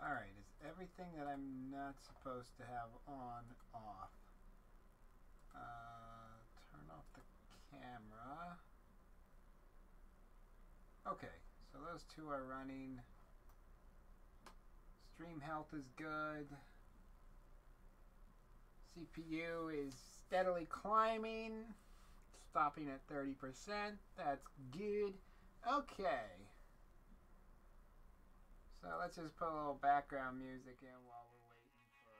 Alright, is everything that I'm not supposed to have on off? Turn off the camera. Okay, so those two are running. Stream health is good. CPU is steadily climbing, stopping at 30%. That's good. Okay. So let's just put a little background music in while we're waiting for...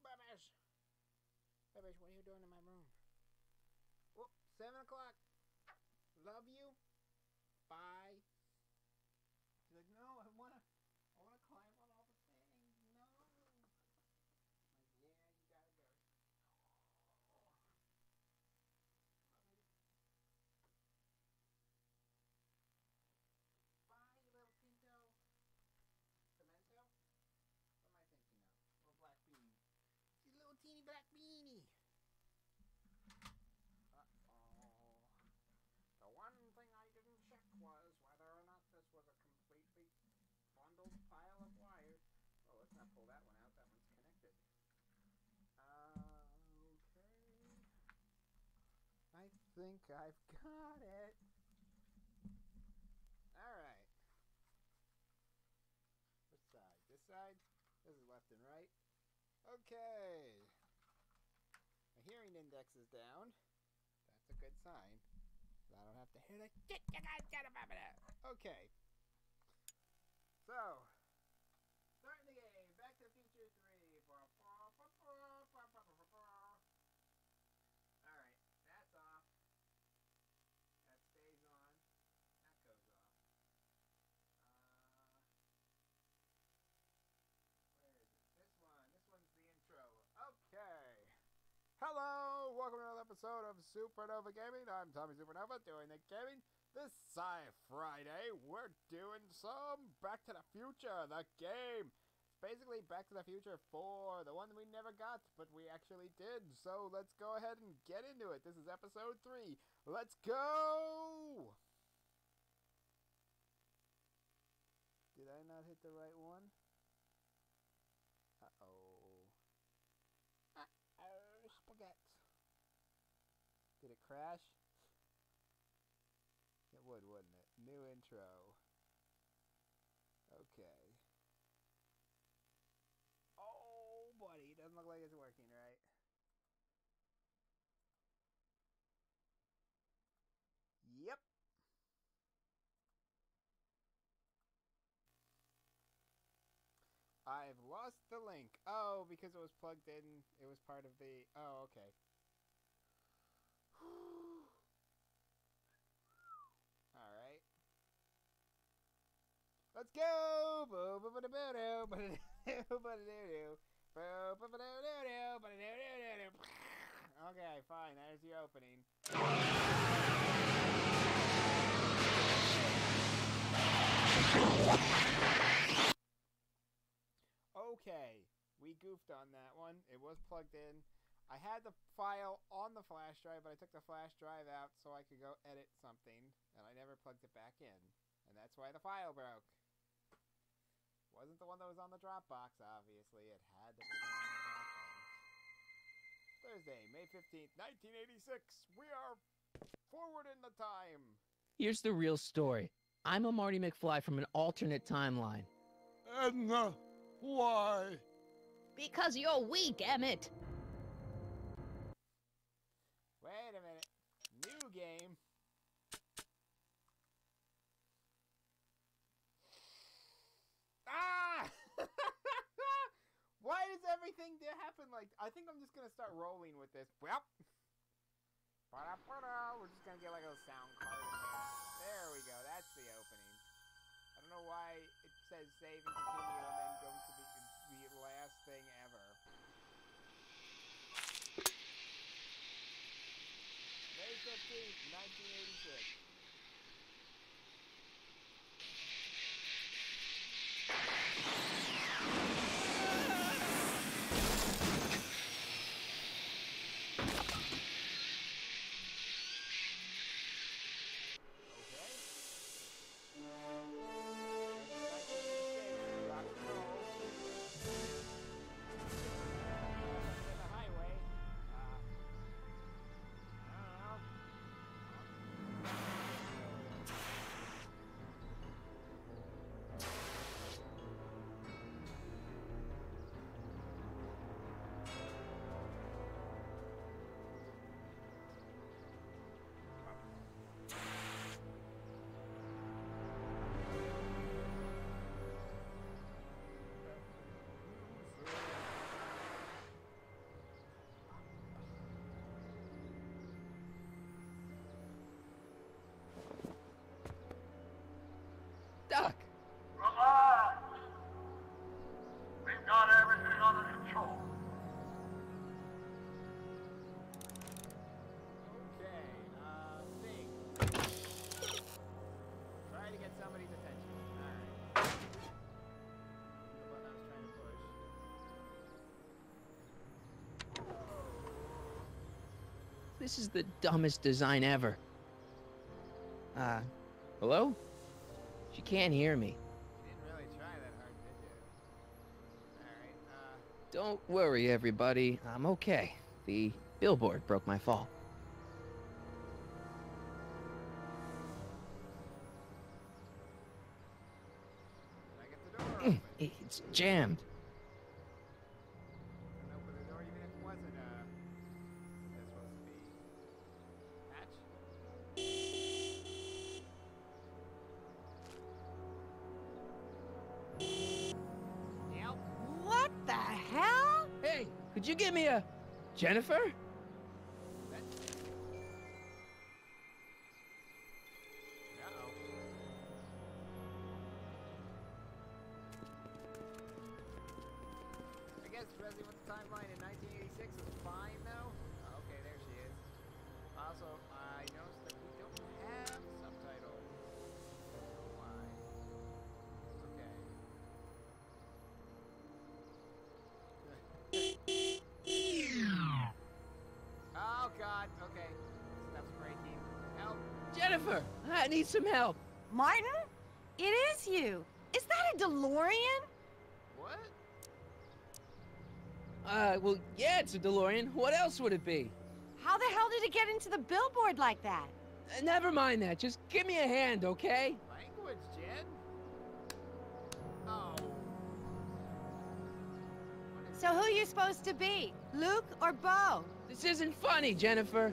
Babish, what are you doing in my room? Whoop, 7 o'clock. Love you. Bye. She's like, no, I wanna climb on all the things. No. I'm like, yeah, you gotta go. Oh. Bye, you little pinto. Pimento? What am I thinking of? Little black beanie. She's a little teeny black beanie. Uh-oh. The one thing think I've got it. Alright. Which side? This side? This is left and right. Okay. My hearing index is down. That's a good sign. I don't have to hear the shit you guys get about it. Okay. So, starting the game. Back to the Future 3. Alright, that's off. That stays on. That goes off. Where is it? This one. This one's the intro. Okay. Hello! Welcome to another episode of Supernova Gaming. I'm Tommy Supernova doing the gaming. This Friday, we're doing some Back to the Future, the game. It's basically Back to the Future 4, the one that we never got, but we actually did. So let's go ahead and get into it. This is episode 3. Let's go! Did I not hit the right one? Uh-oh. Uh-oh, spaghetti. Did it crash? It would, wouldn't it? New intro. Okay. Oh, buddy. Doesn't look like it's working, right? Yep. I've lost the link. Oh, because it was plugged in. It was part of the... Oh, okay. Alright. Let's go! Okay, fine. There's the opening. Okay, we goofed on that one. It was plugged in. I had the file on the flash drive, but I took the flash drive out so I could go edit something, and I never plugged it back in. And that's why the file broke. Wasn't the one that was on the Dropbox, obviously. It had to be the one on the Dropbox. Thursday, May 15th, 1986. We are forward in the time. Here's the real story. I'm a Marty McFly from an alternate timeline. Edna, why? Because you're weak, Emmett. Wait a minute. New game. Ah! Why does everything happen like... I think I'm just going to start rolling with this. Well. We're just going to get like a little sound card in there. There we go. That's the opening. I don't know why it says save and continue and then go to the last thing ever. May 15th, 1986. Doc! Relax! We've got everything under control. Okay, thing. Try to get somebody's attention. Alright. The button I was trying to push. This is the dumbest design ever. Hello? She can't hear me. You didn't really try that hard, did you? Alright, Don't worry, everybody. I'm okay. The billboard broke my fall. It's jammed. Couldn't open the door even if it wasn't, this supposed to be. Hatch? Yep. What the hell? Hey, could you give me a... Jennifer? Uh-oh. I guess especially with the timeline in 1986 is fine though. Oh, okay, there she is. Also, I noticed that we don't have subtitles. I don't know why. It's okay. Oh god, okay. Stuff's breaking. Help! Jennifer, I need some help. Martin? It is you. Is that a DeLorean? What? Well, yeah, it's a DeLorean. What else would it be? How the hell did it get into the billboard like that? Never mind that. Just give me a hand, okay? Language, Jen? Oh. So who you supposed to be? Luke or Bo? This isn't funny, Jennifer.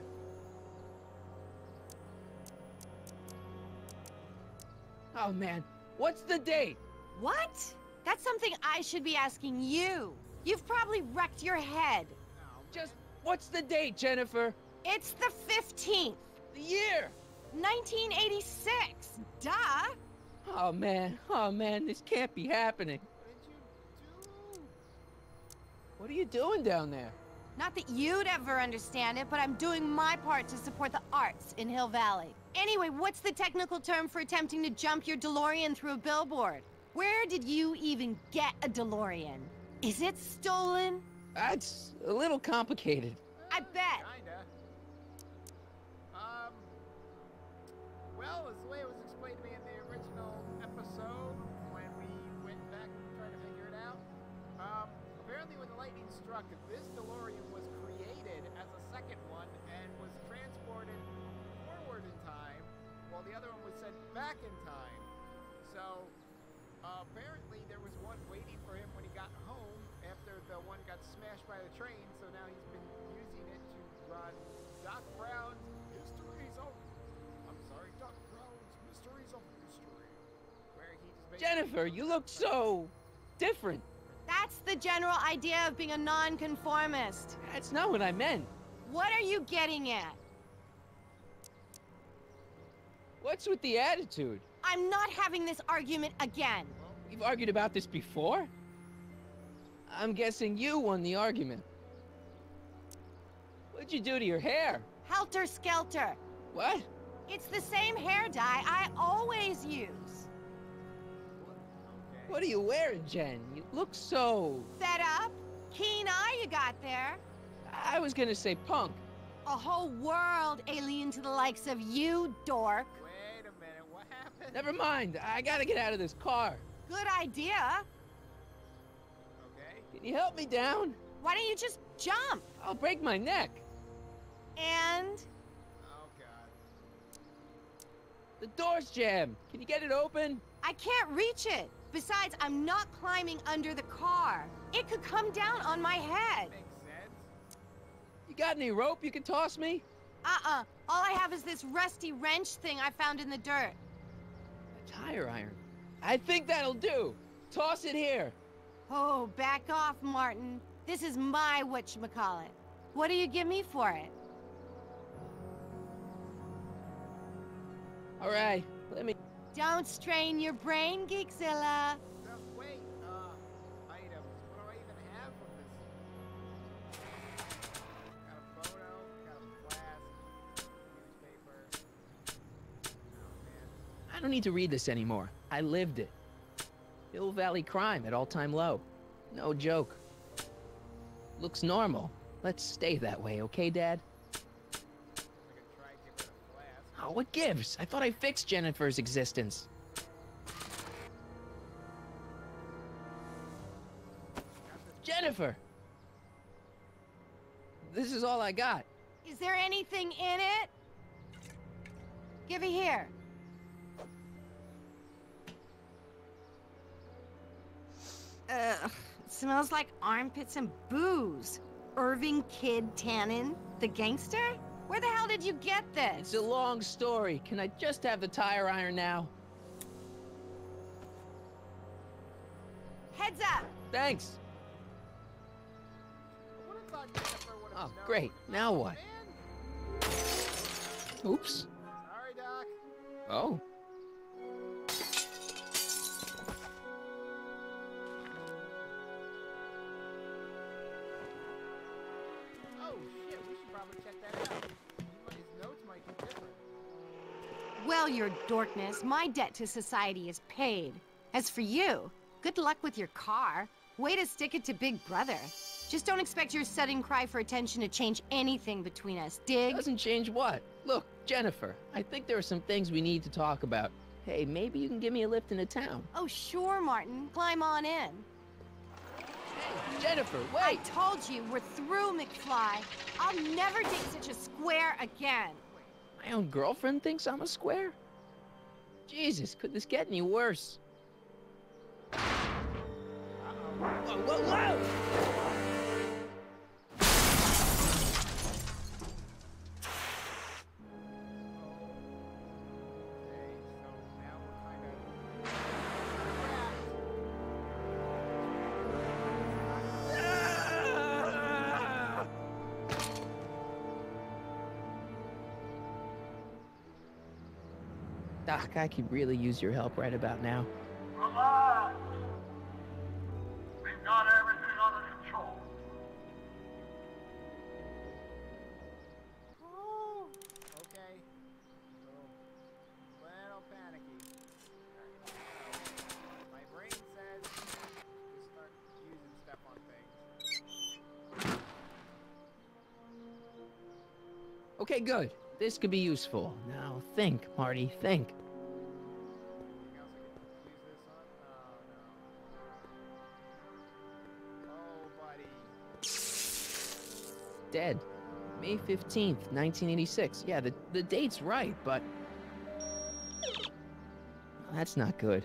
Oh, man. What's the date? What? That's something I should be asking you. You've probably wrecked your head. Oh, Just, what's the date, Jennifer? It's the 15th. The year? 1986. Duh. Oh, man, this can't be happening. what did you do? What are you doing down there? Not that you'd ever understand it, but I'm doing my part to support the arts in Hill Valley. Anyway, what's the technical term for attempting to jump your DeLorean through a billboard? Where did you even get a DeLorean? Is it stolen? That's a little complicated. I bet. Kinda. Well, it's the way it was explained to me in the original episode when we went back and tried to figure it out. Apparently when the lightning struck, this DeLorean was created as a second one and was transported forward in time, while the other one was sent back in time. So, apparently there was one waiting for him when he got home after the one got smashed by the train, so now he's been using it to run Doc Brown's Mysteries of... I'm sorry, Doc Brown's Mysteries of Mystery. Where he just basically... Jennifer, you look so... different. That's the general idea of being a nonconformist. That's not what I meant. What are you getting at? What's with the attitude? I'm not having this argument again. We've argued about this before? I'm guessing you won the argument. What'd you do to your hair? Helter Skelter. What? It's the same hair dye I always use. Okay. What are you wearing, Jen? You look so... Fed up? Keen eye you got there. I was gonna say punk. A whole world alien to the likes of you, dork. Wait a minute, what happened? Never mind, I gotta get out of this car. Good idea. Okay. Can you help me down? Why don't you just jump? I'll break my neck. And... Oh god. The door's jammed. Can you get it open? I can't reach it. Besides, I'm not climbing under the car. It could come down on my head. Makes sense. You got any rope you can toss me? Uh-uh. All I have is this rusty wrench thing I found in the dirt. A tire iron. I think that'll do. Toss it here. Oh, back off, Martin. This is my whatchamacallit. What do you give me for it? All right, let me... Don't strain your brain, Geekzilla. No, wait, items. What do I even have from this? Got a photo, got a flask, newspaper. Oh man. I don't need to read this anymore. I lived it. Hill Valley crime at all-time low. No joke. Looks normal. Let's stay that way, okay, Dad? I could try to get rid of flask. Oh, what gives? I thought I fixed Jennifer's existence. Jennifer! This is all I got. Is there anything in it? Give it here. Ugh, it smells like armpits and booze. Irving Kid Tannen, the gangster? Where the hell did you get this? It's a long story. Can I just have the tire iron now? Heads up! Thanks. I would have thought Jennifer would have Oh, known. great. Now what? Man. Oops. Sorry, Doc. Oh. Oh shit, we should probably check that out. His notes might be different. Well, your dorkness, my debt to society is paid. As for you, good luck with your car. Way to stick it to Big Brother. Just don't expect your sudden cry for attention to change anything between us, dig? Doesn't change what? Look, Jennifer, I think there are some things we need to talk about. Hey, maybe you can give me a lift into town. Oh, sure, Martin. Climb on in. Hey, Jennifer, I wait! told you, we're through, McFly. I'll never date such a square again. My own girlfriend thinks I'm a square? Jesus, could this get any worse? Whoa, whoa, whoa! Okay, so now we're kind of. Doc, I could really use your help right about now. Relax. We've got everything under control. Oh, okay. Little panicky. My brain says just start using stuff on things. Okay, good. This could be useful. Now think, Marty, think. Anything else I can use this on? Oh no. Oh, buddy. Dead. May 15th, 1986. Yeah, the date's right, but... That's not good.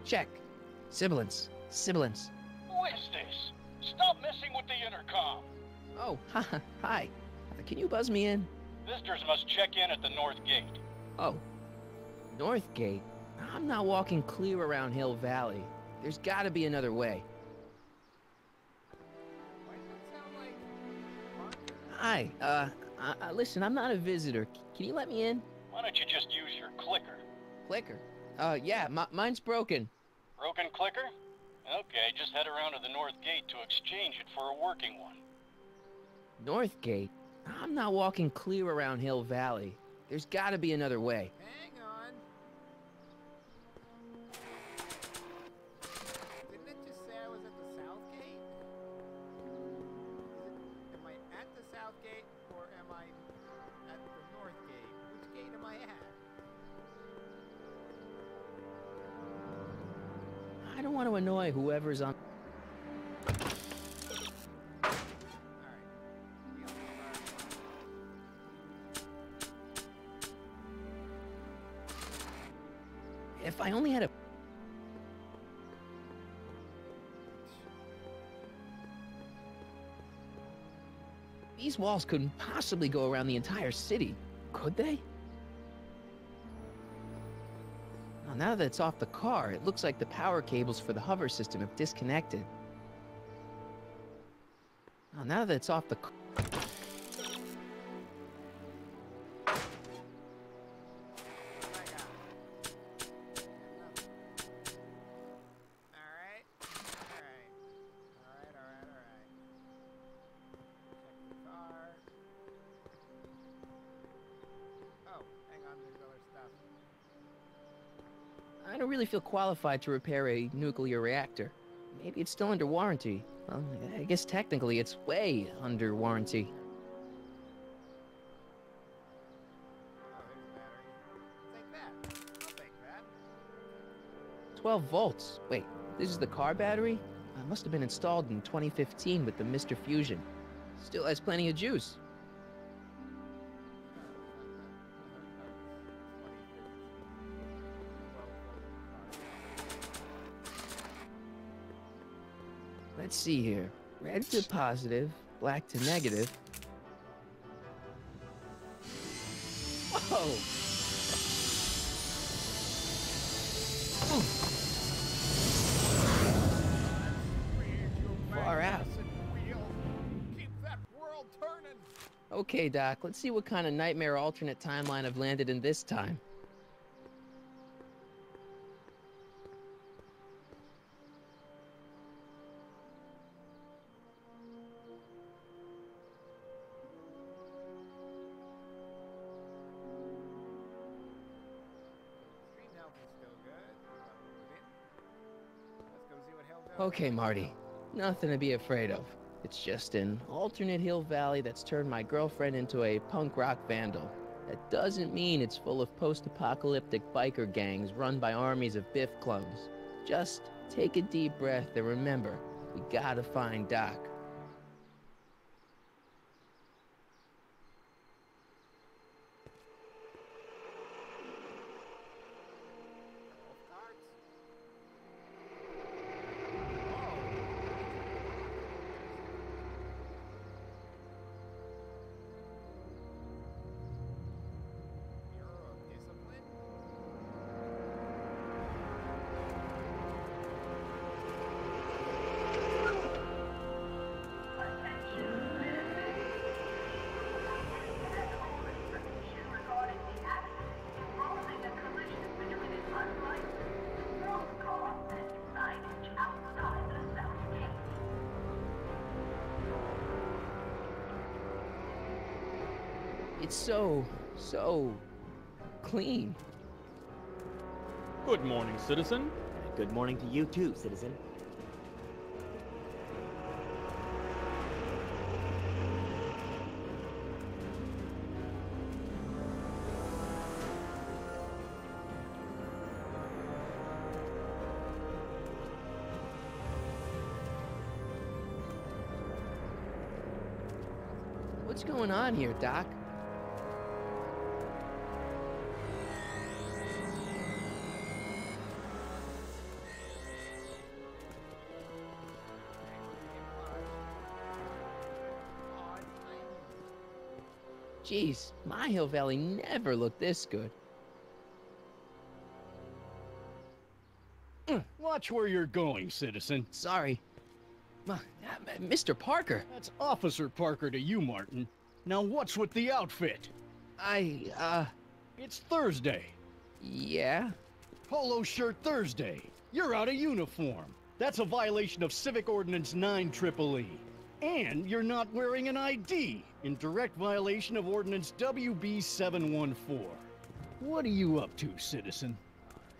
Check. Sibilance. Who is this? Stop messing with the intercom. Oh, hi. Can you buzz me in? Visitors must check in at the north gate. Oh. North Gate? I'm not walking clear around Hill Valley. There's gotta be another way. Why does that sound like Mark? Hi, listen, I'm not a visitor. Can you let me in? Why don't you just use your clicker? Clicker? Yeah, mine's broken. Broken clicker? Okay, just head around to the north gate to exchange it for a working one. North Gate? I'm not walking clear around Hill Valley. There's gotta be another way. Hang on. Didn't it just say I was at the south gate? Am I at the south gate or am I at the north gate? Which gate am I at? I don't want to annoy whoever's on... If I only had a... These walls couldn't possibly go around the entire city, could they? Well, now that it's off the car, it looks like the power cables for the hover system have disconnected. Well, now that it's off the car... I don't really feel qualified to repair a nuclear reactor. Maybe it's still under warranty. Well, I guess technically it's way under warranty. Oh, there's a battery. Take that. I'll take that. 12 volts. Wait, this is the car battery? It must have been installed in 2015 with the Mr. Fusion. Still has plenty of juice. Let's see here. Red to positive, black to negative. Whoa! Far out. Keep that world turning. Okay, Doc, let's see what kind of nightmare alternate timeline I've landed in this time. Stream health is still good. Let's go see what hell does. Okay, Marty. Nothing to be afraid of. It's just an alternate Hill Valley that's turned my girlfriend into a punk rock vandal. That doesn't mean it's full of post-apocalyptic biker gangs run by armies of Biff clones. Just take a deep breath and remember, we gotta find Doc. It's so clean. Good morning, citizen. Good morning to you too, citizen. What's going on here, Doc? Jeez, my Hill Valley never looked this good. Watch where you're going, citizen. Sorry. Mr. Parker. That's Officer Parker to you, Martin. Now what's with the outfit? It's Thursday. Yeah? Polo shirt Thursday. You're out of uniform. That's a violation of Civic Ordinance 9EEE. And you're not wearing an ID, in direct violation of Ordinance WB 714. What are you up to, citizen?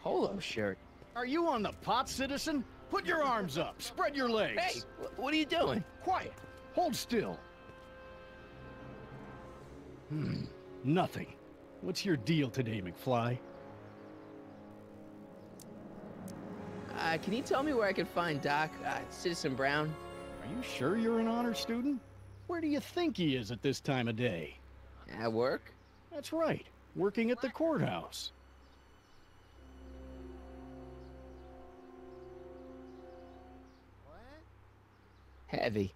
Polo shirt. Are you on the pot, citizen? Put your arms up, spread your legs. Hey, what are you doing? Quiet. Hold still. Nothing. What's your deal today, McFly? Can you tell me where I can find Doc, Citizen Brown? Are you sure you're an honor student? Where do you think he is at this time of day? At work? That's right. Working at the courthouse. Heavy.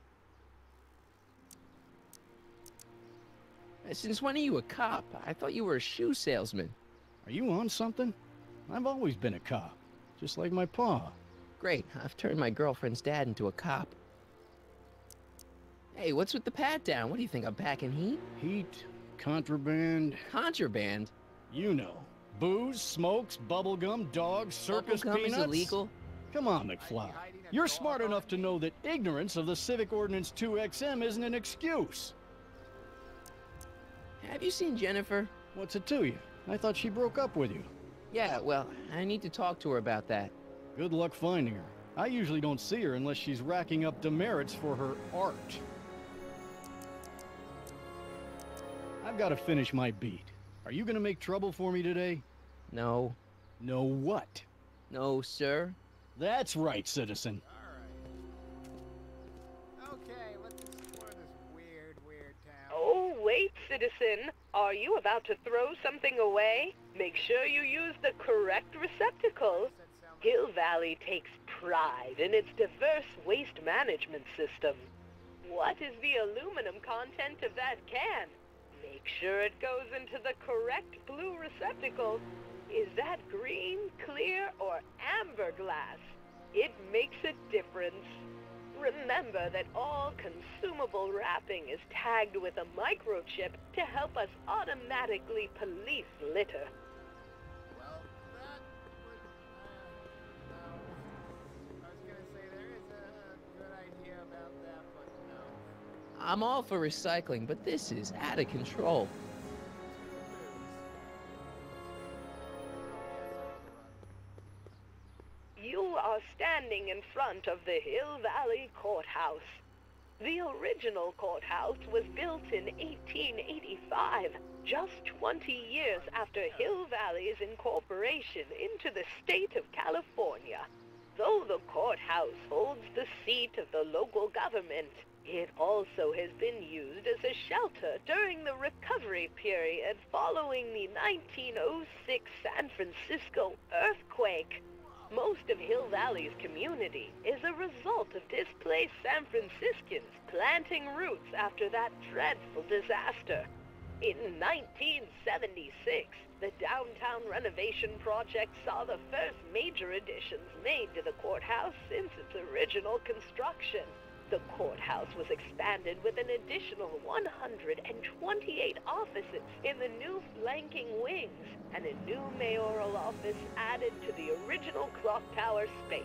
Since when are you a cop? I thought you were a shoe salesman. Are you on something? I've always been a cop, just like my pa. Great, I've turned my girlfriend's dad into a cop. Hey, what's with the pat down? What do you think, I'm packing heat? Heat, contraband, Contraband? you know. Booze, smokes, bubblegum, dogs, circus Bubblegum peanuts. is illegal? Come on, McFly. You're smart enough to know that ignorance of the Civic Ordinance 2XM isn't an excuse. Have you seen Jennifer? What's it to you? I thought she broke up with you. Yeah, well, I need to talk to her about that. Good luck finding her. I usually don't see her unless she's racking up demerits for her art. I've got to finish my beat. Are you gonna make trouble for me today? No. No what? No, sir. That's right, citizen. Alright. Okay, let's explore this weird town. Oh, wait, citizen. Are you about to throw something away? Make sure you use the correct receptacle. That sounds Hill Valley takes pride in its diverse waste management system. What is the aluminum content of that can? Make sure it goes into the correct blue receptacle. Is that green, clear, or amber glass? It makes a difference. Remember that all consumable wrapping is tagged with a microchip to help us automatically police litter. Well, that would, no. I was gonna say there is a good idea about that, but no. I'm all for recycling, but this is out of control. You are standing in front of the Hill Valley Courthouse. The original courthouse was built in 1885, just 20 years after Hill Valley's incorporation into the state of California. Though the courthouse holds the seat of the local government, it also has been used as a shelter during the recovery period following the 1906 San Francisco earthquake. Most of Hill Valley's community is a result of displaced San Franciscans planting roots after that dreadful disaster. In 1976, the downtown renovation project saw the first major additions made to the courthouse since its original construction. The courthouse was expanded with an additional 128 offices in the new flanking wings, and a new mayoral office added to the original clock tower space.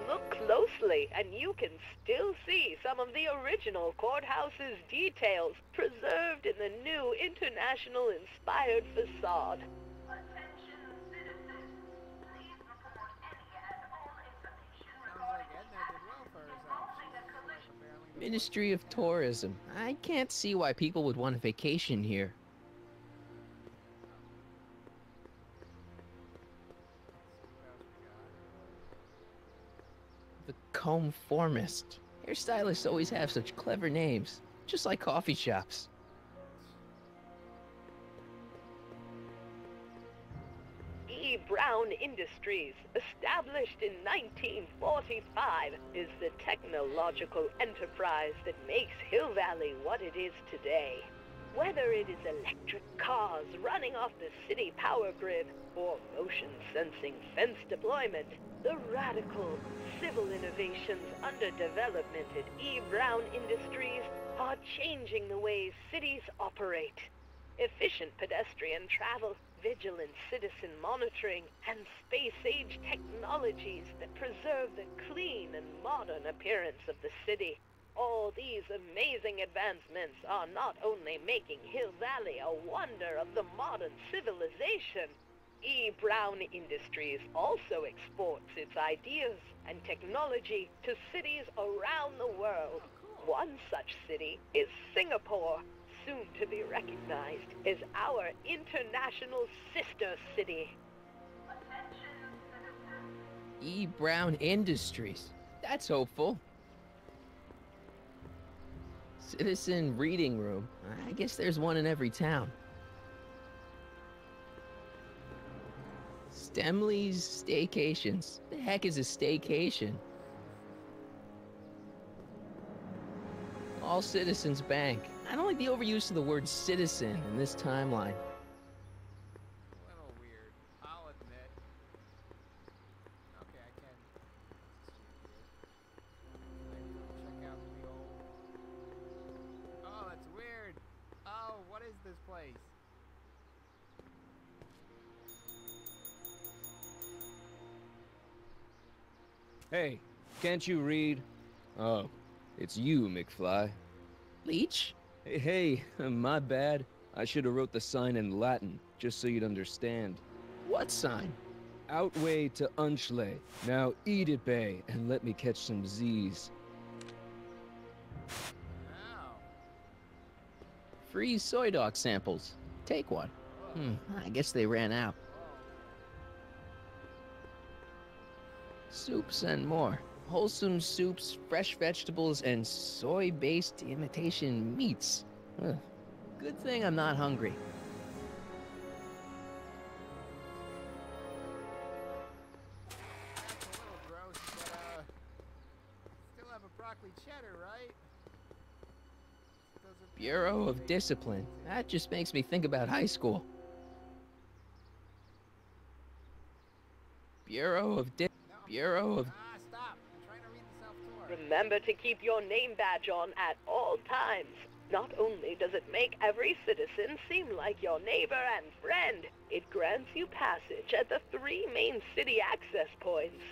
Look closely, and you can still see some of the original courthouse's details preserved in the new international-inspired facade. Ministry of Tourism. I can't see why people would want a vacation here. The Conformist. Hairstylists always have such clever names, just like coffee shops. E. Brown Industries, established in 1945, is the technological enterprise that makes Hill Valley what it is today. Whether it is electric cars running off the city power grid or motion-sensing fence deployment, the radical civil innovations under development at E. Brown Industries are changing the ways cities operate. Efficient pedestrian travel, vigilant citizen monitoring, and space-age technologies that preserve the clean and modern appearance of the city. All these amazing advancements are not only making Hill Valley a wonder of the modern civilization, E. Brown Industries also exports its ideas and technology to cities around the world. One such city is Singapore, soon to be recognized as our international sister city. E. Brown Industries. That's hopeful. Citizen reading room. I guess there's one in every town. Stemley's Staycations. The heck is a staycation? All Citizens Bank. I don't like the overuse of the word citizen in this timeline. A little weird, I'll admit. Okay, I can. Check out the old... Oh, that's weird. Oh, what is this place? Hey, can't you read? Oh, it's you, McFly. Leech? Hey, my bad. I should have wrote the sign in Latin, just so you'd understand. What sign? Outway to Unchley. Now eat it, Bay, and let me catch some Z's. Oh. Free soy dog samples. Take one. I guess they ran out. Soups and more. Wholesome soups, fresh vegetables, and soy-based imitation meats. Ugh. Good thing I'm not hungry. exactly cheddar, right? Bureau of Discipline. That just makes me think about high school. Bureau of Stop. I'm trying to read the self-tour. Remember to keep your name badge on at all times. Not only does it make every citizen seem like your neighbor and friend, it grants you passage at the 3 main city access points.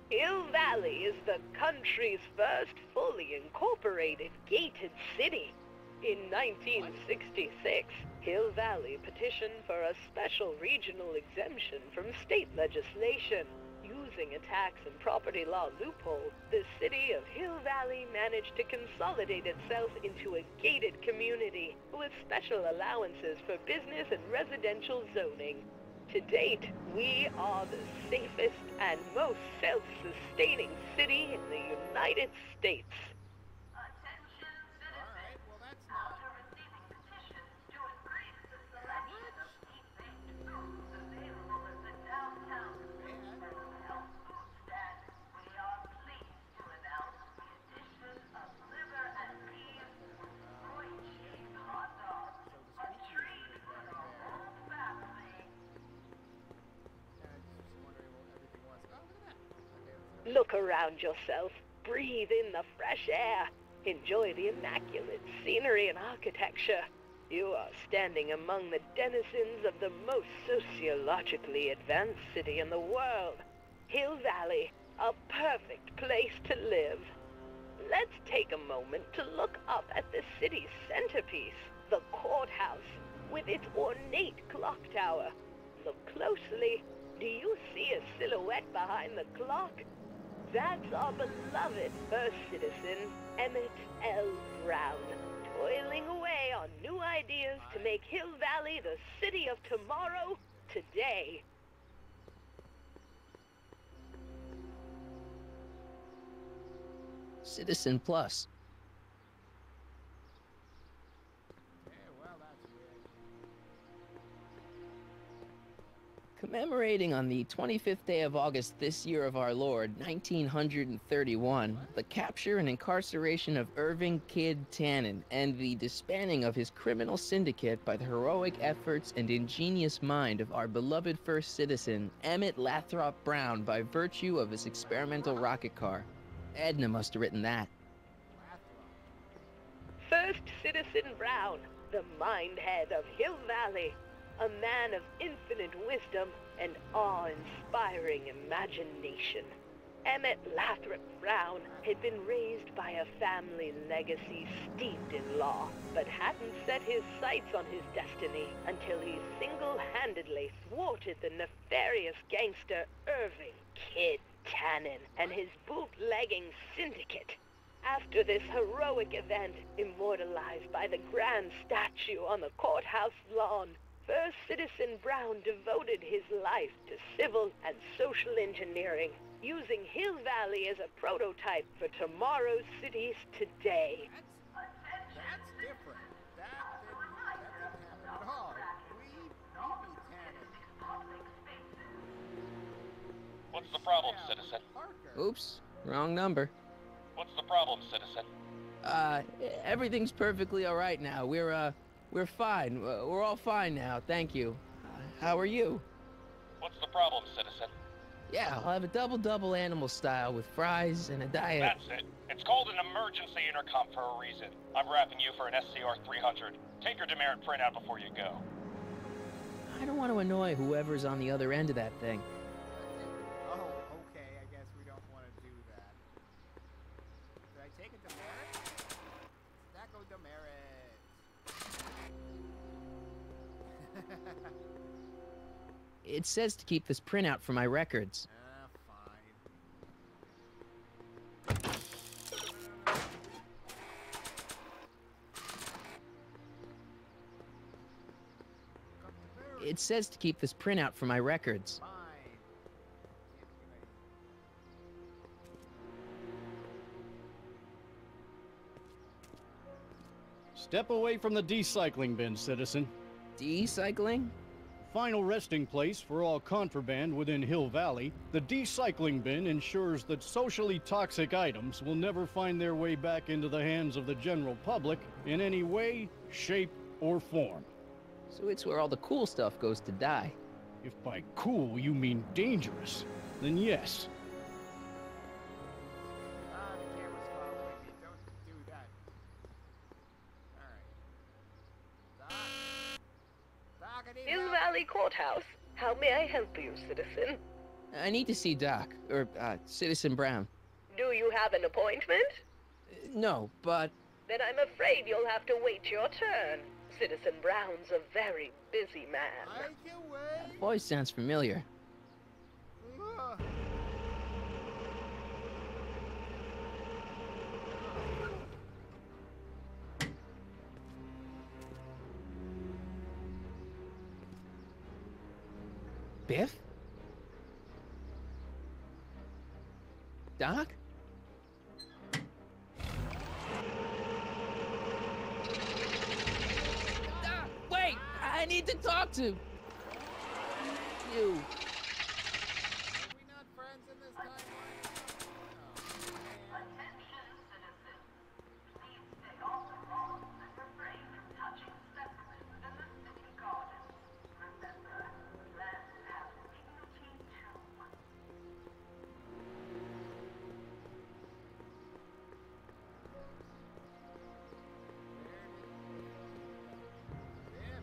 Hill Valley is the country's first fully incorporated gated city. In 1966, Hill Valley petitioned for a special regional exemption from state legislation. Using a tax and property law loophole, the city of Hill Valley managed to consolidate itself into a gated community with special allowances for business and residential zoning. To date, we are the safest and most self-sustaining city in the United States. Alright, well that's not... Look around yourself, breathe in the fresh air, enjoy the immaculate scenery and architecture. You are standing among the denizens of the most sociologically advanced city in the world. Hill Valley, a perfect place to live. Let's take a moment to look up at the city's centerpiece, the courthouse, with its ornate clock tower. Look closely. Do you see a silhouette behind the clock? That's our beloved first citizen, Emmett L. Brown, toiling away on new ideas to make Hill Valley the city of tomorrow, today. Citizen Plus. Commemorating on the 25th day of August this year of our Lord, 1931, the capture and incarceration of Irving Kid Tannen and the disbanding of his criminal syndicate by the heroic efforts and ingenious mind of our beloved first citizen, Emmett Lathrop Brown, by virtue of his experimental rocket car. Edna must have written that. First Citizen Brown, the mind-head of Hill Valley. A man of infinite wisdom and awe-inspiring imagination. Emmett Lathrop Brown had been raised by a family legacy steeped in law, but hadn't set his sights on his destiny until he single-handedly thwarted the nefarious gangster Irving Kid Tannen and his bootlegging syndicate. After this heroic event, immortalized by the grand statue on the courthouse lawn, First Citizen Brown devoted his life to civil and social engineering, using Hill Valley as a prototype for tomorrow's cities today. That's different. That didn't happen at all. We beat Tannen. What's the problem, citizen? Oops, wrong number. What's the problem, citizen? Everything's perfectly all right now. We're fine. We're all fine now, thank you. How are you? What's the problem, citizen? Yeah, I'll have a double animal style with fries and a diet. That's it. It's called an emergency intercom for a reason. I'm wrapping you for an SCR 300. Take your demerit printout before you go. I don't want to annoy whoever's on the other end of that thing. Oh, okay, I guess we don't want to do that. Did I take a demerit? Stack of demerit. It says to keep this printout for my records. Fine. It says to keep this printout for my records. Fine. Step away from the decycling bin, citizen. Decycling? final resting place for all contraband within Hill Valley, the decycling bin ensures that socially toxic items will never find their way back into the hands of the general public in any way, shape, or form. So it's where all the cool stuff goes to die. If by cool you mean dangerous, then yes. Ah, the camera's following me. Don't do that. Alright. Doc, I need Hill help. Valley Courthouse. How may I help you, citizen? I need to see Doc, or Citizen Brown. Do you have an appointment? No, but Then I'm afraid you'll have to wait your turn. Citizen Brown's a very busy man. I can wait. voice sounds familiar. Ugh. Biff? Doc? Doc, wait! I need to talk to you. Are we not friends in this timeline? Oh, man.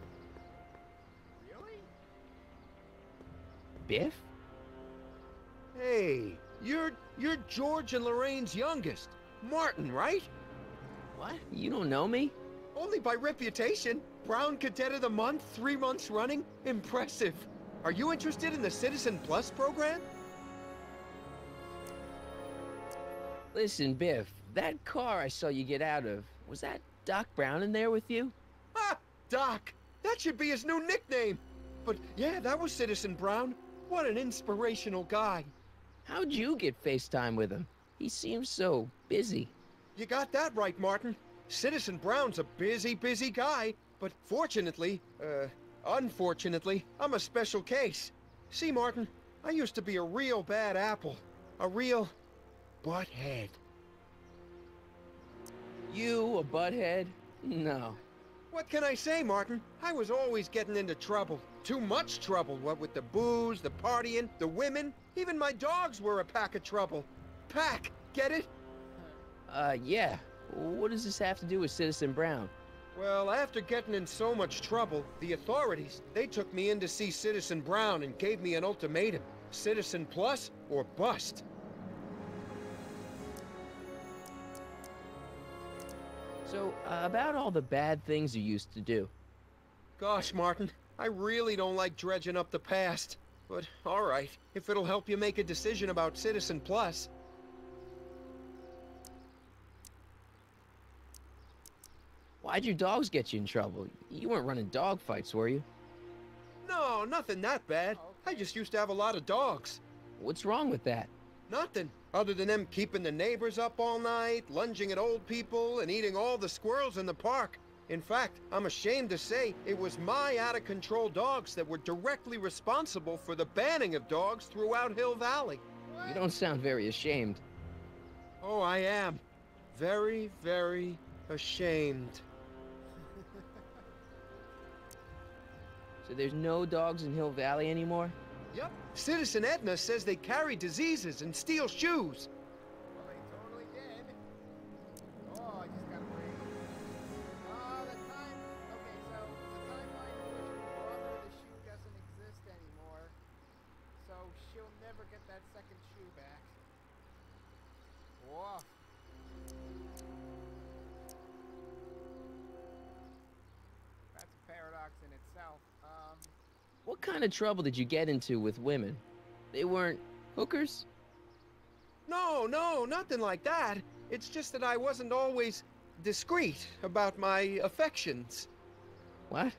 Really? Biff? Hey, you're George and Lorraine's youngest. Martin, right? What? You don't know me? Only by reputation. Brown Cadet of the Month, 3 months running. Impressive. Are you interested in the Citizen Plus program? Listen, Biff, that car I saw you get out of, was that Doc Brown in there with you? Ah, Doc. That should be his new nickname. But yeah, that was Citizen Brown. What an inspirational guy. How'd you get FaceTime with him? He seems so busy. You got that right, Martin. Citizen Brown's a busy, busy guy. But fortunately, unfortunately, I'm a special case. See, Martin, I used to be a real bad apple. A real butthead. You, a butthead? No. What can I say, Martin? I was always getting into trouble. Too much trouble, what with the booze, the partying, the women. Even my dogs were a pack of trouble. Pack, get it? Yeah. What does this have to do with Citizen Brown? Well, after getting in so much trouble, the authorities, they took me in to see Citizen Brown and gave me an ultimatum. Citizen Plus or bust. So, about all the bad things you used to do. Gosh, Martin, I really don't like dredging up the past. But, all right, if it'll help you make a decision about Citizen Plus. Why'd your dogs get you in trouble? You weren't running dog fights, were you? No, nothing that bad. I just used to have a lot of dogs. What's wrong with that? Nothing, other than them keeping the neighbors up all night, lunging at old people, and eating all the squirrels in the park. In fact, I'm ashamed to say it was my out-of-control dogs that were directly responsible for the banning of dogs throughout Hill Valley. You don't sound very ashamed. Oh, I am. Very, very ashamed. So there's no dogs in Hill Valley anymore? Yep. Citizen Edna says they carry diseases and steal shoes. Well, they totally did. Oh, I just got a break. The time. Okay, so the timeline in which we brought her the shoe doesn't exist anymore. So she'll never get that second shoe back. Woof. That's a paradox in itself. What kind of trouble did you get into with women? They weren't hookers? No, nothing like that. It's just that I wasn't always discreet about my affections. What?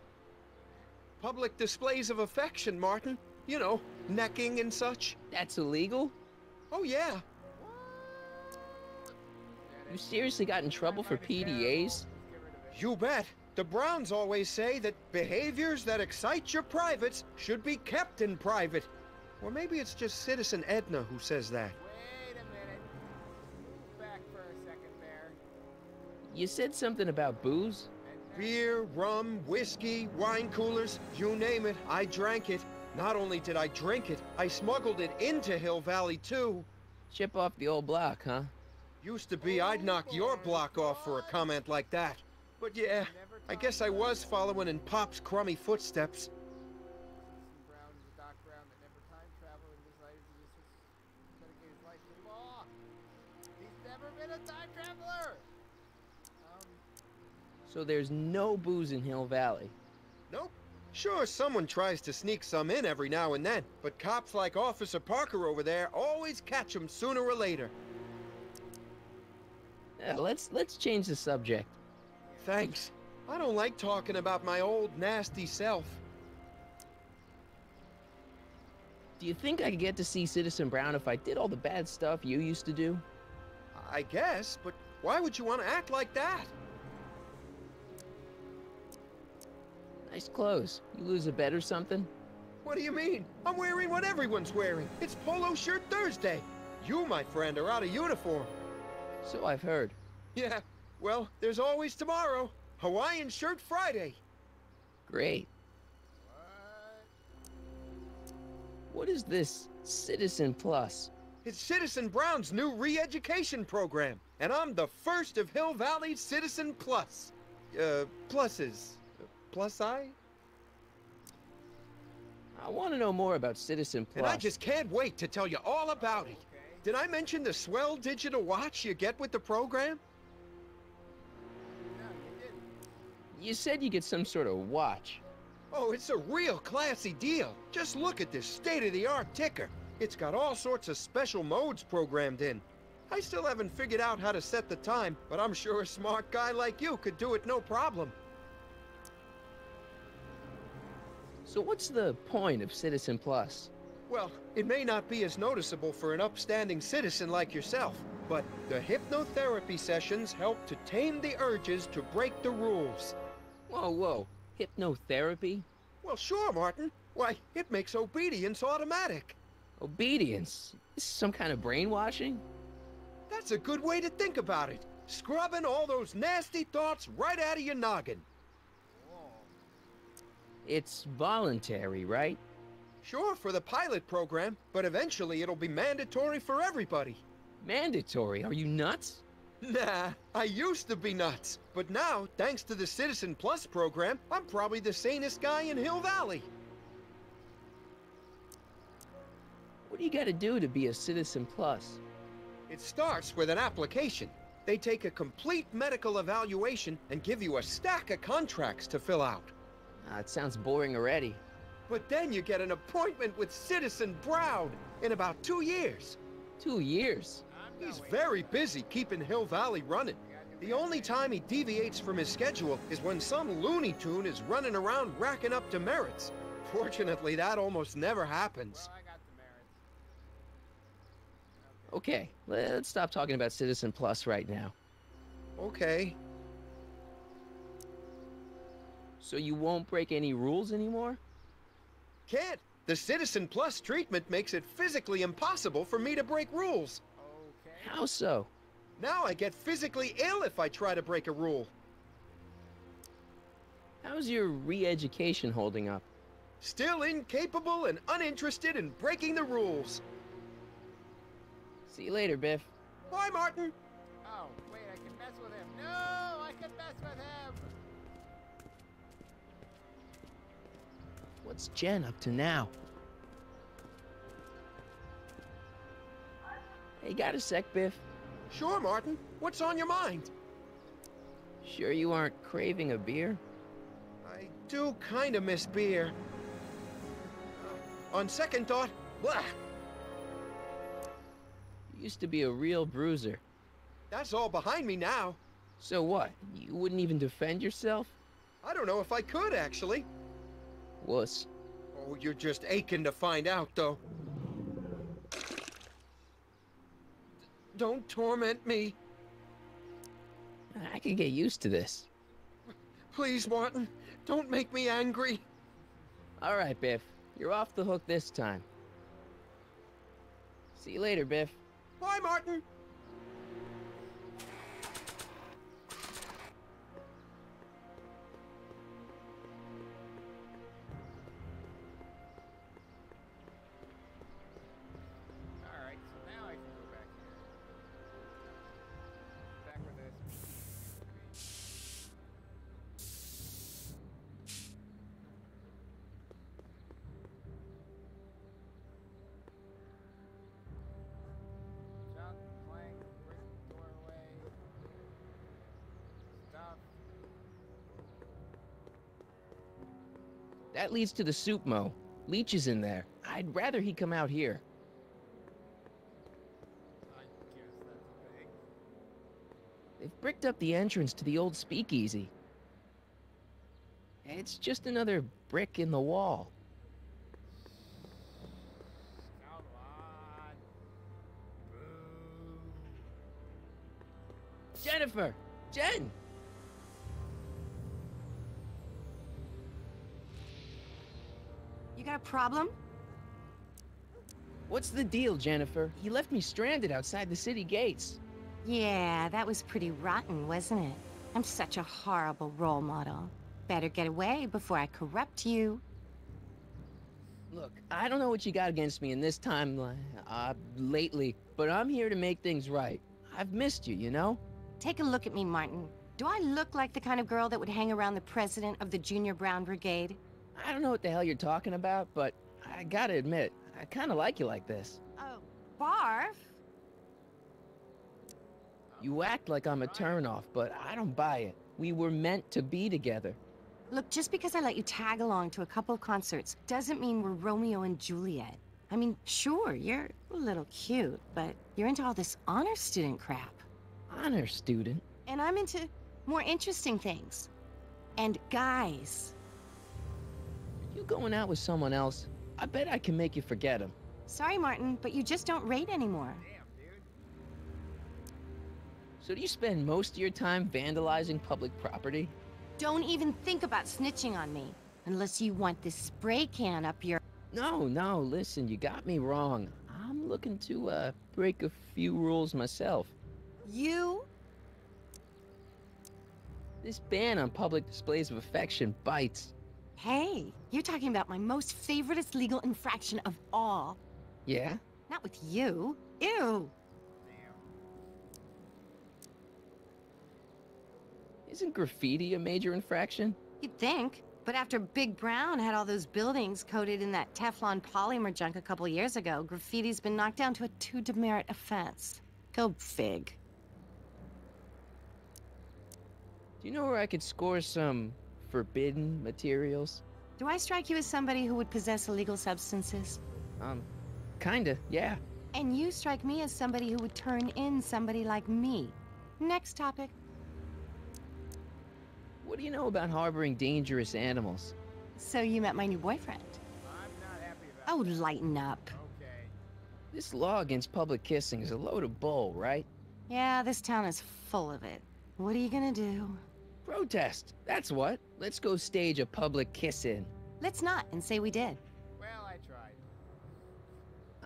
Public displays of affection, Martin. You know, necking and such. That's illegal? Oh, yeah. You seriously got in trouble for PDAs? You bet. The Browns always say that behaviors that excite your privates should be kept in private. Or maybe it's just Citizen Edna who says that. Wait a minute. Move back for a second there. You said something about booze? Beer, rum, whiskey, wine coolers, you name it, I drank it. Not only did I drink it, I smuggled it into Hill Valley, too. Chip off the old block, huh? Used to be I'd knock your block off for a comment like that. But yeah, I guess I was following in Pop's crummy footsteps. Citizen Brown is a Doc Brown that never time traveled and decided to dedicate his life to law. He's never been a time traveler! So there's no booze in Hill Valley? Nope. Sure, someone tries to sneak some in every now and then, but cops like Officer Parker over there always catch them sooner or later. Yeah, let's change the subject. Thanks. I don't like talking about my old, nasty self. Do you think I could get to see Citizen Brown if I did all the bad stuff you used to do? I guess, but why would you want to act like that? Nice clothes. You lose a bet or something? What do you mean? I'm wearing what everyone's wearing. It's Polo Shirt Thursday. You, my friend, are out of uniform. So I've heard. Yeah, well, there's always tomorrow. Hawaiian Shirt Friday. Great. What is this Citizen Plus? It's Citizen Brown's new re-education program, and I'm the first of Hill Valley's Citizen Plus. Pluses. Plus I? I want to know more about Citizen Plus. And I just can't wait to tell you all about it. Did I mention the swell digital watch you get with the program? No, you didn't. You said you get some sort of watch. Oh, it's a real classy deal. Just look at this state-of-the-art ticker. It's got all sorts of special modes programmed in. I still haven't figured out how to set the time, but I'm sure a smart guy like you could do it no problem. So what's the point of Citizen Plus? Well, it may not be as noticeable for an upstanding citizen like yourself, but the hypnotherapy sessions help to tame the urges to break the rules. Whoa. Hypnotherapy? Well, sure, Martin. Why, it makes obedience automatic. Obedience? This is some kind of brainwashing? That's a good way to think about it. Scrubbing all those nasty thoughts right out of your noggin. It's voluntary, right? Sure, for the pilot program, but eventually it'll be mandatory for everybody. Mandatory? Are you nuts? Nah, I used to be nuts. But now, thanks to the Citizen Plus program, I'm probably the sanest guy in Hill Valley. What do you gotta do to be a Citizen Plus? It starts with an application. They take a complete medical evaluation and give you a stack of contracts to fill out. It sounds boring already. But then you get an appointment with Citizen Brown in about 2 years. 2 years? He's very busy keeping Hill Valley running. The only time he deviates from his schedule is when some Looney Tune is running around racking up demerits. Fortunately, that almost never happens. Well, I got the merits. Okay, let's stop talking about Citizen Plus right now. Okay. So you won't break any rules anymore? Can't. The Citizen Plus treatment makes it physically impossible for me to break rules. Okay. How so? Now I get physically ill if I try to break a rule. How's your re-education holding up? Still incapable and uninterested in breaking the rules. See you later, Biff. Bye, Martin. Oh, wait, I can mess with him. No, I can mess with him. What's Jen up to now? Hey, got a sec, Biff? Sure, Martin. What's on your mind? Sure you aren't craving a beer? I do kind of miss beer. On second thought, blah. You used to be a real bruiser. That's all behind me now. So what? You wouldn't even defend yourself? I don't know if I could, actually. Wuss. Oh, you're just aching to find out, though. Don't torment me. I can get used to this. Please, Martin, don't make me angry. All right, Biff. You're off the hook this time. See you later, Biff. Bye, Martin. Alright, so now I can go back here. Back where this junk, plank, brick doorway, stuff. That leads to the soup mo. Leech is in there. I'd rather he come out here. I guess that's a thing. They've bricked up the entrance to the old speakeasy. It's just another brick in the wall. Come on. Boo. Jennifer! Jen! You got a problem? What's the deal, Jennifer? You left me stranded outside the city gates. Yeah, that was pretty rotten, wasn't it? I'm such a horrible role model. Better get away before I corrupt you. Look, I don't know what you got against me in this time, lately, but I'm here to make things right. I've missed you, you know? Take a look at me, Martin. Do I look like the kind of girl that would hang around the president of the Junior Brown Brigade? I don't know what the hell you're talking about, but I gotta admit, I kinda like you like this. Oh, barf? You act like I'm a turnoff, but I don't buy it. We were meant to be together. Look, just because I let you tag along to a couple of concerts doesn't mean we're Romeo and Juliet. I mean, sure, you're a little cute, but you're into all this honor student crap. Honor student? And I'm into more interesting things. And guys. You going out with someone else? I bet I can make you forget him. Sorry, Martin, but you just don't rate anymore. Damn, dude. So do you spend most of your time vandalizing public property? Don't even think about snitching on me, unless you want this spray can up your... No, listen, you got me wrong. I'm looking to, break a few rules myself. You? This ban on public displays of affection bites. Hey, you're talking about my most favoriteest legal infraction of all. Yeah? Not with you. Ew. Damn. Isn't graffiti a major infraction? You'd think. But after Big Brown had all those buildings coated in that Teflon polymer junk a couple years ago, graffiti's been knocked down to a 2 demerit offense. Go fig. Do you know where I could score some forbidden materials? Do I strike you as somebody who would possess illegal substances? Kinda, yeah. And you strike me as somebody who would turn in somebody like me. Next topic. What do you know about harboring dangerous animals? So you met my new boyfriend. I'm not happy about Oh, that. lighten up. Okay. This law against public kissing is a load of bull, right? Yeah, this town is full of it. What are you gonna do? Protest, that's what. Let's go stage a public kiss-in. Let's not and say we did. Well, I tried.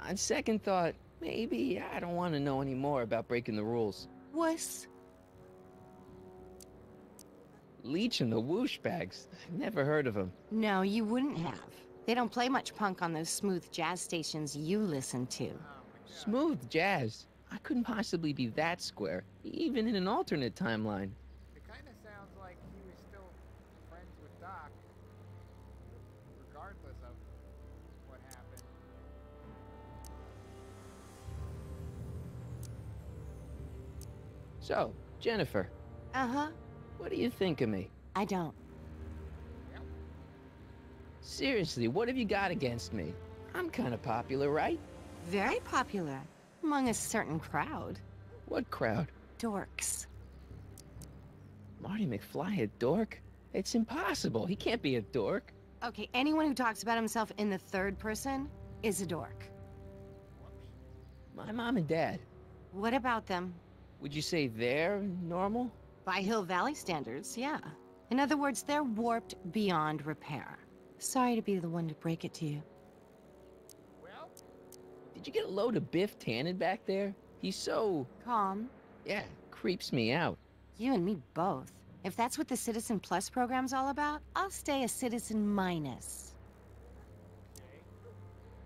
On second thought, maybe I don't want to know any more about breaking the rules. Wuss. Leech and the whoosh bags. Never heard of them. No, you wouldn't have. They don't play much punk on those smooth jazz stations you listen to. Oh my god. Smooth jazz. I couldn't possibly be that square, even in an alternate timeline. It kind of sounds like he was still friends with Doc, regardless of what happened. So, Jennifer, Uh-huh. what do you think of me? I don't. Yep. Seriously, what have you got against me? I'm kind of popular, right? Very popular. Among a certain crowd. What crowd? Dorks. Marty McFly a dork? It's impossible. He can't be a dork. Okay, anyone who talks about himself in the third person is a dork. My mom and dad. What about them? Would you say they're normal? By Hill Valley standards, yeah. In other words, they're warped beyond repair. Sorry to be the one to break it to you. Well, Did you get a load of Biff Tannen back there? He's so... Calm. yeah, creeps me out. You and me both. If that's what the Citizen Plus program's all about, I'll stay a Citizen Minus.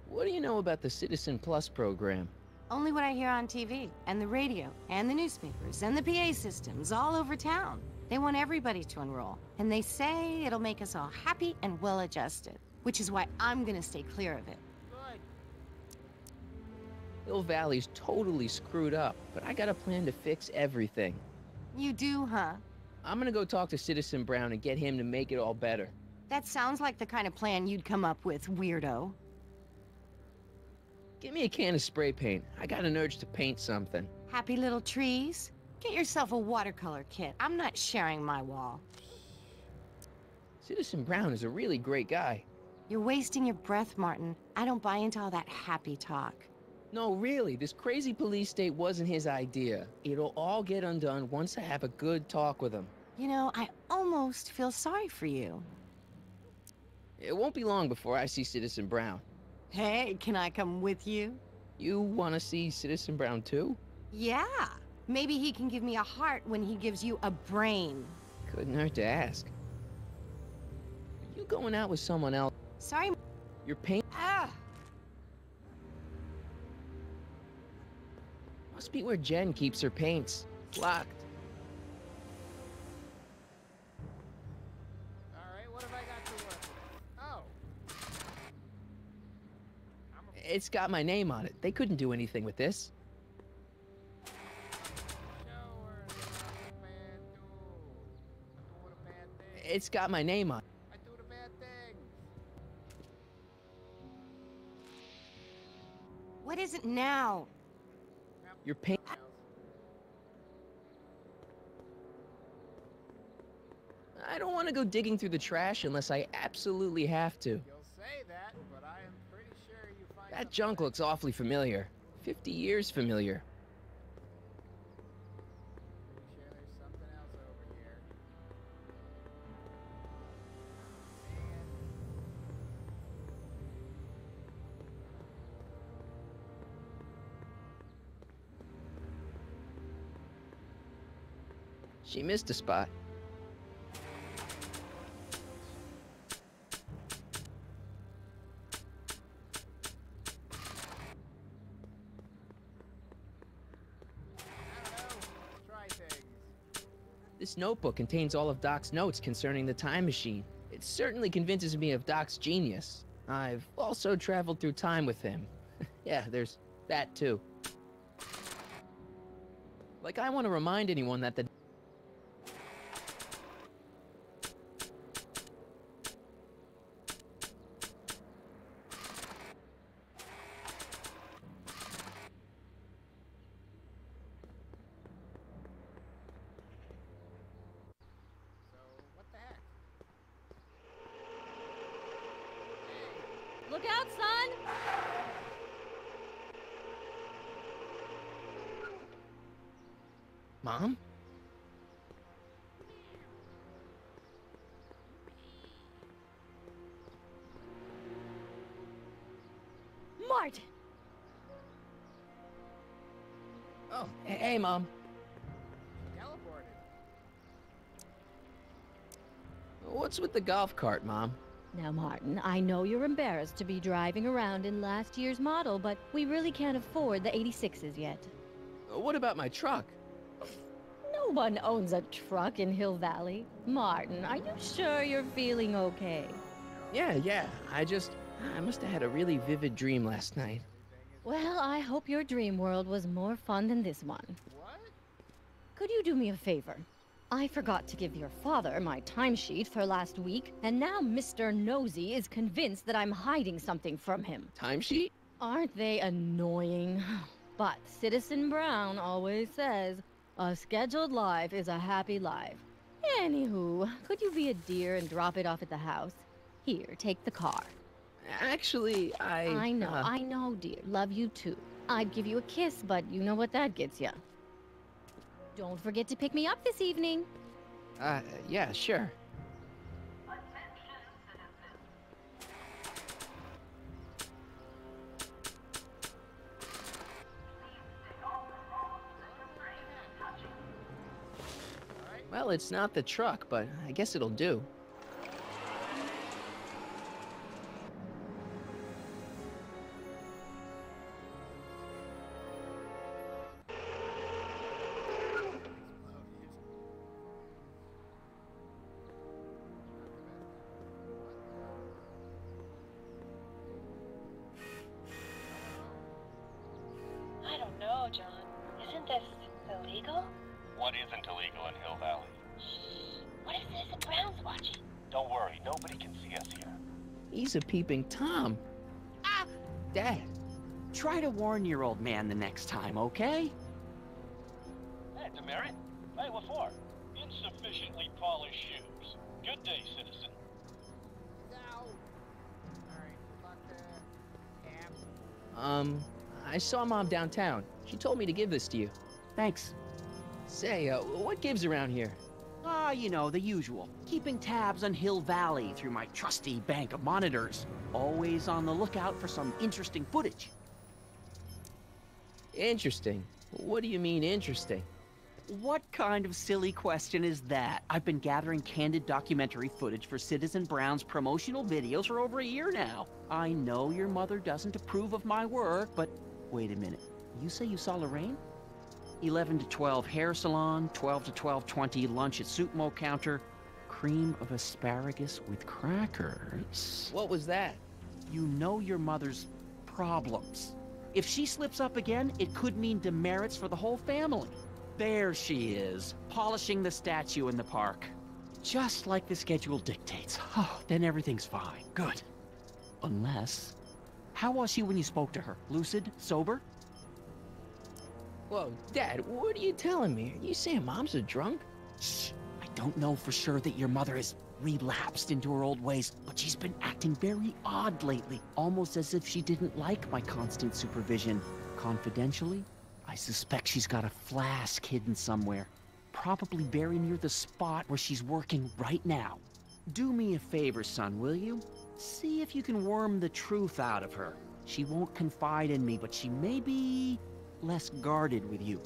What do you know about the Citizen Plus program? Only what I hear on TV, and the radio, and the newspapers, and the PA systems all over town. They want everybody to enroll, and they say it'll make us all happy and well-adjusted, which is why I'm gonna stay clear of it. good. Hill Valley's totally screwed up, but I got a plan to fix everything. You do, huh? I'm gonna go talk to Citizen Brown and get him to make it all better. That sounds like the kind of plan you'd come up with, weirdo. Give me a can of spray paint. I got an urge to paint something. Happy little trees? Get yourself a watercolor kit. I'm not sharing my wall. Citizen Brown is a really great guy. You're wasting your breath, Martin. I don't buy into all that happy talk. No, really, this crazy police state wasn't his idea. It'll all get undone once I have a good talk with him. You know, I almost feel sorry for you. It won't be long before I see Citizen Brown. Hey, can I come with you? You want to see Citizen Brown too? Yeah. Maybe he can give me a heart when he gives you a brain. Couldn't hurt to ask. Are you going out with someone else? Sorry. You're paint... Ah! Must be where Jen keeps her paints. It's locked. Alright, what have I got to work with? Oh. It's got my name on it. They couldn't do anything with this. It's got my name on it. I do the bad thing. What is it now? Your paint... I don't want to go digging through the trash unless I absolutely have to. You'll say that, but I am pretty sure you find That junk looks awfully familiar. 50 years familiar. Pretty sure there's something else over here. She missed a spot. This notebook contains all of Doc's notes concerning the time machine. It certainly convinces me of Doc's genius. I've also traveled through time with him. Yeah, there's that too. Like I want to remind anyone that the... Look out, son! Mom? Martin! Oh, hey, Mom. Teleported. What's with the golf cart, Mom? Now, Martin, I know you're embarrassed to be driving around in last year's model, but we really can't afford the 86s yet. What about my truck? No one owns a truck in Hill Valley. Martin, are you sure you're feeling okay? Yeah. I must have had a really vivid dream last night. Well, I hope your dream world was more fun than this one. What? Could you do me a favor? I forgot to give your father my timesheet for last week, and now Mr. Nosy is convinced that I'm hiding something from him. Timesheet? Aren't they annoying? But Citizen Brown always says, a scheduled life is a happy life. Anywho, could you be a dear and drop it off at the house? Here, take the car. Actually, I know, dear. Love you too. I'd give you a kiss, but you know what that gets ya. Don't forget to pick me up this evening. Yeah, sure. Well, it's not the truck, but I guess it'll do. I don't know, John. Isn't this illegal? What isn't illegal in Hill Valley? Shh. What if Citizen Brown's watching? Don't worry, nobody can see us here. He's a peeping Tom. Ah! Dad. Try to warn your old man the next time, okay? Hey, Demerit. Hey, what for? Insufficiently polished shoes. Good day, citizen. I saw Mom downtown. She told me to give this to you. Thanks. Say, what gives around here? Ah, you know, the usual. Keeping tabs on Hill Valley through my trusty bank of monitors. Always on the lookout for some interesting footage. Interesting? What do you mean, interesting? What kind of silly question is that? I've been gathering candid documentary footage for Citizen Brown's promotional videos for over a year now. I know your mother doesn't approve of my work, but wait a minute. You say you saw Lorraine? 11 to 12 hair salon, 12 to 12:20 lunch at Supernova counter, cream of asparagus with crackers. What was that? You know your mother's problems. If she slips up again, it could mean demerits for the whole family. There she is, polishing the statue in the park. Just like the schedule dictates. Oh, then everything's fine. Good. Unless... How was she when you spoke to her? Lucid? Sober? Whoa, Dad, what are you telling me? Are you saying Mom's a drunk? Shh. I don't know for sure that your mother has relapsed into her old ways, but she's been acting very odd lately, almost as if she didn't like my constant supervision. Confidentially, I suspect she's got a flask hidden somewhere, probably very near the spot where she's working right now. Do me a favor, son, will you? See if you can worm the truth out of her. She won't confide in me, but she may be less guarded with you.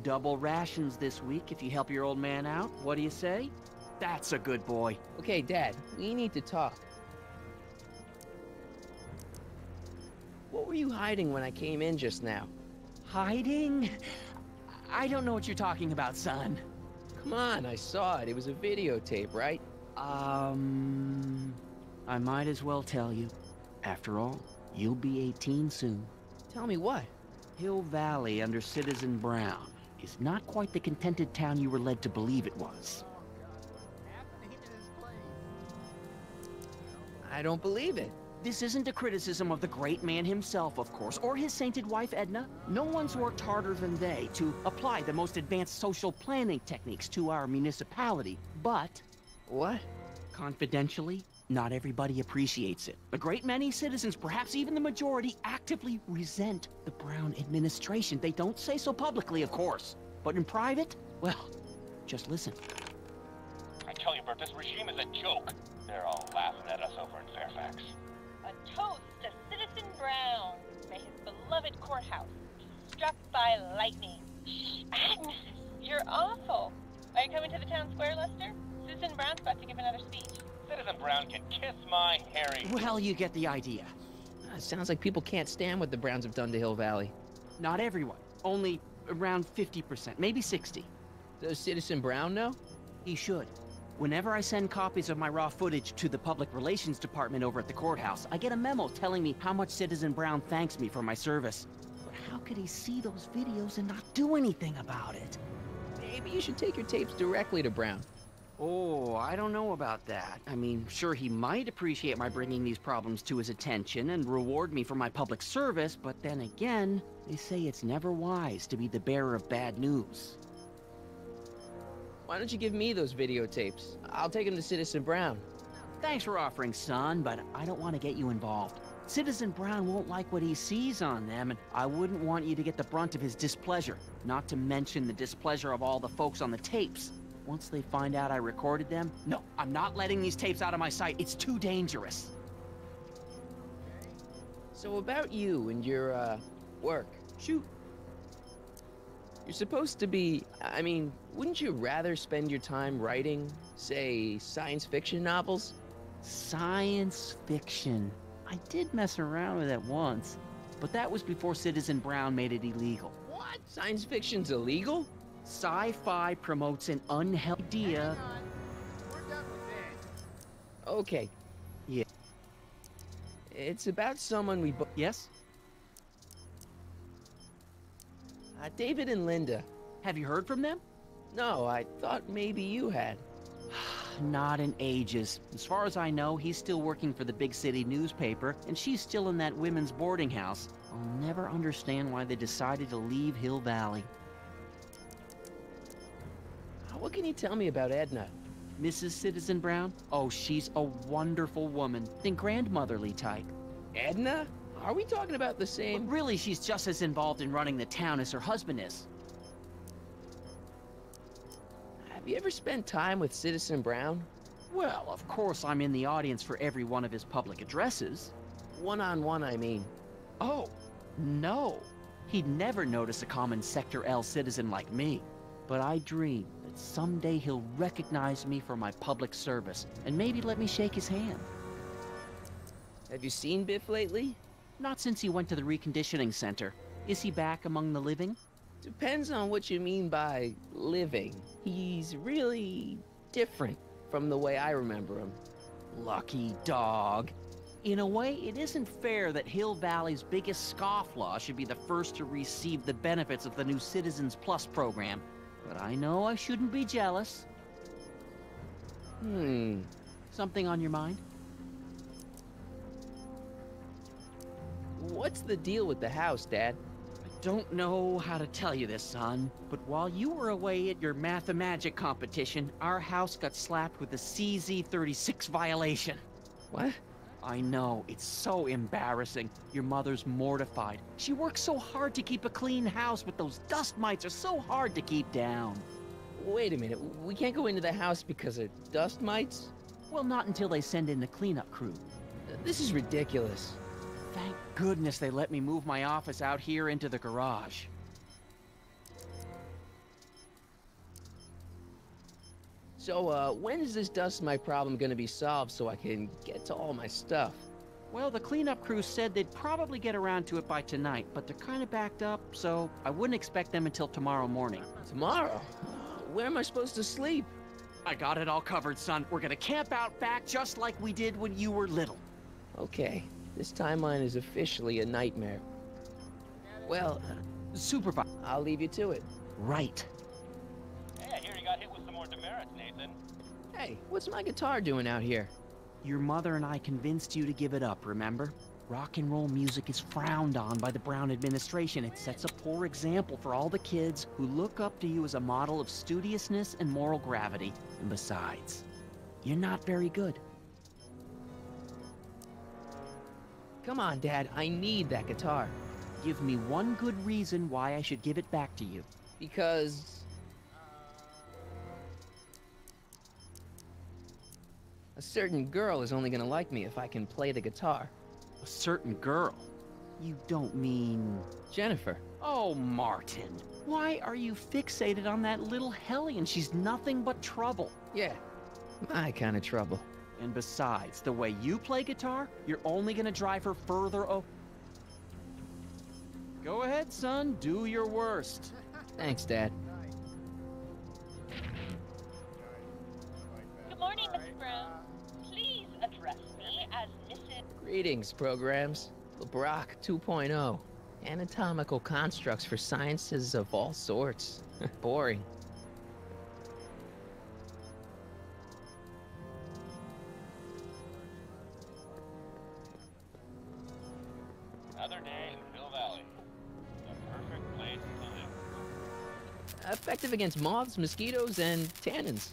Double rations this week if you help your old man out. What do you say? That's a good boy. Okay, Dad, we need to talk. What were you hiding when I came in just now? Hiding? I don't know what you're talking about, son. Come on, I saw it. It was a videotape, right? I might as well tell you. After all, you'll be 18 soon. Tell me what? Hill Valley under Citizen Brown is not quite the contented town you were led to believe it was. I don't believe it. This isn't a criticism of the great man himself, of course, or his sainted wife, Edna. No one's worked harder than they to apply the most advanced social planning techniques to our municipality, but... What? Confidentially, not everybody appreciates it. A great many citizens, perhaps even the majority, actively resent the Brown administration. They don't say so publicly, of course. But in private, well, just listen. I tell you, Bert, this regime is a joke. They're all laughing at us over in Fairfax. A toast to Citizen Brown. May his beloved courthouse be struck by lightning. Shh, Agnes, you're awful. Are you coming to the town square, Lester? Citizen Brown's about to give another speech. Citizen Brown can kiss my hairy... Well, you get the idea. Sounds like people can't stand what the Browns have done to Hill Valley. Not everyone. Only around 50%, maybe 60. Does Citizen Brown know? He should. Whenever I send copies of my raw footage to the Public Relations Department over at the courthouse, I get a memo telling me how much Citizen Brown thanks me for my service. But how could he see those videos and not do anything about it? Maybe you should take your tapes directly to Brown. Oh, I don't know about that. I mean, sure, he might appreciate my bringing these problems to his attention and reward me for my public service, but then again, they say it's never wise to be the bearer of bad news. Why don't you give me those videotapes? I'll take them to Citizen Brown. Thanks for offering, son, but I don't want to get you involved. Citizen Brown won't like what he sees on them, and I wouldn't want you to get the brunt of his displeasure, not to mention the displeasure of all the folks on the tapes. Once they find out I recorded them, no, I'm not letting these tapes out of my sight. It's too dangerous. So about you and your, work. Shoot. You're supposed to be... I mean, wouldn't you rather spend your time writing, say, science fiction novels? Science fiction. I did mess around with it once, but that was before Citizen Brown made it illegal. What? Science fiction's illegal? Sci-fi promotes an unhealthy idea. We're done with this. Okay. Yeah. It's about someone we both... Yes? David and Linda. Have you heard from them? No, I thought maybe you had. Not in ages. As far as I know, he's still working for the big city newspaper, and she's still in that women's boarding house. I'll never understand why they decided to leave Hill Valley. What can you tell me about Edna? Mrs. Citizen Brown? Oh, she's a wonderful woman. Think grandmotherly type. Edna? Are we talking about the same? But really, she's just as involved in running the town as her husband is. Have you ever spent time with Citizen Brown? Well, of course I'm in the audience for every one of his public addresses. One-on-one, I mean. Oh, no. He'd never notice a common Sector L citizen like me. But I dream that someday he'll recognize me for my public service, and maybe let me shake his hand. Have you seen Biff lately? Not since he went to the reconditioning center. Is he back among the living? Depends on what you mean by living. He's really different from the way I remember him. Lucky dog. In a way, it isn't fair that Hill Valley's biggest scofflaw should be the first to receive the benefits of the new Citizens Plus program. But I know I shouldn't be jealous. Something on your mind? What's the deal with the house, Dad? I don't know how to tell you this, son, but while you were away at your Mathemagic competition, our house got slapped with a CZ36 violation. What? I know, it's so embarrassing. Your mother's mortified. She works so hard to keep a clean house, but those dust mites are so hard to keep down. Wait a minute, we can't go into the house because of dust mites? Well, not until they send in the cleanup crew. This is ridiculous. Thank goodness they let me move my office out here into the garage. So, when is this dust mite problem gonna be solved so I can get to all my stuff? Well, the cleanup crew said they'd probably get around to it by tonight, but they're kind of backed up, so I wouldn't expect them until tomorrow morning. Tomorrow? Where am I supposed to sleep? I got it all covered, son. We're gonna camp out back just like we did when you were little. Okay, this timeline is officially a nightmare. Well, Supervisor, I'll leave you to it. Right. Hey, I hear you got hit with some more demerits, Nathan. Hey, what's my guitar doing out here? Your mother and I convinced you to give it up, remember? Rock and roll music is frowned on by the Brown administration. It sets a poor example for all the kids who look up to you as a model of studiousness and moral gravity. And besides, you're not very good. Come on, Dad, I need that guitar. Give me one good reason why I should give it back to you. Because... a certain girl is only gonna like me if I can play the guitar. A certain girl? You don't mean... Jennifer. Oh, Martin. Why are you fixated on that little hellion? She's nothing but trouble. Yeah, my kind of trouble. And besides, the way you play guitar, you're only gonna drive her further Go ahead, son. Do your worst. Thanks, Dad. Good morning, Mrs. Brown. Please address me as Mrs. Greetings, programs. LeBrock 2.0. Anatomical constructs for sciences of all sorts. Boring. Another day in Hill Valley. The perfect place to live. Effective against moths, mosquitoes, and tannins.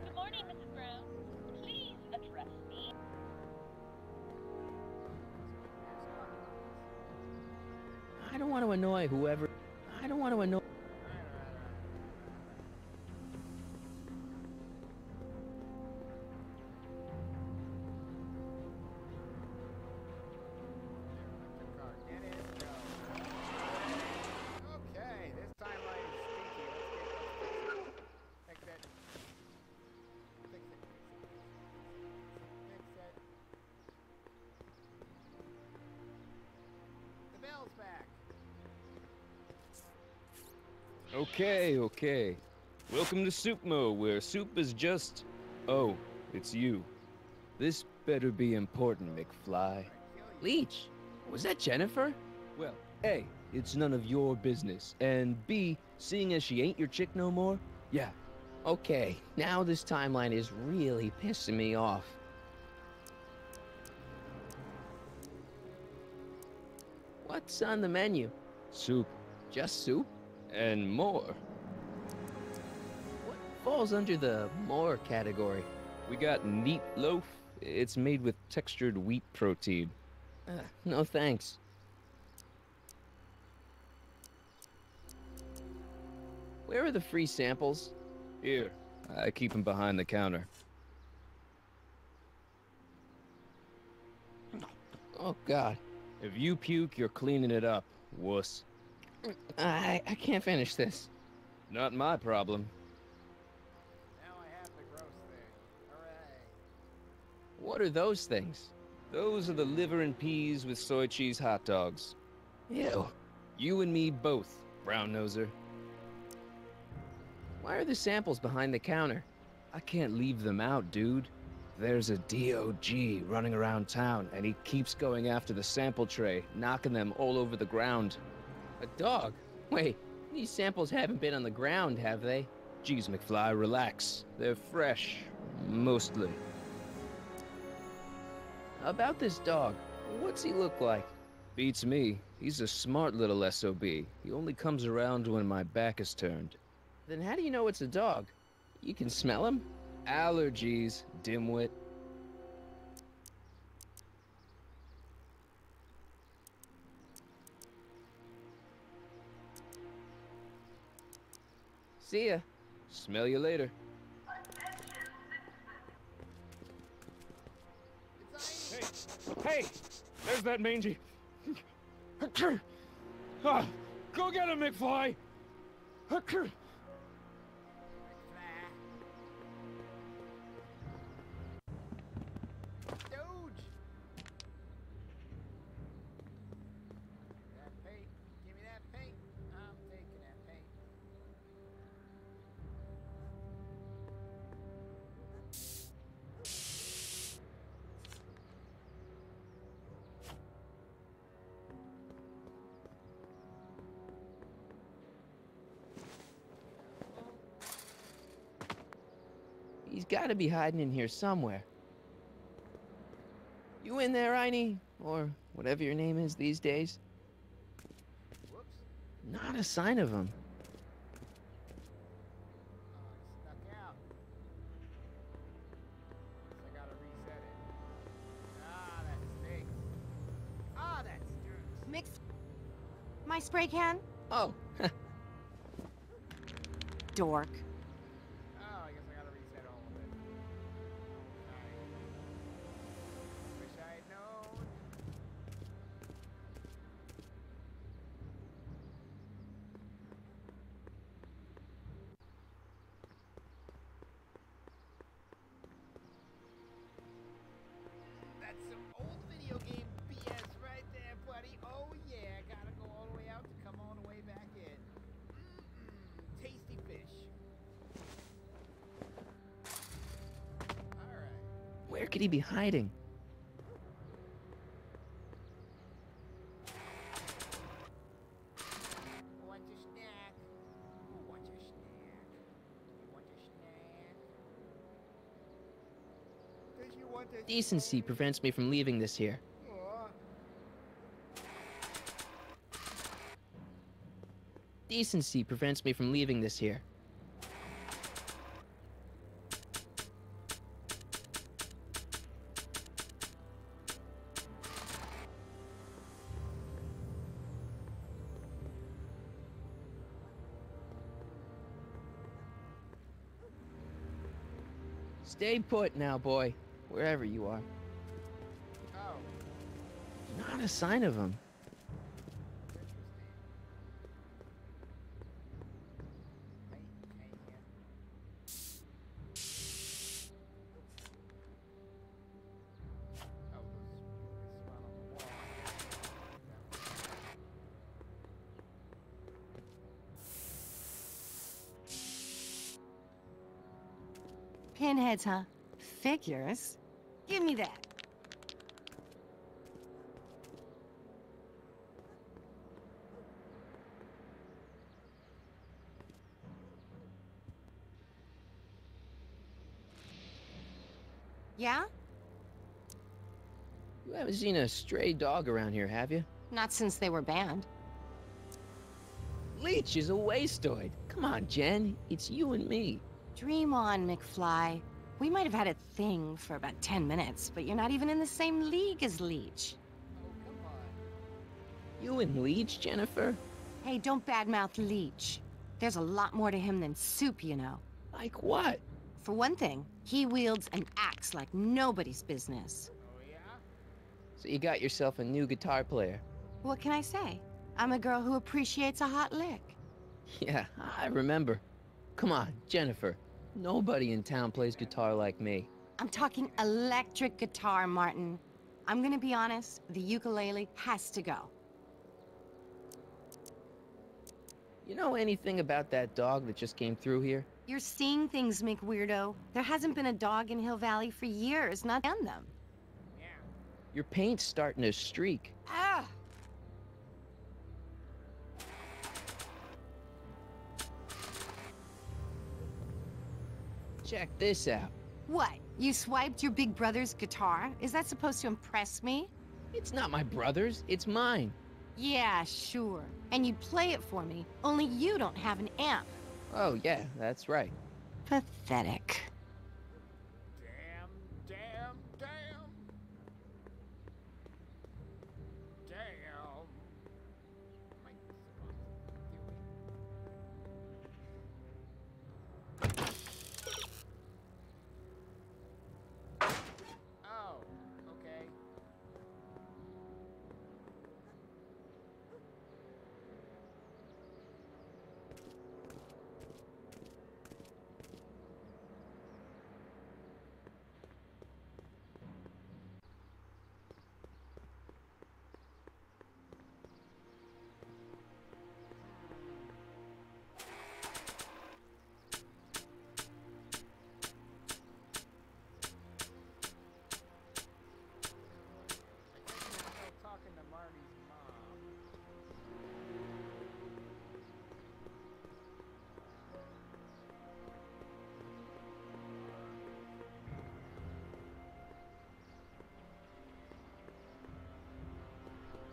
Good morning, Mrs. Brown. Please address me. I don't want to annoy whoever... I don't want to annoy... Okay, okay. Welcome to Supmo, where soup is just... Oh, it's you. This better be important, McFly. Leech, was that Jennifer? Well, A, it's none of your business, and B, seeing as she ain't your chick no more, yeah. Okay, now this timeline is really pissing me off. What's on the menu? Soup. Just soup? And more. What falls under the more category? We got neat loaf. It's made with textured wheat protein. No thanks. Where are the free samples? Here, I keep them behind the counter. Oh, God. If you puke, you're cleaning it up, wuss. I can't finish this. Not my problem. Now I have the gross thing. Hooray. What are those things? Those are the liver and peas with soy cheese hot dogs. Ew. You and me both, brown noser. Why are the samples behind the counter? I can't leave them out, dude. There's a DOG running around town, and he keeps going after the sample tray, knocking them all over the ground. A dog? Wait, these samples haven't been on the ground, have they? Geez, McFly, relax. They're fresh. Mostly. About this dog, what's he look like? Beats me. He's a smart little SOB. He only comes around when my back is turned. Then how do you know it's a dog? You can smell him? Allergies, dimwit. See ya. Smell you later. Hey! There's that mangy. Go get him, McFly! He's gotta be hiding in here somewhere. You in there, Einie? Or whatever your name is these days? Whoops. Not a sign of him. Oh, it stuck out. Guess I gotta reset it. Ah, that stinks. Ah, that stinks. Mix my spray can? Oh. Dork. Oh, I guess I gotta reset all of it. Wish I had known. That's some old video game BS right there, buddy. Oh yeah, gotta go all the way out to come all the way back in. Tasty fish. Alright. Where could he be hiding? Want your snack? Who wants your snack? You want your snack? Does you want this? Decency prevents me from leaving this here. Aw. Decency prevents me from leaving this here. Stay put now, boy. Wherever you are. Oh. Not a sign of him. Pinheads, huh? Figures? Give me that. Yeah? You haven't seen a stray dog around here, have you? Not since they were banned. Leech is a wastoid. Come on, Jen. It's you and me. Dream on, McFly. We might have had a thing for about 10 minutes, but you're not even in the same league as Leech. You and Leech, Jennifer? Hey, don't badmouth Leech. There's a lot more to him than soup, you know. Like what? For one thing, he wields an axe like nobody's business. So you got yourself a new guitar player. What can I say? I'm a girl who appreciates a hot lick. Yeah, I remember. Come on, Jennifer. Nobody in town plays guitar like me. I'm talking electric guitar, Martin. I'm gonna be honest, the ukulele has to go. You know anything about that dog that just came through here? You're seeing things, McWeirdo. There hasn't been a dog in Hill Valley for years, not done them. Your paint's starting to streak. Ah! Check this out. What? You swiped your big brother's guitar? Is that supposed to impress me? It's not my brother's, it's mine. Yeah, sure. And you'd play it for me, only you don't have an amp. Oh yeah, that's right. Pathetic.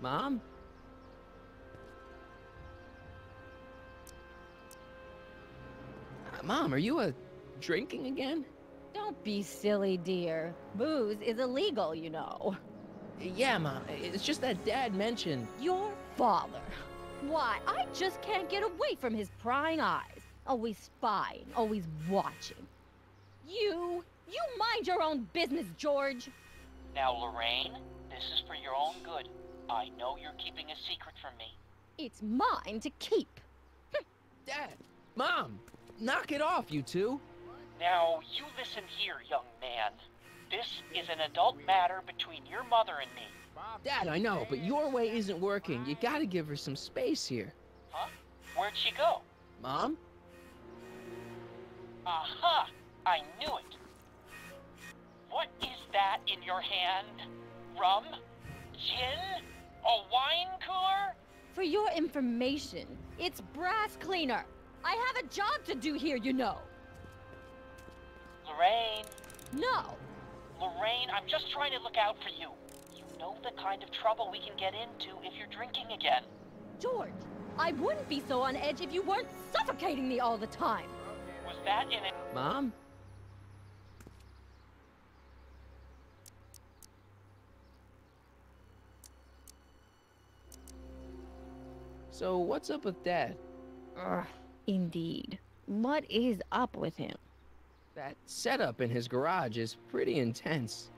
Mom? Mom, are you drinking again? Don't be silly, dear. Booze is illegal, you know. Yeah, Mom. It's just that Dad mentioned... Your father. Why, I just can't get away from his prying eyes. Always spying, always watching. You mind your own business, George. Now, Lorraine, this is for your own good. I know you're keeping a secret from me. It's mine to keep. Dad! Mom! Knock it off, you two! Now, you listen here, young man. This is an adult matter between your mother and me. Dad, I know, but your way isn't working. You gotta give her some space here. Huh? Where'd she go? Mom? Aha! I knew it. What is that in your hand? Rum? Gin? A wine cooler? For your information, it's brass cleaner. I have a job to do here, you know. Lorraine. No. Lorraine, I'm just trying to look out for you. You know the kind of trouble we can get into if you're drinking again. George, I wouldn't be so on edge if you weren't suffocating me all the time. Was that in it? Mom? So, what's up with Dad? Ugh, indeed. What is up with him? That setup in his garage is pretty intense.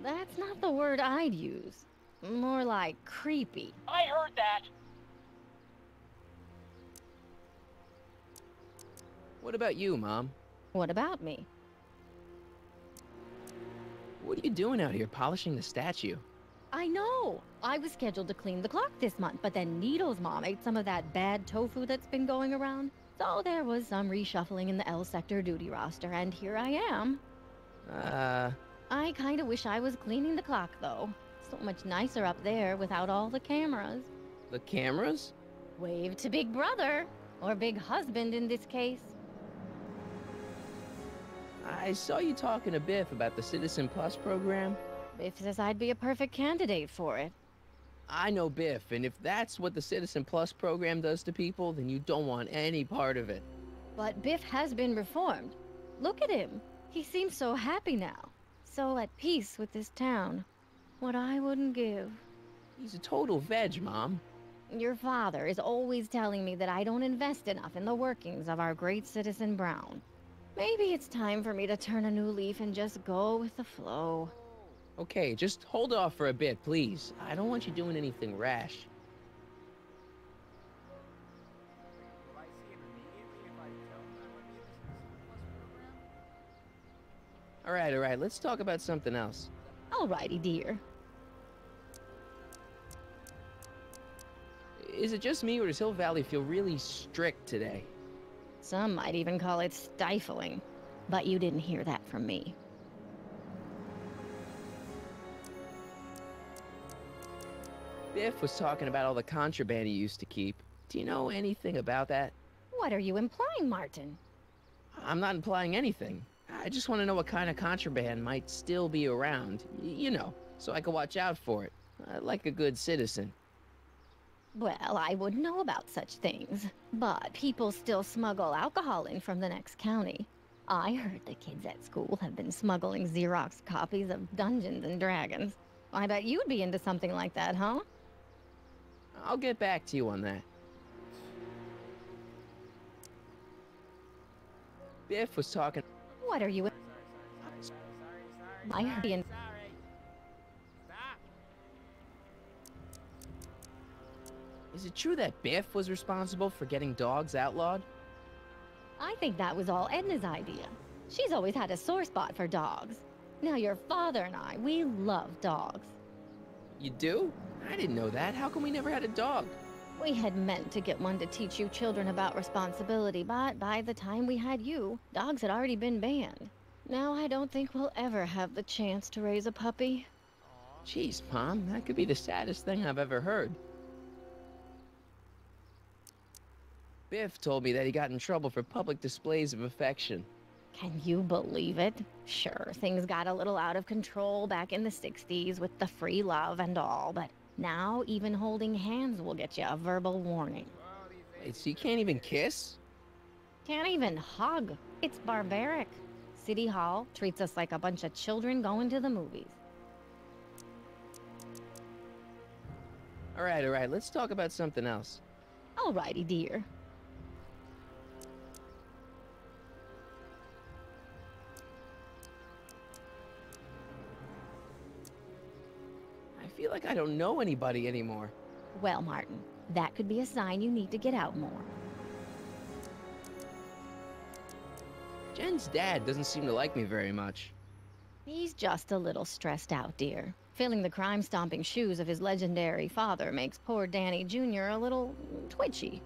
That's not the word I'd use. More like creepy. I heard that! What about you, Mom? What about me? What are you doing out here polishing the statue? I know! I was scheduled to clean the clock this month, but then Needle's mom ate some of that bad tofu that's been going around. So there was some reshuffling in the L sector duty roster, and here I am, I kinda wish I was cleaning the clock, though. So much nicer up there without all the cameras. The cameras? Wave to Big Brother, or Big Husband in this case. I saw you talking to Biff about the Citizen Plus program. Biff says I'd be a perfect candidate for it. I know Biff, and if that's what the Citizen Plus program does to people, then you don't want any part of it. But Biff has been reformed. Look at him. He seems so happy now. So at peace with this town. What I wouldn't give. He's a total veg, Mom. Your father is always telling me that I don't invest enough in the workings of our great Citizen Brown. Maybe it's time for me to turn a new leaf and just go with the flow. Okay, just hold off for a bit, please. I don't want you doing anything rash. Will I see him immediately if I tell him I'm gonna be in the Citizen Plus program? All right, let's talk about something else. Alrighty, dear. Is it just me, or does Hill Valley feel really strict today? Some might even call it stifling. But you didn't hear that from me. Biff was talking about all the contraband he used to keep. Do you know anything about that? What are you implying, Martin? I'm not implying anything. I just want to know what kind of contraband might still be around. You know, so I can watch out for it. Like a good citizen. Well, I wouldn't know about such things. But people still smuggle alcohol in from the next county. I heard the kids at school have been smuggling Xerox copies of Dungeons and Dragons. I bet you'd be into something like that, huh? I'll get back to you on that. Biff was talking... What are you... Sorry. I heard you... Stop! Is it true that Biff was responsible for getting dogs outlawed? I think that was all Edna's idea. She's always had a sore spot for dogs. Now your father and I, we love dogs. You do? I didn't know that. How come we never had a dog? We had meant to get one to teach you children about responsibility, but by the time we had you, dogs had already been banned. Now I don't think we'll ever have the chance to raise a puppy. Jeez, Mom, that could be the saddest thing I've ever heard. Biff told me that he got in trouble for public displays of affection. Can you believe it? Sure, things got a little out of control back in the 60s with the free love and all, but now even holding hands will get you a verbal warning. Wait, so you can't even kiss? Can't even hug. It's barbaric. City Hall treats us like a bunch of children going to the movies. All right, let's talk about something else. Alrighty, dear. I feel like I don't know anybody anymore. Well, Martin, that could be a sign you need to get out more. Jen's dad doesn't seem to like me very much. He's just a little stressed out, dear. Filling the crime-stomping shoes of his legendary father makes poor Danny Jr. a little twitchy.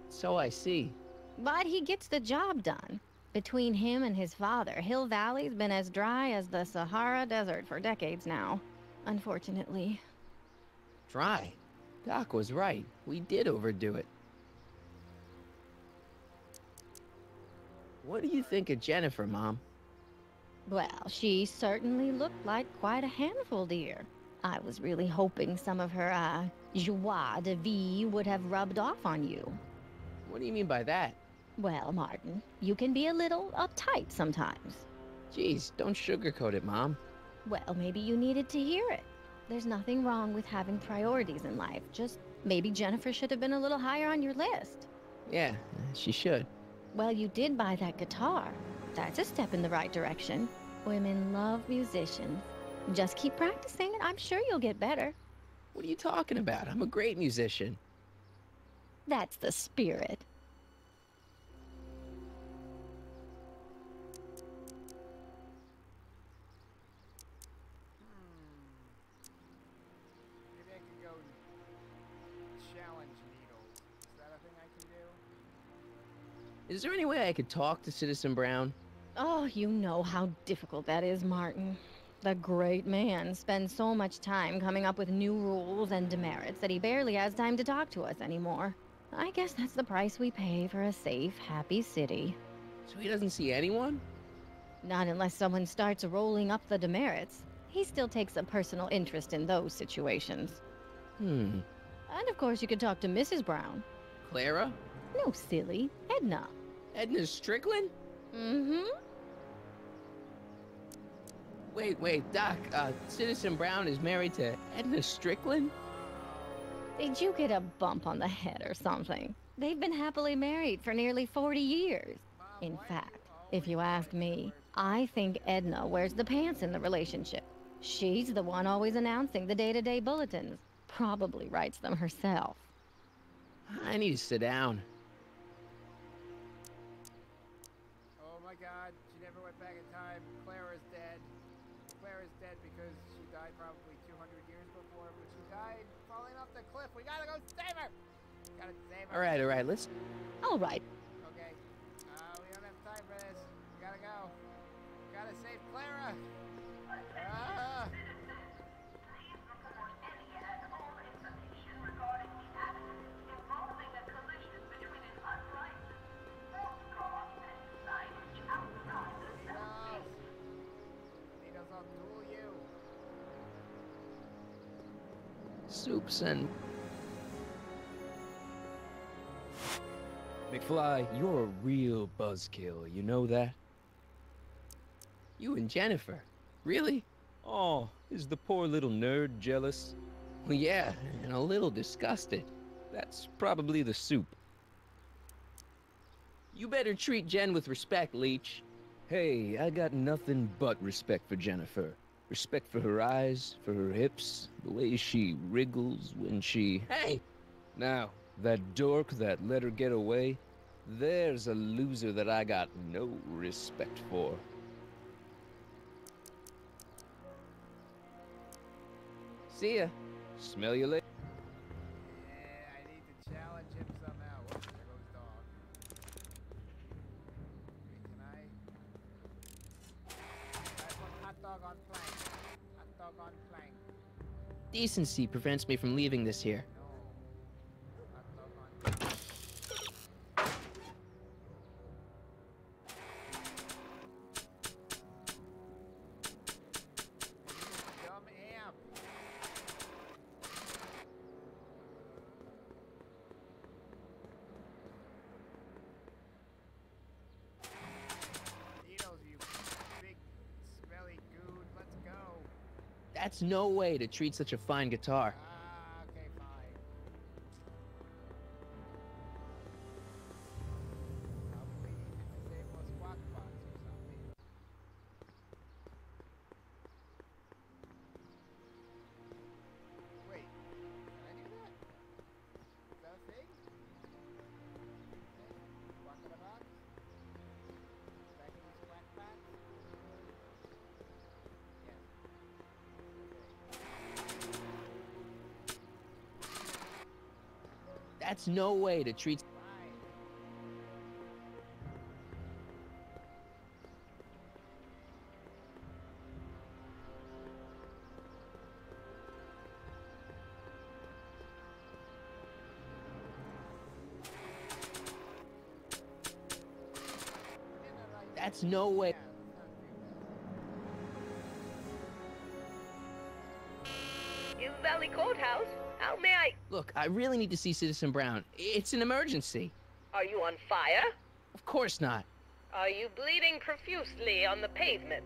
So I see. But he gets the job done. Between him and his father, Hill Valley's been as dry as the Sahara Desert for decades now. Unfortunately. Dry? Doc was right. We did overdo it. What do you think of Jennifer, Mom? Well, she certainly looked like quite a handful, dear. I was really hoping some of her, joie de vivre would have rubbed off on you. What do you mean by that? Well, Martin, you can be a little uptight sometimes. Jeez, don't sugarcoat it, Mom. Well, maybe you needed to hear it. There's nothing wrong with having priorities in life. Just maybe Jennifer should have been a little higher on your list. Yeah, she should. Well, you did buy that guitar. That's a step in the right direction. Women love musicians. Just keep practicing and I'm sure you'll get better. What are you talking about? I'm a great musician. That's the spirit. Maybe I could go challenge needles. Is that a thing I can do? Is there any way I could talk to Citizen Brown? Oh, you know how difficult that is, Martin. The great man spends so much time coming up with new rules and demerits that he barely has time to talk to us anymore. I guess that's the price we pay for a safe, happy city. So he doesn't see anyone? Not unless someone starts rolling up the demerits. He still takes a personal interest in those situations. Hmm. And of course you could talk to Mrs. Brown. Clara? No, silly. Edna. Edna Strickland? Mm-hmm. Wait, Doc, Citizen Brown is married to Edna Strickland? Did you get a bump on the head or something? They've been happily married for nearly 40 years. In fact, if you ask me, I think Edna wears the pants in the relationship. She's the one always announcing the day-to-day bulletins. Probably writes them herself. I need to sit down. Oh my god, she never went back in time. Clara's dead. Clara's dead because she died probably 200 years before, but she died falling off the cliff. We gotta go save her! Gotta save her. Alright, let's... Alright. Okay. We don't have time for this. We gotta go. Gotta save Clara! Ah! Soups and... McFly, you're a real buzzkill, you know that? You and Jennifer? Really? Oh, is the poor little nerd jealous? Well, yeah, and a little disgusted. That's probably the soup. You better treat Jen with respect, Leech. Hey, I got nothing but respect for Jennifer. Respect for her eyes, for her hips, the way she wriggles when she... Hey! Now, that dork that let her get away, there's a loser that I got no respect for. See ya. Smell you later. Yeah, I need to challenge him somehow. Whoops, there goes dog. Okay, can I put hot dog on plank? Hot dog on plank. Decency prevents me from leaving this here. No. Hot dog on plank. Dumb amp. Needles, you big smelly goon. Let's go. That's no way to treat such a fine guitar. Okay, fine. Probably need to disable a squawk box or something. Wait, can I do that? Is that a thing? Squawk in a box? Back in the squawk box? Yes. That's no way to treat... Fine. That's no way... Yeah, let's not do that. Hill Valley Courthouse? How may I... Look, I really need to see Citizen Brown. It's an emergency. Are you on fire? Of course not. Are you bleeding profusely on the pavement?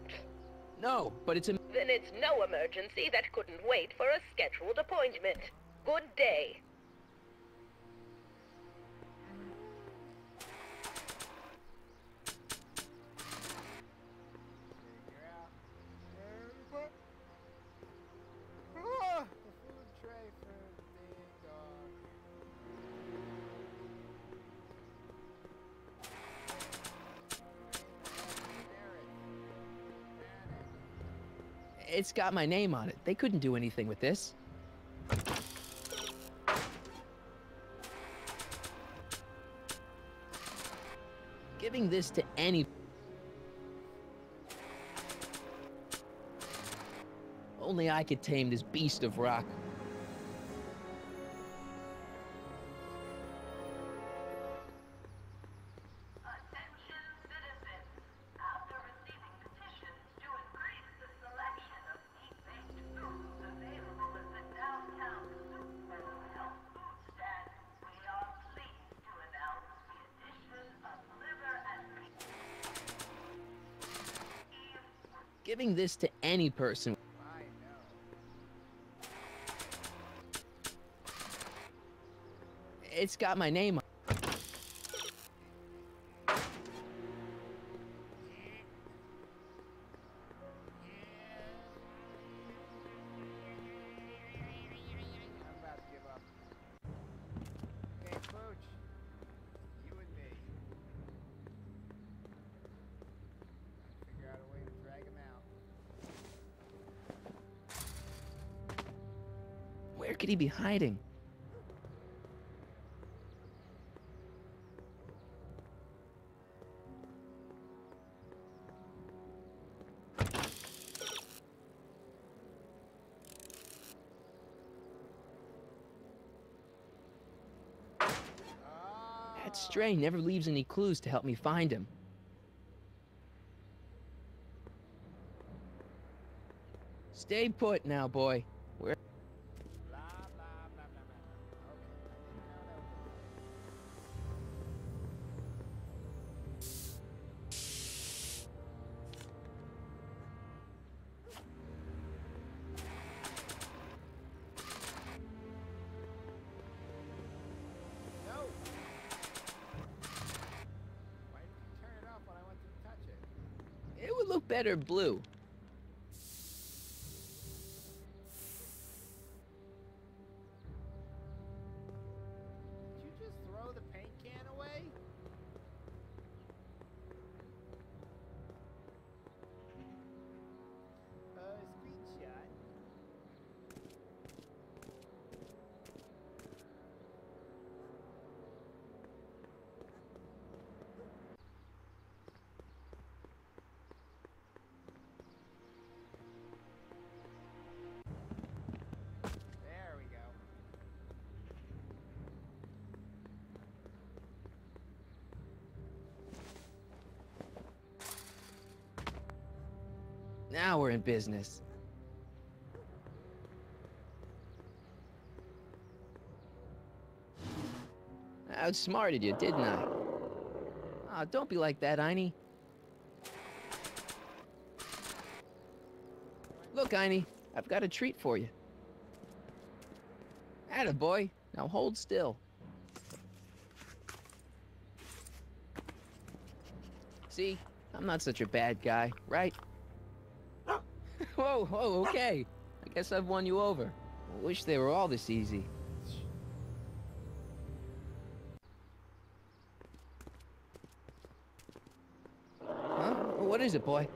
No, but it's a... Then it's no emergency that couldn't wait for a scheduled appointment. Good day. Figure out where to put the food tray for the big dog. It's got my name on it. They couldn't do anything with this. Giving this to any... Only I could tame this beast of rock. Giving this to any person. I know. It's got my name on. I'm about to give up. Okay, Pooch. You and me. Figure out a way to drag him out. Where could he be hiding? That stray never leaves any clues to help me find him. Stay put now, boy. Where? Blah, blah, blah, blah, blah. Okay, I didn't know that was No! Why did you turn it off when I went to touch it? It would look better blue. Did you just throw the paint can away? Screenshot. There we go. Now we're in business. I outsmarted you, didn't I? Ah, don't be like that, Einie. Look, Einie, I've got a treat for you. Attaboy. Now hold still. See? I'm not such a bad guy, right? Whoa, whoa, okay. I guess I've won you over. I wish they were all this easy. Huh? What is it, boy?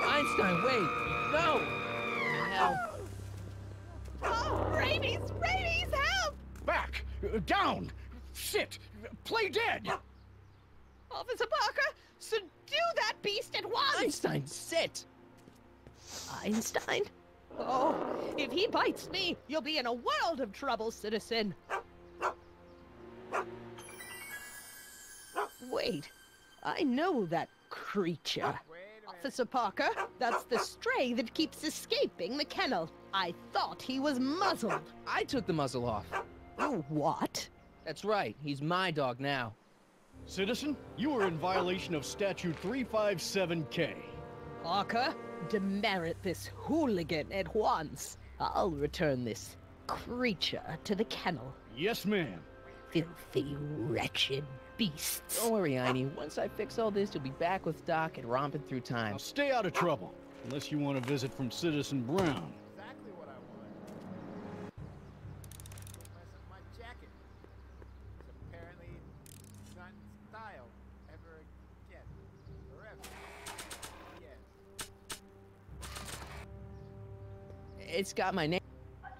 Einstein, wait! No! Help! Oh, rabies! Rabies, help! Back! Down! Sit! Play dead! Officer Parker, subdue that beast at once! Einstein, sit! Einstein? Oh, if he bites me, you'll be in a world of trouble, citizen. Wait, I know that creature. Officer Parker, that's the stray that keeps escaping the kennel. I thought he was muzzled. I took the muzzle off. You what? That's right, he's my dog now. Citizen, you are in violation of Statute 357K. Parker, demerit this hooligan at once. I'll return this creature to the kennel. Yes, ma'am. Filthy, wretched beasts. Don't worry, Einie. Once I fix all this, you'll be back with Doc and romping through time. Now stay out of trouble, unless you want a visit from Citizen Brown. Exactly what I want. My jacket. Apparently, it's not in style ever again. Forever. Yes. It's got my name. Okay.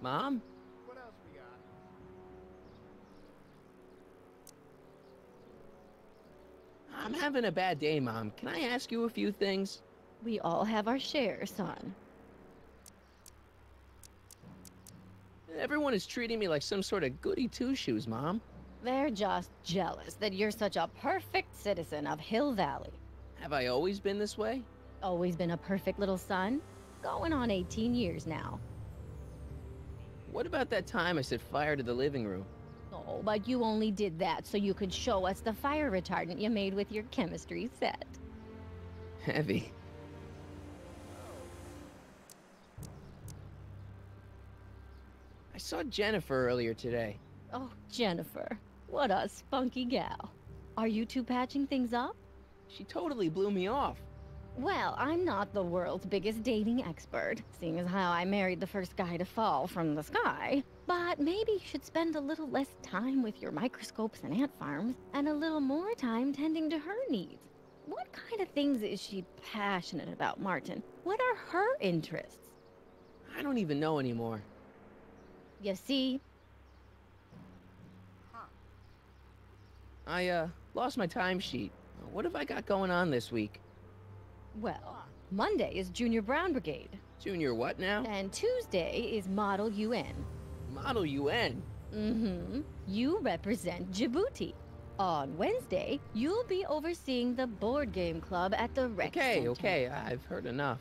Mom? What else we got? I'm having a bad day, Mom. Can I ask you a few things? We all have our share, son. Everyone is treating me like some sort of goody two-shoes, Mom. They're just jealous that you're such a perfect citizen of Hill Valley. Have I always been this way? Always been a perfect little son? Going on 18 years now. What about that time I set fire to the living room? Oh, but you only did that so you could show us the fire retardant you made with your chemistry set. Heavy. I saw Jennifer earlier today. Oh, Jennifer. What a spunky gal. Are you two patching things up? She totally blew me off. Well, I'm not the world's biggest dating expert, seeing as how I married the first guy to fall from the sky. But maybe you should spend a little less time with your microscopes and ant farms, and a little more time tending to her needs. What kind of things is she passionate about, Martin? What are her interests? I don't even know anymore. You see? I, lost my timesheet. What have I got going on this week? Well, Monday is Junior Brown Brigade. Junior what now? And Tuesday is Model UN. Model UN? Mm-hmm. You represent Djibouti. On Wednesday, you'll be overseeing the board game club at the rec center. Okay, I've heard enough.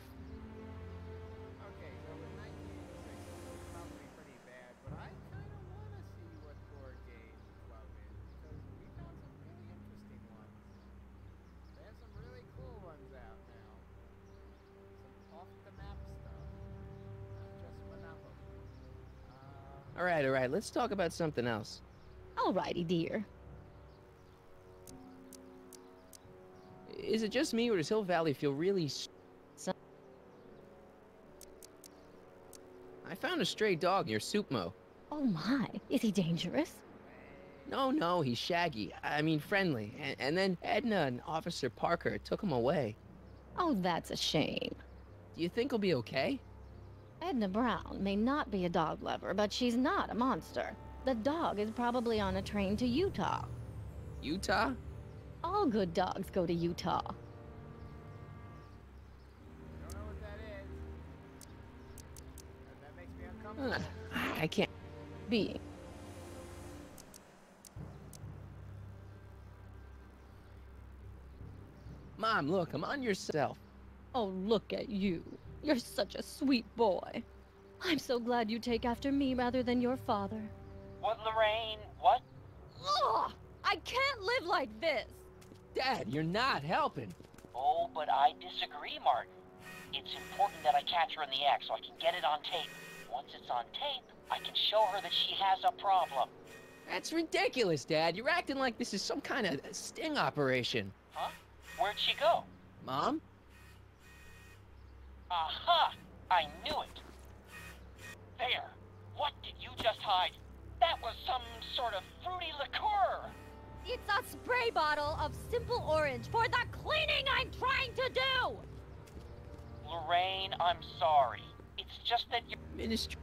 Okay, so in 1986 it was probably pretty bad, but I kind of want to see what board game club is, because we found some really interesting ones. They have some really cool ones out now. Some off-the-map stuff, not just Monopoly. All right, let's talk about something else. Alrighty, dear. Is it just me, or does Hill Valley feel really... I found a stray dog near Supmo. Oh my, is he dangerous? No, he's shaggy. I mean friendly. And then Edna and Officer Parker took him away. Oh, that's a shame. Do you think he'll be okay? Edna Brown may not be a dog lover, but she's not a monster. The dog is probably on a train to Utah. Utah? All good dogs go to Utah. I don't know what that is. That makes me uncomfortable. I can't... Being. Mom, look, I'm on yourself. Oh, look at you. You're such a sweet boy. I'm so glad you take after me rather than your father. What, Lorraine? What? Ugh! I can't live like this! Dad, you're not helping. Oh, but I disagree, Martin. It's important that I catch her in the act so I can get it on tape. Once it's on tape, I can show her that she has a problem. That's ridiculous, Dad. You're acting like this is some kind of sting operation. Huh? Where'd she go? Mom? Aha! I knew it! There! What did you just hide? That was some sort of fruity liqueur! It's a spray bottle of simple orange for the cleaning I'm trying to do! Lorraine, I'm sorry. It's just that you... Ministry...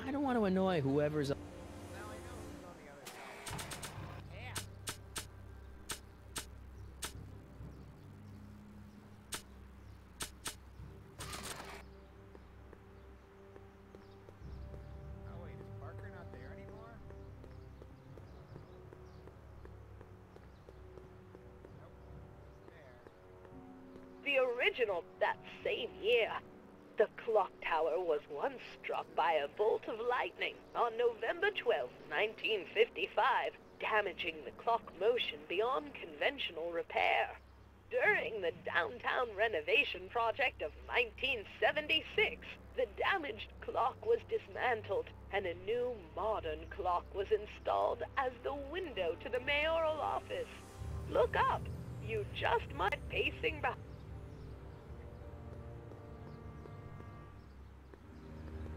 I don't want to annoy whoever's... Now I know who's on the other side. Yeah. Oh wait, is Parker not there anymore? Nope, he's there. The original that same year. The clock tower was once struck by a bolt of lightning on November 12, 1955, damaging the clock motion beyond conventional repair. During the downtown renovation project of 1976, the damaged clock was dismantled and a new modern clock was installed as the window to the mayoral office. Look up. You just might be pacing behind.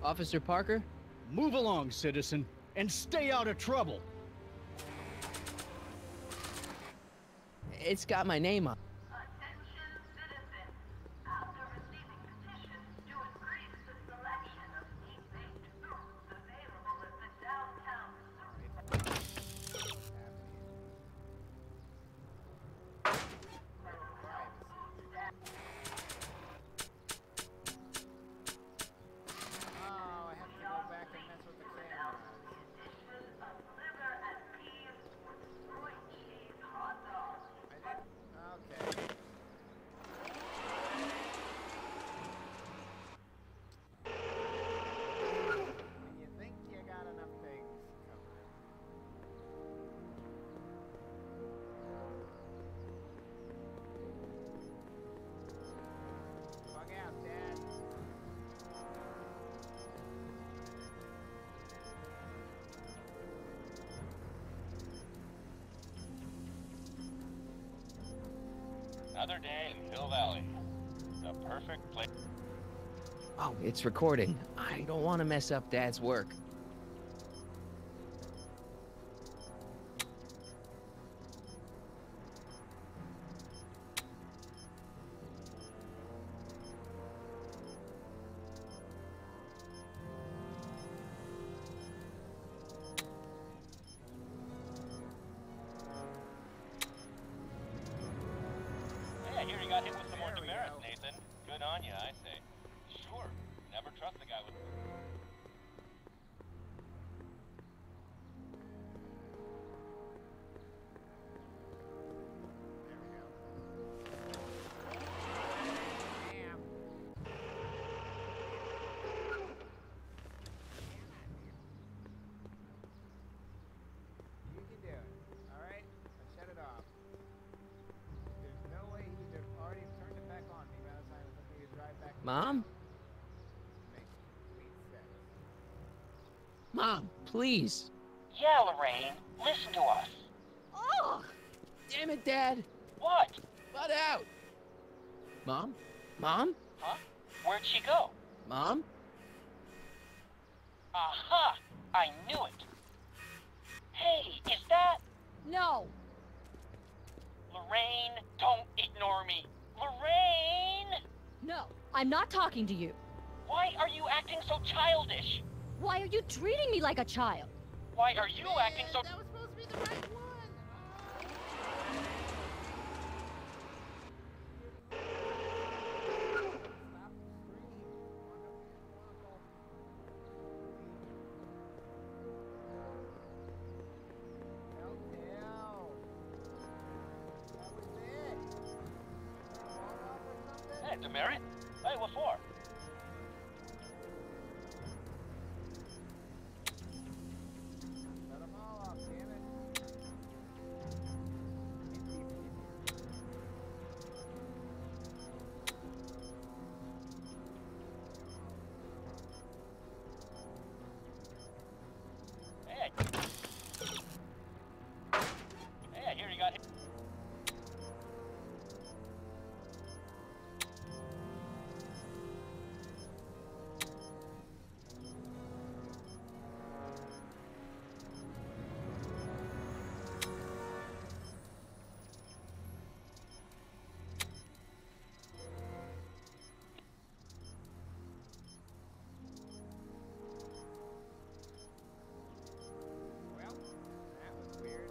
Officer Parker? Move along, citizen, and stay out of trouble. It's got my name on. Attention citizens. After receiving petitions to increase the selection of meat-based foods available at the downtown Another day in Hill Valley. The perfect place. Oh, it's recording. I don't want to mess up Dad's work. Yeah, here you got hit with some more demerits, Nathan. Good on you, I say. Sure, never trust the guy with... You can do it. Alright? Now shut it off. There's no way he'd have already turned it back on me by the time it took me to drive back. Mom? Makes complete sense. Mom, please. Yeah, Lorraine, listen to us. Oh! Damn it, Dad. What? Butt out. Mom? Mom? Huh? Where'd she go? Mom? Aha! I knew it. Hey, is that... No. Lorraine, don't ignore me. Lorraine! No, I'm not talking to you. Why are you acting so childish? Why are you treating me like a child? Why are you acting so... That was supposed to be the right one! Stop screaming. Telltale. That was it. Fall off or something? Hey, demerit? Hey, what for? Shut 'em all off, damn it. Hey. Hey, here you got hit. Well, that was weird.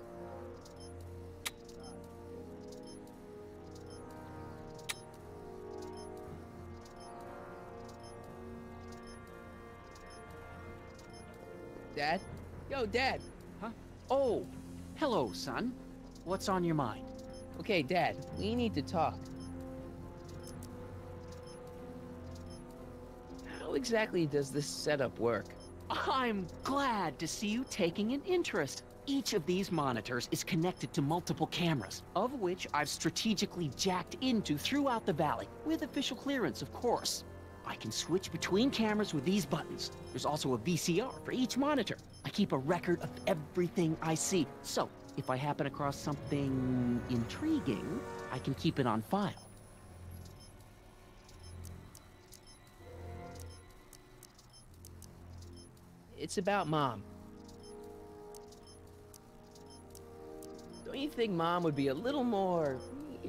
Dad? Yo, Dad. Huh? Oh, hello, son. What's on your mind? Okay, Dad, we need to talk. How exactly does this setup work? I'm glad to see you taking an interest. Each of these monitors is connected to multiple cameras, of which I've strategically jacked into throughout the valley, with official clearance, of course. I can switch between cameras with these buttons. There's also a VCR for each monitor. I keep a record of everything I see, so if I happen across something intriguing, I can keep it on file. It's about Mom. Don't you think Mom would be a little more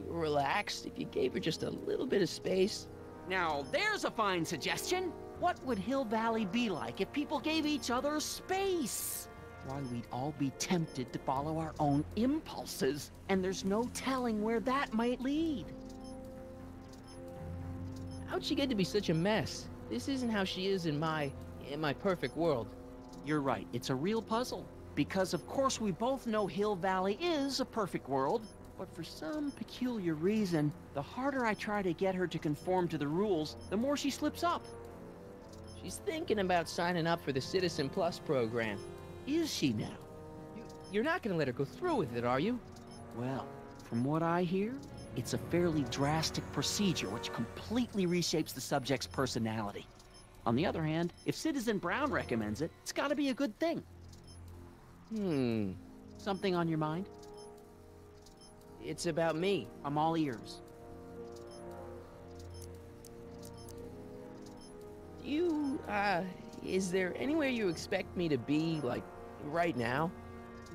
relaxed if you gave her just a little bit of space? Now, there's a fine suggestion. What would Hill Valley be like if people gave each other space? Why, we'd all be tempted to follow our own impulses, and there's no telling where that might lead. How'd she get to be such a mess? This isn't how she is in my perfect world. You're right, it's a real puzzle. Because of course we both know Hill Valley is a perfect world, but for some peculiar reason, the harder I try to get her to conform to the rules, the more she slips up. She's thinking about signing up for the Citizen Plus program. Is she now? You're not gonna let her go through with it, are you? Well, from what I hear, it's a fairly drastic procedure which completely reshapes the subject's personality. On the other hand, if Citizen Brown recommends it, it's gotta be a good thing. Something on your mind? It's about me. I'm all ears. Is there anywhere you expect me to be, like, right now?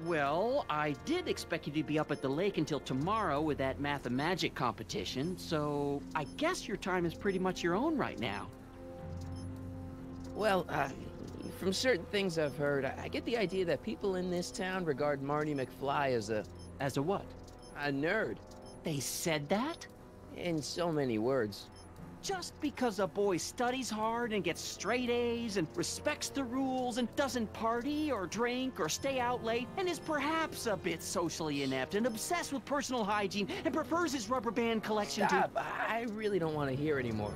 Well, I did expect you to be up at the lake until tomorrow with that math-magic competition, so I guess your time is pretty much your own right now. Well, from certain things I've heard, I get the idea that people in this town regard Marty McFly as a... As a what? A nerd. They said that? In so many words. Just because a boy studies hard and gets straight A's and respects the rules and doesn't party or drink or stay out late and is perhaps a bit socially inept and obsessed with personal hygiene and prefers his rubber band collection Stop. I really don't want to hear anymore.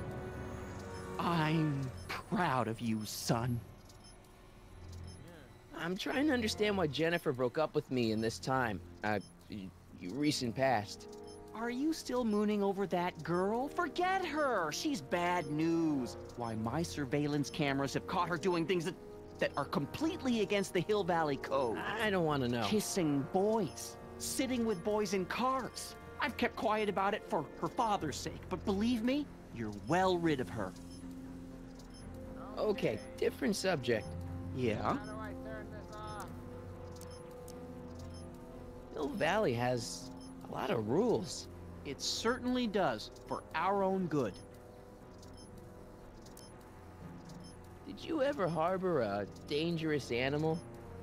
I'm proud of you, son. I'm trying to understand why Jennifer broke up with me in this time. Recent past. Are you still mooning over that girl? Forget her! She's bad news. Why, my surveillance cameras have caught her doing things that are completely against the Hill Valley Code. I don't want to know. Kissing boys. Sitting with boys in cars. I've kept quiet about it for her father's sake, but believe me, you're well rid of her. Okay, different subject. Yeah? How do I turn this off? Hill Valley has a lot of rules. It certainly does, for our own good. Did you ever harbor a dangerous animal?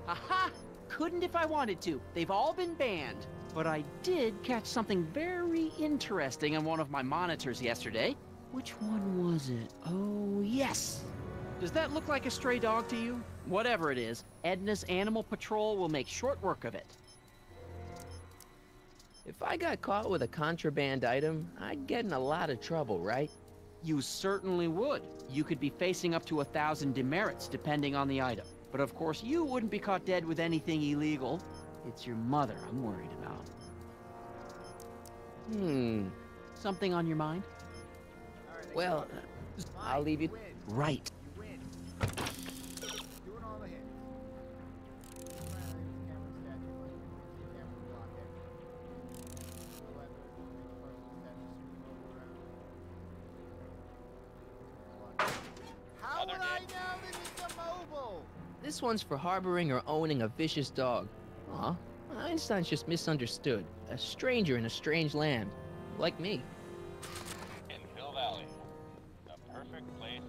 Aha! Couldn't if I wanted to. They've all been banned. But I did catch something very interesting on one of my monitors yesterday. Which one was it? Oh, yes! Does that look like a stray dog to you? Whatever it is, Edna's Animal Patrol will make short work of it. If I got caught with a contraband item, I'd get in a lot of trouble, right? You certainly would. You could be facing up to 1,000 demerits, depending on the item. But of course, you wouldn't be caught dead with anything illegal. It's your mother I'm worried about. Something on your mind? Well, I'll leave you... Right. You win. Doing all the hits. How would I know this is a mobile? This one's for harboring or owning a vicious dog. Aw, Einstein's just misunderstood. A stranger in a strange land. Like me. In Hill Valley. A perfect place.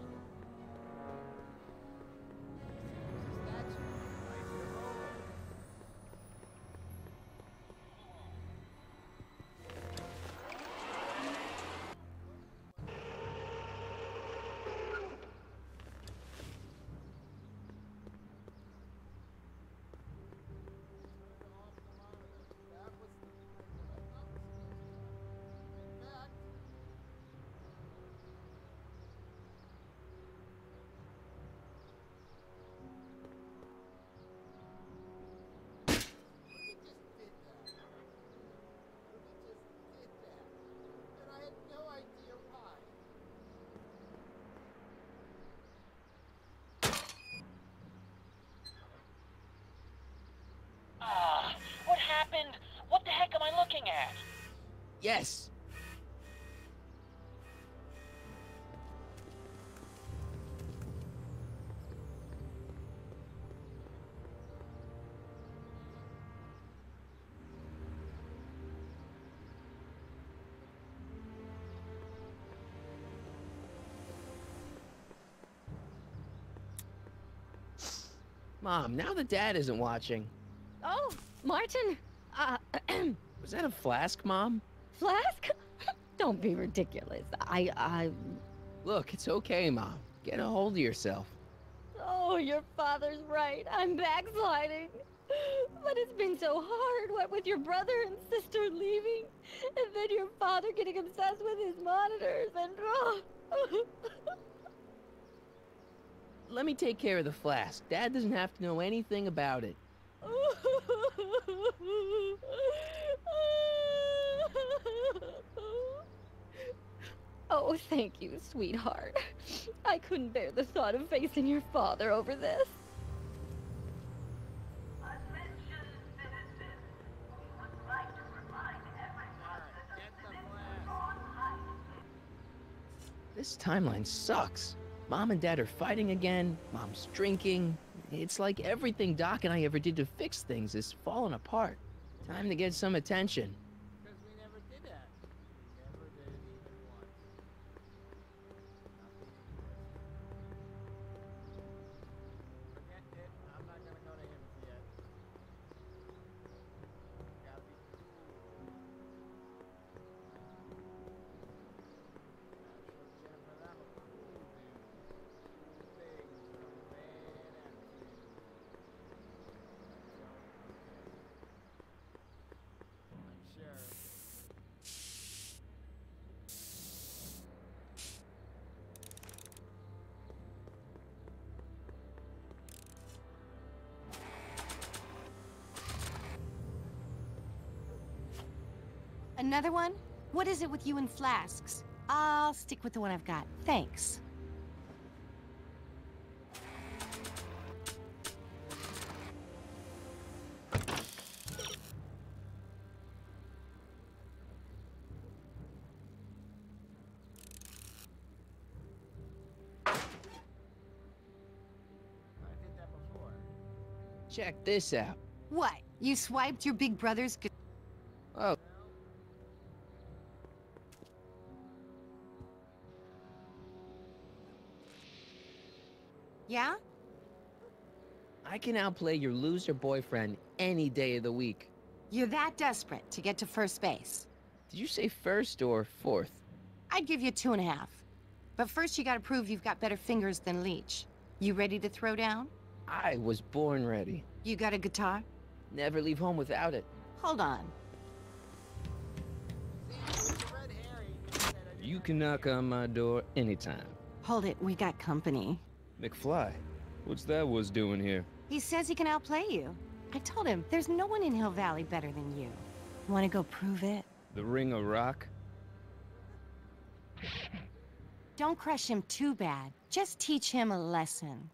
What happened? What the heck am I looking at? Yes! Mom, now that Dad isn't watching. Oh, Martin. Was that a flask, Mom? Flask? Don't be ridiculous. Look, it's okay, Mom. Get a hold of yourself. Oh, your father's right. I'm backsliding. But it's been so hard, what with your brother and sister leaving, and then your father getting obsessed with his monitors, and Let me take care of the flask. Dad doesn't have to know anything about it. Oh, thank you, sweetheart. I couldn't bear the thought of facing your father over this. Attention, citizens. We would like to remind everyone that the limit on height. This timeline sucks. Mom and Dad are fighting again, Mom's drinking. It's like everything Doc and I ever did to fix things is falling apart. Time to get some attention. Because we never did that. We never did it even once. Forget it. I'm not gonna go to him yet. Gotta be cool. Gotta show Jennifer that I'm a cool dude. Cool things and I'm a bad attitude. I'm sure. Another one? What is it with you and flasks? I'll stick with the one I've got. Thanks. I did that before. Check this out. What? You swiped your big brother's Oh, Yeah? I can outplay your loser boyfriend any day of the week. You're that desperate to get to first base. Did you say first or fourth? I'd give you 2.5. But first you gotta prove you've got better fingers than Leech. You ready to throw down? I was born ready. You got a guitar? Never leave home without it. Hold on. You can knock on my door anytime. Hold it, we got company. McFly, what's that was doing here? He says he can outplay you. I told him, there's no one in Hill Valley better than you. Wanna go prove it? The Ring of Rock? Don't crush him too bad. Just teach him a lesson.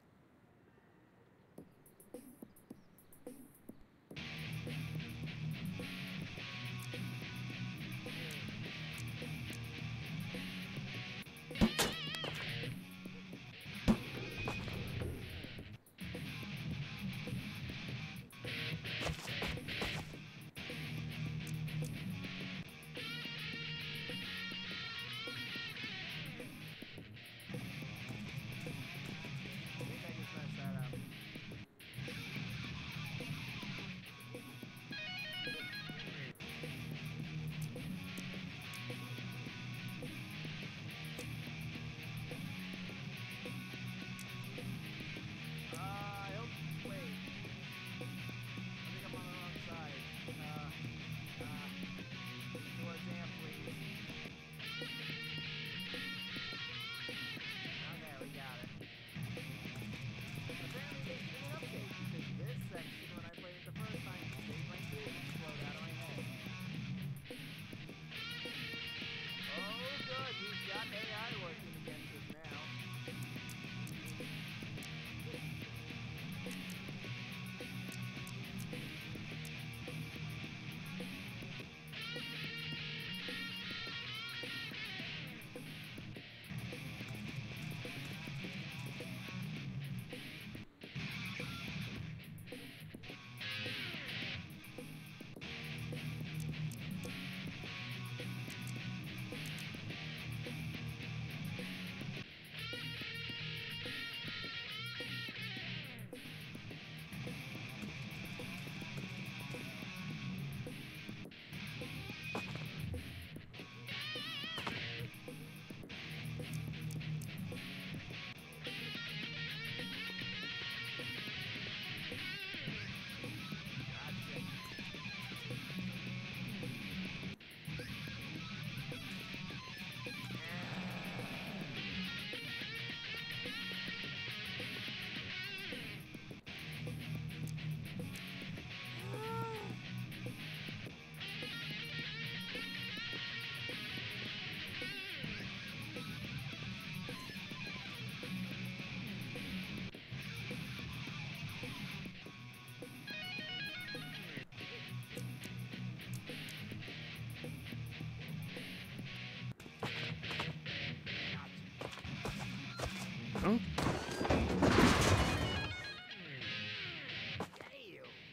Huh?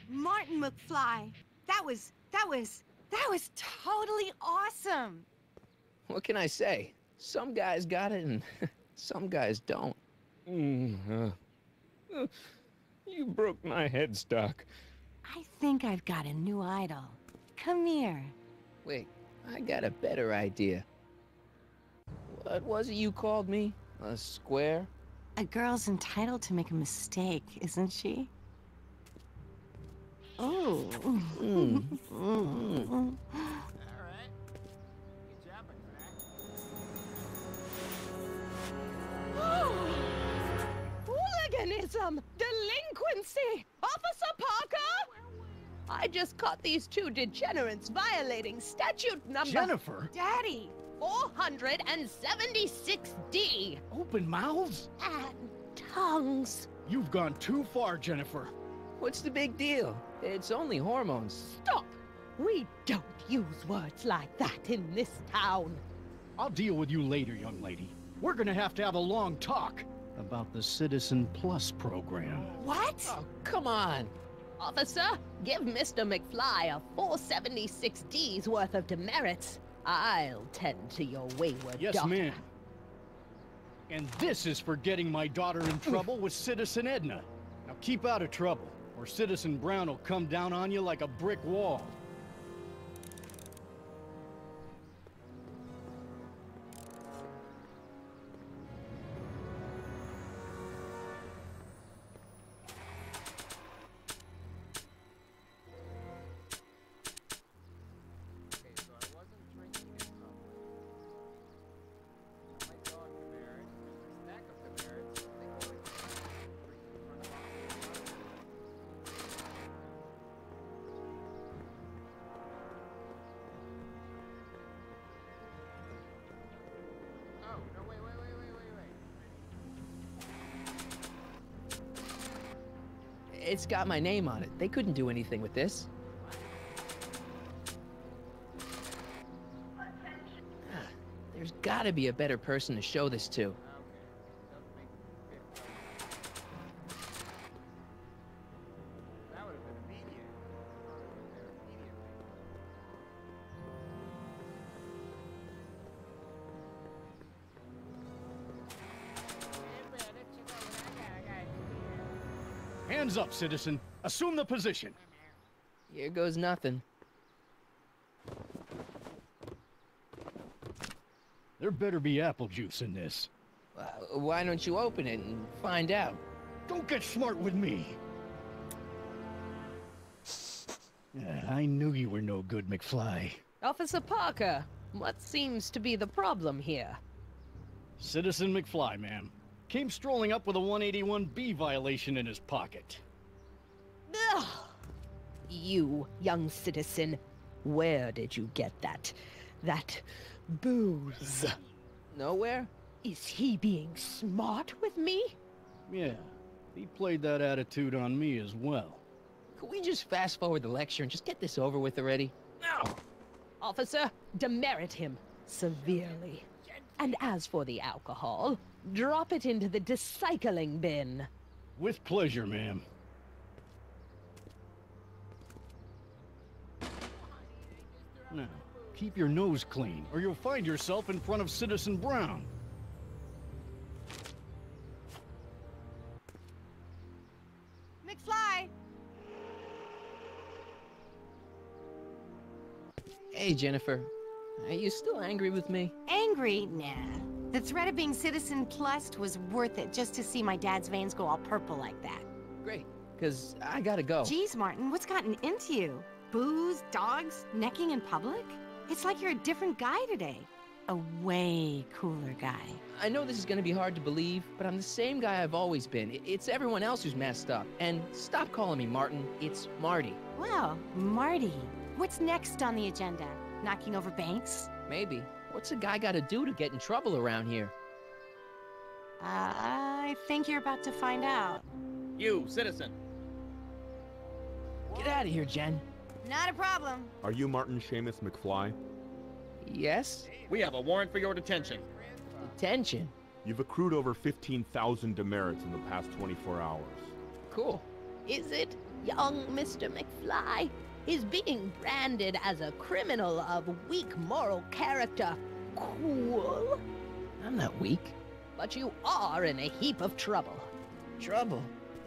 Martin McFly. That was totally awesome. What can I say? Some guys got it and some guys don't. You broke my headstock. I think I've got a new idol. Come here. Wait, I got a better idea. What was it you called me? A square? A girl's entitled to make a mistake, isn't she? Oh. Alright. Good job, McFly. Hooliganism! Delinquency! Officer Parker! I just caught these two degenerates violating statute number... Jennifer? Daddy! 476D! Open mouths? And tongues. You've gone too far, Jennifer. What's the big deal? It's only hormones. Stop! We don't use words like that in this town. I'll deal with you later, young lady. We're gonna have to have a long talk about the Citizen Plus program. What? Oh, come on. Officer, give Mr. McFly a 476D's worth of demerits. I'll tend to your wayward Yes, daughter. ma'am. And this is for getting my daughter in trouble with Citizen Edna. Now keep out of trouble, or Citizen Brown will come down on you like a brick wall. Okay, so I wasn't drinking in public. I might go on demerits. There's a stack of demerits. I think I'll drink in front of all Oh, no, wait. It's got my name on it. They couldn't do anything with this. There's gotta be a better person to show this to. That would have been immediate. Hands up, citizen. Assume the position. Here goes nothing. There better be apple juice in this. Why don't you open it and find out? Don't get smart with me. I knew you were no good, McFly. Officer Parker, what seems to be the problem here? Citizen McFly, ma'am. Came strolling up with a 181B violation in his pocket. Ugh. You, young citizen, where did you get that booze? Nowhere? Is he being smart with me? Yeah, he played that attitude on me as well. Could we just fast forward the lecture and just get this over with already? No! Officer, demerit him severely. And as for the alcohol, drop it into the recycling bin. With pleasure, ma'am. Now, keep your nose clean, or you'll find yourself in front of Citizen Brown. McFly! Hey, Jennifer. Are you still angry with me? Angry? Nah. The threat of being Citizen Plus was worth it just to see my dad's veins go all purple like that. Great, because I gotta go. Geez, Martin, what's gotten into you? Booze, dogs, necking in public? It's like you're a different guy today. A way cooler guy. I know this is gonna be hard to believe, but I'm the same guy I've always been. It's everyone else who's messed up. And stop calling me Martin. It's Marty. Well, Marty, what's next on the agenda? Knocking over banks? Maybe. What's a guy gotta do to get in trouble around here? I think you're about to find out. You, citizen. Get out of here, Jen. Not a problem. Are you Martin Seamus McFly? Yes? We have a warrant for your detention. Detention? You've accrued over 15,000 demerits in the past 24 hours. Cool. Is it, young Mr. McFly? Is being branded as a criminal of weak moral character cool? I'm not weak. But you are in a heap of trouble. Trouble?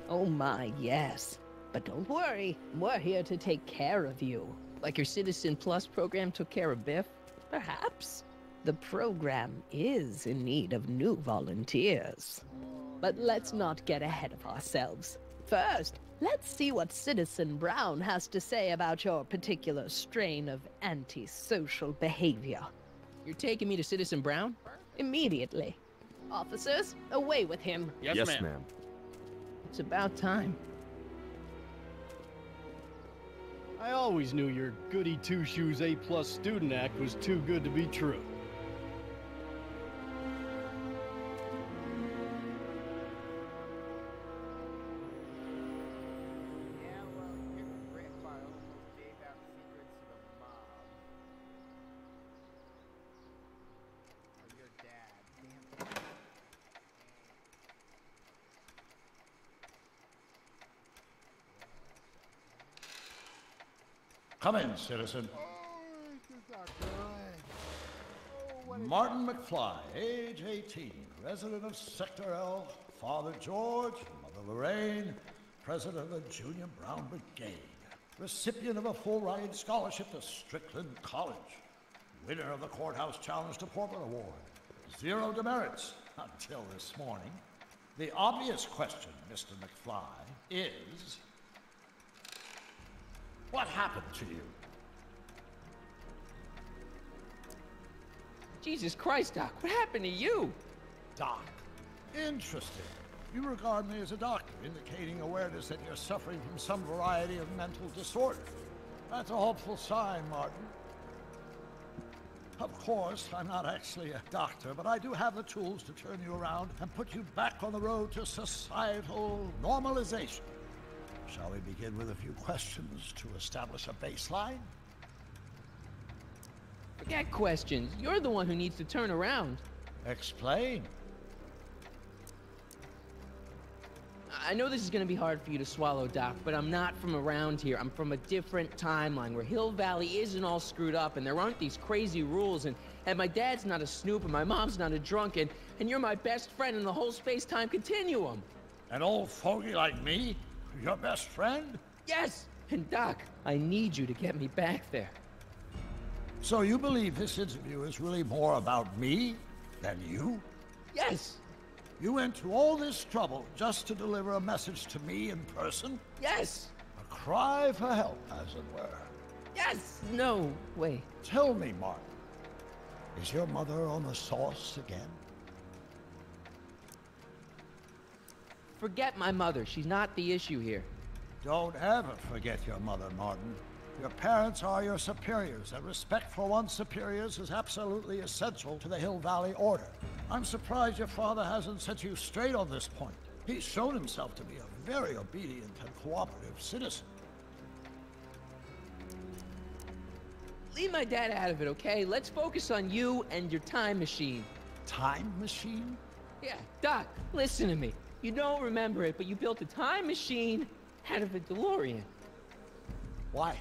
Oh my, yes. But don't worry, we're here to take care of you. Like your Citizen Plus program took care of Biff? Perhaps. The program is in need of new volunteers. But let's not get ahead of ourselves. First, let's see what Citizen Brown has to say about your particular strain of antisocial behavior. You're taking me to Citizen Brown? Immediately. Officers, away with him. Yes, ma'am. It's about time. I always knew your goody two-shoes A+ student act was too good to be true. Yeah, well, your grandpa almost gave out secrets to the mob. Or your dad. Damn. Come in, citizen. Martin McFly, age 18, resident of Sector L, Father George, Mother Lorraine, president of the Junior Brown Brigade, recipient of a full-ride scholarship to Strickland College, winner of the Courthouse Challenge to Portland Award, 0 demerits until this morning. The obvious question, Mr. McFly, is... what happened to you? Jesus Christ, Doc, what happened to you? Doc. Interesting. You regard me as a doctor, indicating awareness that you're suffering from some variety of mental disorder. That's a hopeful sign, Martin. Of course, I'm not actually a doctor, but I do have the tools to turn you around and put you back on the road to societal normalization. Shall we begin with a few questions to establish a baseline? Forget questions. You're the one who needs to turn around. Explain. I know this is gonna be hard for you to swallow, Doc, but I'm not from around here. I'm from a different timeline where Hill Valley isn't all screwed up and there aren't these crazy rules and my dad's not a snoop and my mom's not a drunk and you're my best friend in the whole space-time continuum. An old fogey like me? Your best friend? Yes! And Doc, I need you to get me back there. So you believe this interview is really more about me than you? Yes! You went to all this trouble just to deliver a message to me in person? Yes! A cry for help, as it were. Yes! No, wait. Tell me, Martin, is your mother on the sauce again? Forget my mother. She's not the issue here. Don't ever forget your mother, Martin. Your parents are your superiors, and respect for one's superiors is absolutely essential to the Hill Valley Order. I'm surprised your father hasn't set you straight on this point. He's shown himself to be a very obedient and cooperative citizen. Leave my dad out of it, okay? Let's focus on you and your time machine. Time machine? Yeah, Doc, listen to me. You don't remember it, but you built a time machine out of a DeLorean. Why?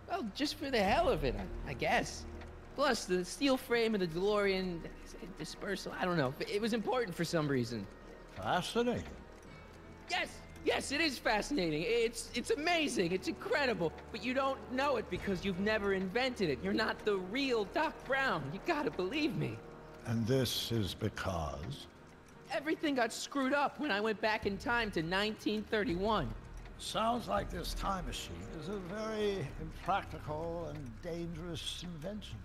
Well, just for the hell of it, I guess. Plus, the steel frame of the DeLorean dispersal, I don't know. It was important for some reason. Fascinating. Yes, it is fascinating. It's amazing. It's incredible. But you don't know it because you've never invented it. You're not the real Doc Brown. You gotta believe me. And this is because? Everything got screwed up when I went back in time to 1931. Sounds like this time machine is a very impractical and dangerous invention.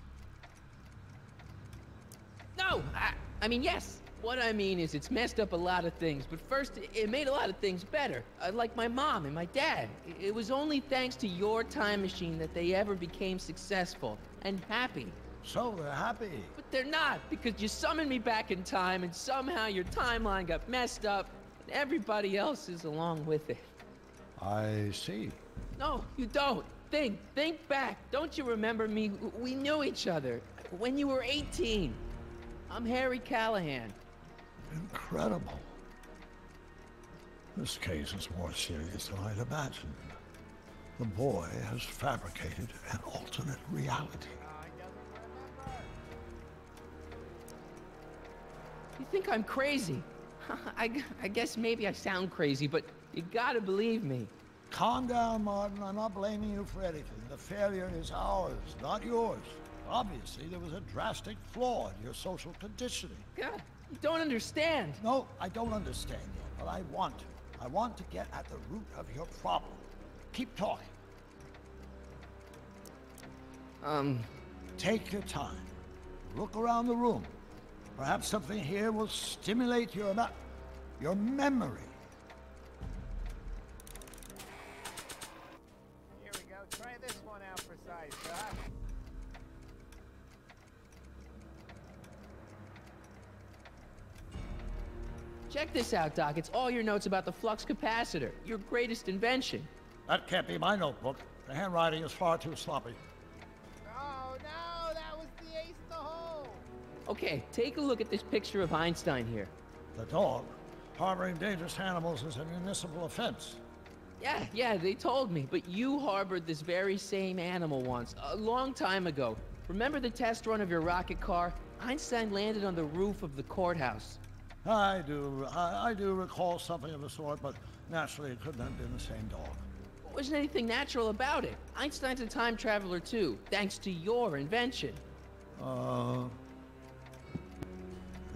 No, I mean, yes. What I mean is it's messed up a lot of things, but first, it made a lot of things better. Like my mom and my dad. It was only thanks to your time machine that they ever became successful and happy. So they're happy. But they're not, because you summoned me back in time and somehow your timeline got messed up and everybody else is along with it. I see. No, you don't. Think back. Don't you remember me? We knew each other. when you were 18. I'm Harry Callahan. Incredible. This case is more serious than I'd imagined. The boy has fabricated an alternate reality. You think I'm crazy? I guess maybe I sound crazy, but you gotta believe me. Calm down, Martin. I'm not blaming you for anything. The failure is ours, not yours. Obviously, there was a drastic flaw in your social conditioning. God, you don't understand. No, I don't understand yet, but I want to. I want to get at the root of your problem. Keep talking. Take your time. Look around the room. Perhaps something here will stimulate your memory. Here we go. Try this one out for size, Doc. Check this out, Doc. It's all your notes about the flux capacitor, your greatest invention. That can't be my notebook. The handwriting is far too sloppy. Oh, no, that was the ace in the hole. Okay, take a look at this picture of Einstein here. The dog. Harboring dangerous animals is a municipal offense. Yeah, they told me, but you harbored this very same animal once, a long time ago. Remember the test run of your rocket car? Einstein landed on the roof of the courthouse. I do recall something of the sort, but naturally it couldn't have been the same dog. There wasn't anything natural about it. Einstein's a time traveler too, thanks to your invention. An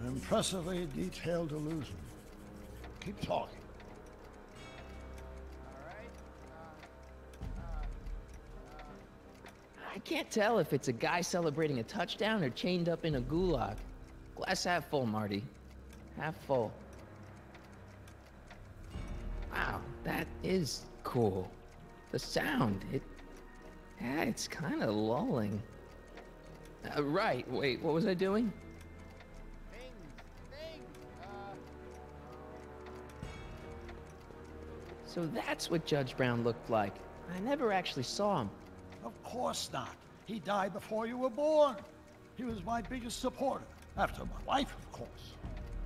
impressively detailed illusion. Keep talking. I can't tell if it's a guy celebrating a touchdown or chained up in a gulag. Glass half full, Marty. Half full. Wow, that is cool. The sound, it's kind of lulling. Right, wait, what was I doing? So that's what Judge Brown looked like. I never actually saw him. Of course not. He died before you were born. He was my biggest supporter, after my wife, of course.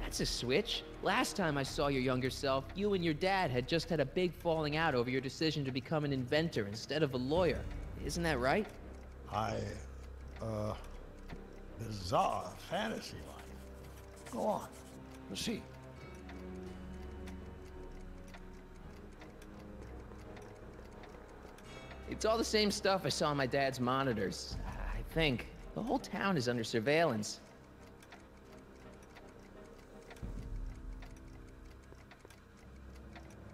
That's a switch. Last time I saw your younger self, you and your dad had just had a big falling out over your decision to become an inventor instead of a lawyer. Isn't that right? Bizarre fantasy life. Go on. Proceed. It's all the same stuff I saw on my dad's monitors. I think. The whole town is under surveillance.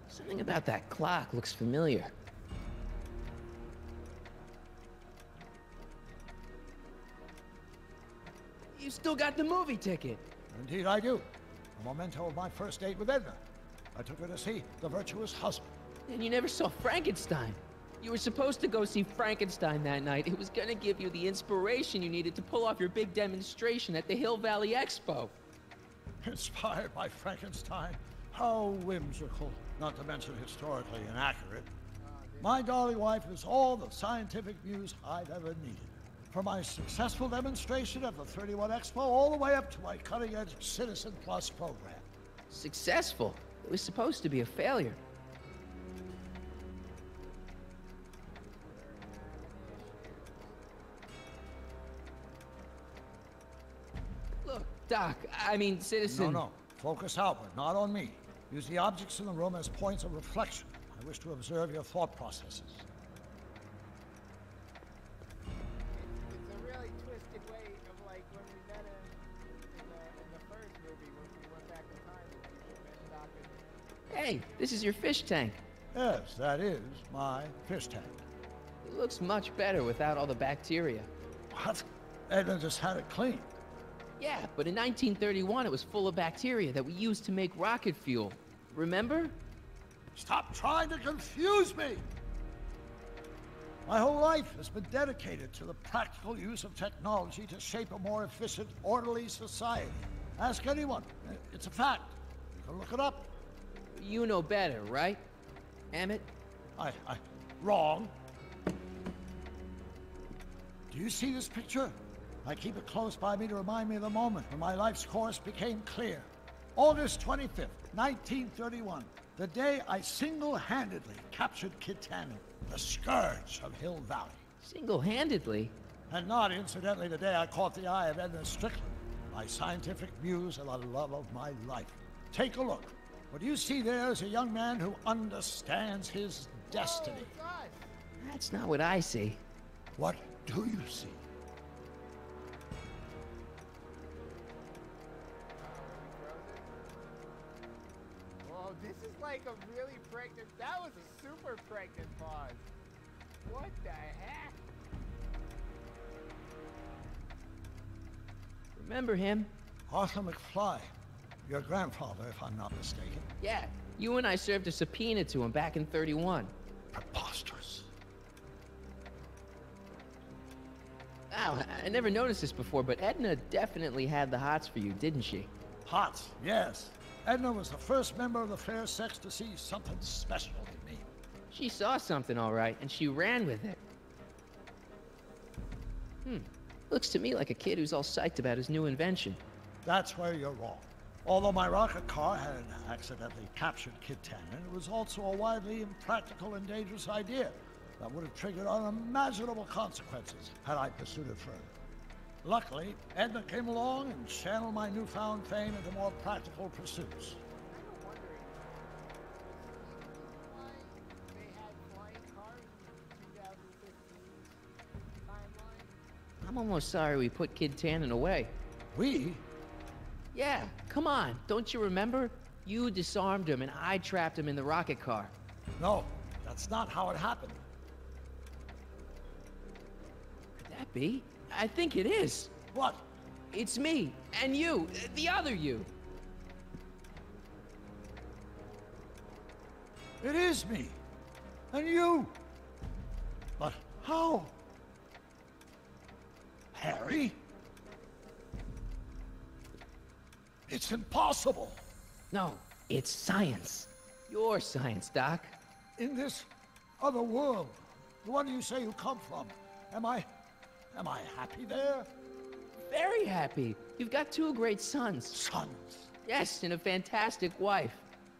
Something about that clock looks familiar. You still got the movie ticket. Indeed I do. A memento of my first date with Edna. I took her to see The Virtuous Husband. And you never saw Frankenstein. You were supposed to go see Frankenstein that night. It was gonna give you the inspiration you needed to pull off your big demonstration at the Hill Valley Expo. Inspired by Frankenstein? How whimsical, not to mention historically inaccurate. My darling wife is all the scientific muse I've ever needed. From my successful demonstration at the 31 Expo all the way up to my cutting-edge Citizen Plus program. Successful? It was supposed to be a failure. Look, Doc, I mean, Citizen... No. Focus outward, not on me. Use the objects in the room as points of reflection. I wish to observe your thought processes. It's a really twisted way of like when we met in the first movie when we went back in time and we met Doc and... Hey, this is your fish tank. Yes, that is my fish tank. It looks much better without all the bacteria. What? Edna just had it cleaned. Yeah, but in 1931 it was full of bacteria that we used to make rocket fuel. Remember? Stop trying to confuse me! My whole life has been dedicated to the practical use of technology to shape a more efficient, orderly society. Ask anyone. It's a fact. You can look it up. You know better, right, Emmett? Wrong. Do you see this picture? I keep it close by me to remind me of the moment when my life's course became clear. August 25th, 1931, the day I single-handedly captured Kid Tannen, the scourge of Hill Valley. Single-handedly? And not, incidentally, the day I caught the eye of Edna Strickland, my scientific muse and the love of my life. Take a look. What you see there is a young man who understands his destiny. That's not what I see. What do you see? Whoa, this is like a really pregnant... That was a super pregnant pause. What the heck? Remember him? Arthur McFly. Your grandfather, if I'm not mistaken. Yeah, you and I served a subpoena to him back in 31. Preposterous. Wow, I never noticed this before, but Edna definitely had the hots for you, didn't she? Hots, yes. Edna was the first member of the fair sex to see something special in me. She saw something all right, and she ran with it. Looks to me like a kid who's all psyched about his new invention. That's where you're wrong. Although my rocket car had accidentally captured Kid Tannen, it was also a widely impractical and dangerous idea that would have triggered unimaginable consequences had I pursued it further. Luckily, Edna came along and channeled my newfound fame into more practical pursuits. I'm almost sorry we put Kid Tannen away. We? Yeah, come on. Don't you remember? You disarmed him and I trapped him in the rocket car. No, that's not how it happened. Could that be? I think it is. What? It's me and you, the other you. It is me. And you. But how? Harry? It's impossible. No, it's science. Your science, Doc. In this other world, the one you say you come from, am I happy there? Very happy. You've got two great sons. Sons? Yes, and a fantastic wife.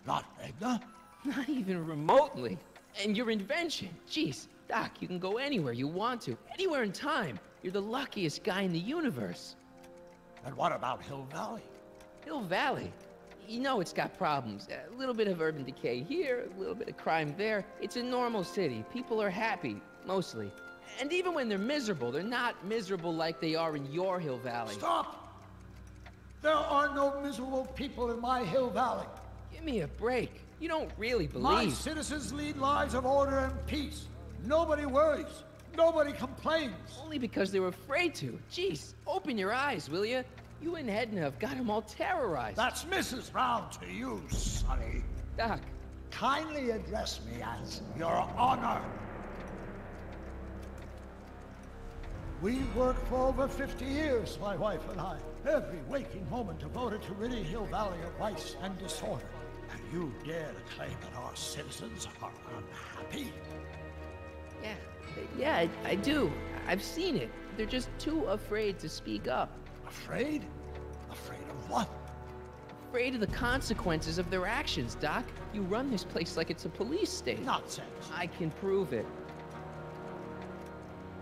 Not Edna? Not even remotely. And your invention. Jeez, Doc, you can go anywhere you want to. Anywhere in time. You're the luckiest guy in the universe. And what about Hill Valley? Hill Valley? You know it's got problems. A little bit of urban decay here, a little bit of crime there. It's a normal city. People are happy, mostly. And even when they're miserable, they're not miserable like they are in your Hill Valley. Stop! There are no miserable people in my Hill Valley. Give me a break. You don't really believe... My citizens lead lives of order and peace. Nobody worries. Nobody complains. Only because they were afraid to. Jeez, open your eyes, will you? You and Edna have got them all terrorized. That's Mrs. Brown to you, Sonny. Doc. Kindly address me as Your Honor. We've worked for over 50 years, my wife and I. Every waking moment devoted to ridding Hill Valley of vice and disorder. And you dare to claim that our citizens are unhappy? Yeah, I do. I've seen it. They're just too afraid to speak up. Afraid? Afraid of what? Afraid of the consequences of their actions, Doc. You run this place like it's a police state. Nonsense. I can prove it.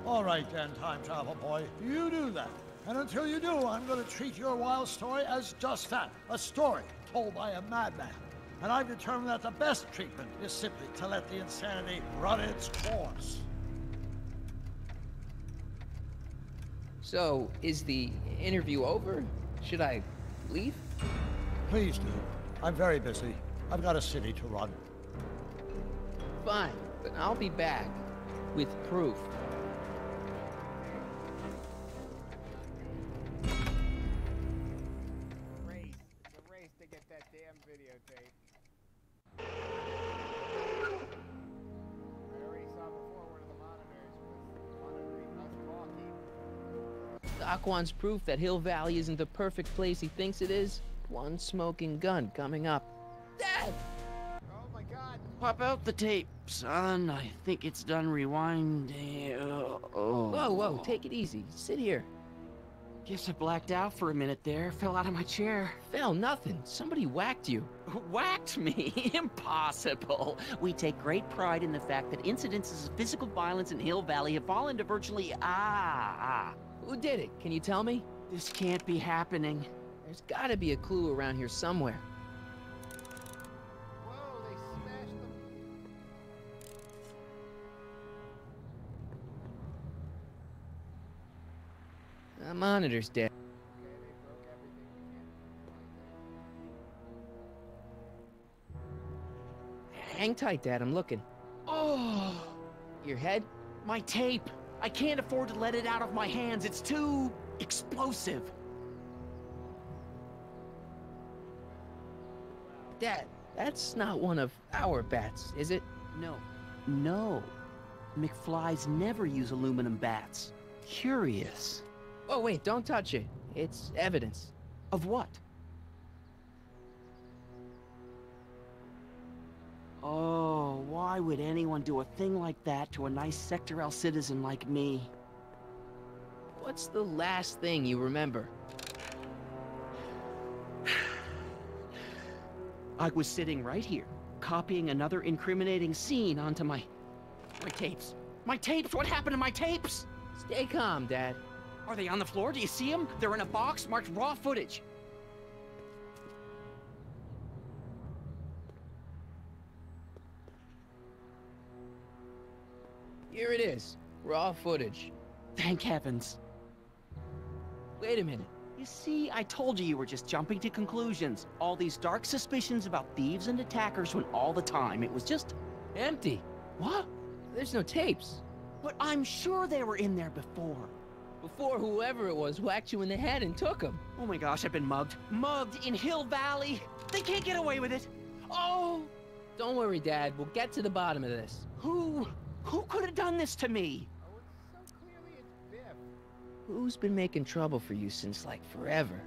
All right then, time travel boy. You do that. And until you do, I'm going to treat your wild story as just that. A story told by a madman. And I've determined that the best treatment is simply to let the insanity run its course. So, is the interview over? Should I leave? Please do. I'm very busy. I've got a city to run. Fine, but I'll be back with proof. It's a race to get that damn videotape. I already saw before one of the monitors was monitoring us talking. Doc wants proof that Hill Valley isn't the perfect place he thinks it is. One smoking gun coming up. Dad! Oh my god! Pop out the tape, son. I think it's done rewinding. Whoa, take it easy. Sit here. Guess I blacked out for a minute there. Fell out of my chair. Fell nothing. Somebody whacked you. Whacked me? Impossible. We take great pride in the fact that incidences of physical violence in Hill Valley have fallen to virtually... Who did it? Can you tell me? This can't be happening. There's gotta be a clue around here somewhere. Whoa, they smashed them. The monitor's dead. Okay, they broke everything. We can't. Hang tight, Dad. I'm looking. Oh! Your head? My tape! I can't afford to let it out of my hands. It's too... explosive. Dad, that's not one of our bats, is it? No. No. McFlys never use aluminum bats. Curious. Oh, wait, don't touch it. It's evidence. Of what? Oh, why would anyone do a thing like that to a nice Sector L citizen like me? What's the last thing you remember? I was sitting right here, copying another incriminating scene onto my tapes. My tapes! What happened to my tapes? Stay calm, Dad. Are they on the floor? Do you see them? They're in a box marked raw footage. Here it is. Raw footage. Thank heavens. Wait a minute. You see, I told you were just jumping to conclusions. All these dark suspicions about thieves and attackers when all the time it was just... empty. What? There's no tapes. But I'm sure they were in there before. Before whoever it was whacked you in the head and took them. Oh my gosh, I've been mugged. Mugged in Hill Valley. They can't get away with it. Oh! Don't worry, Dad. We'll get to the bottom of this. Who could have done this to me? Oh, it's so clearly it's Biff. Who's been making trouble for you since, like, forever?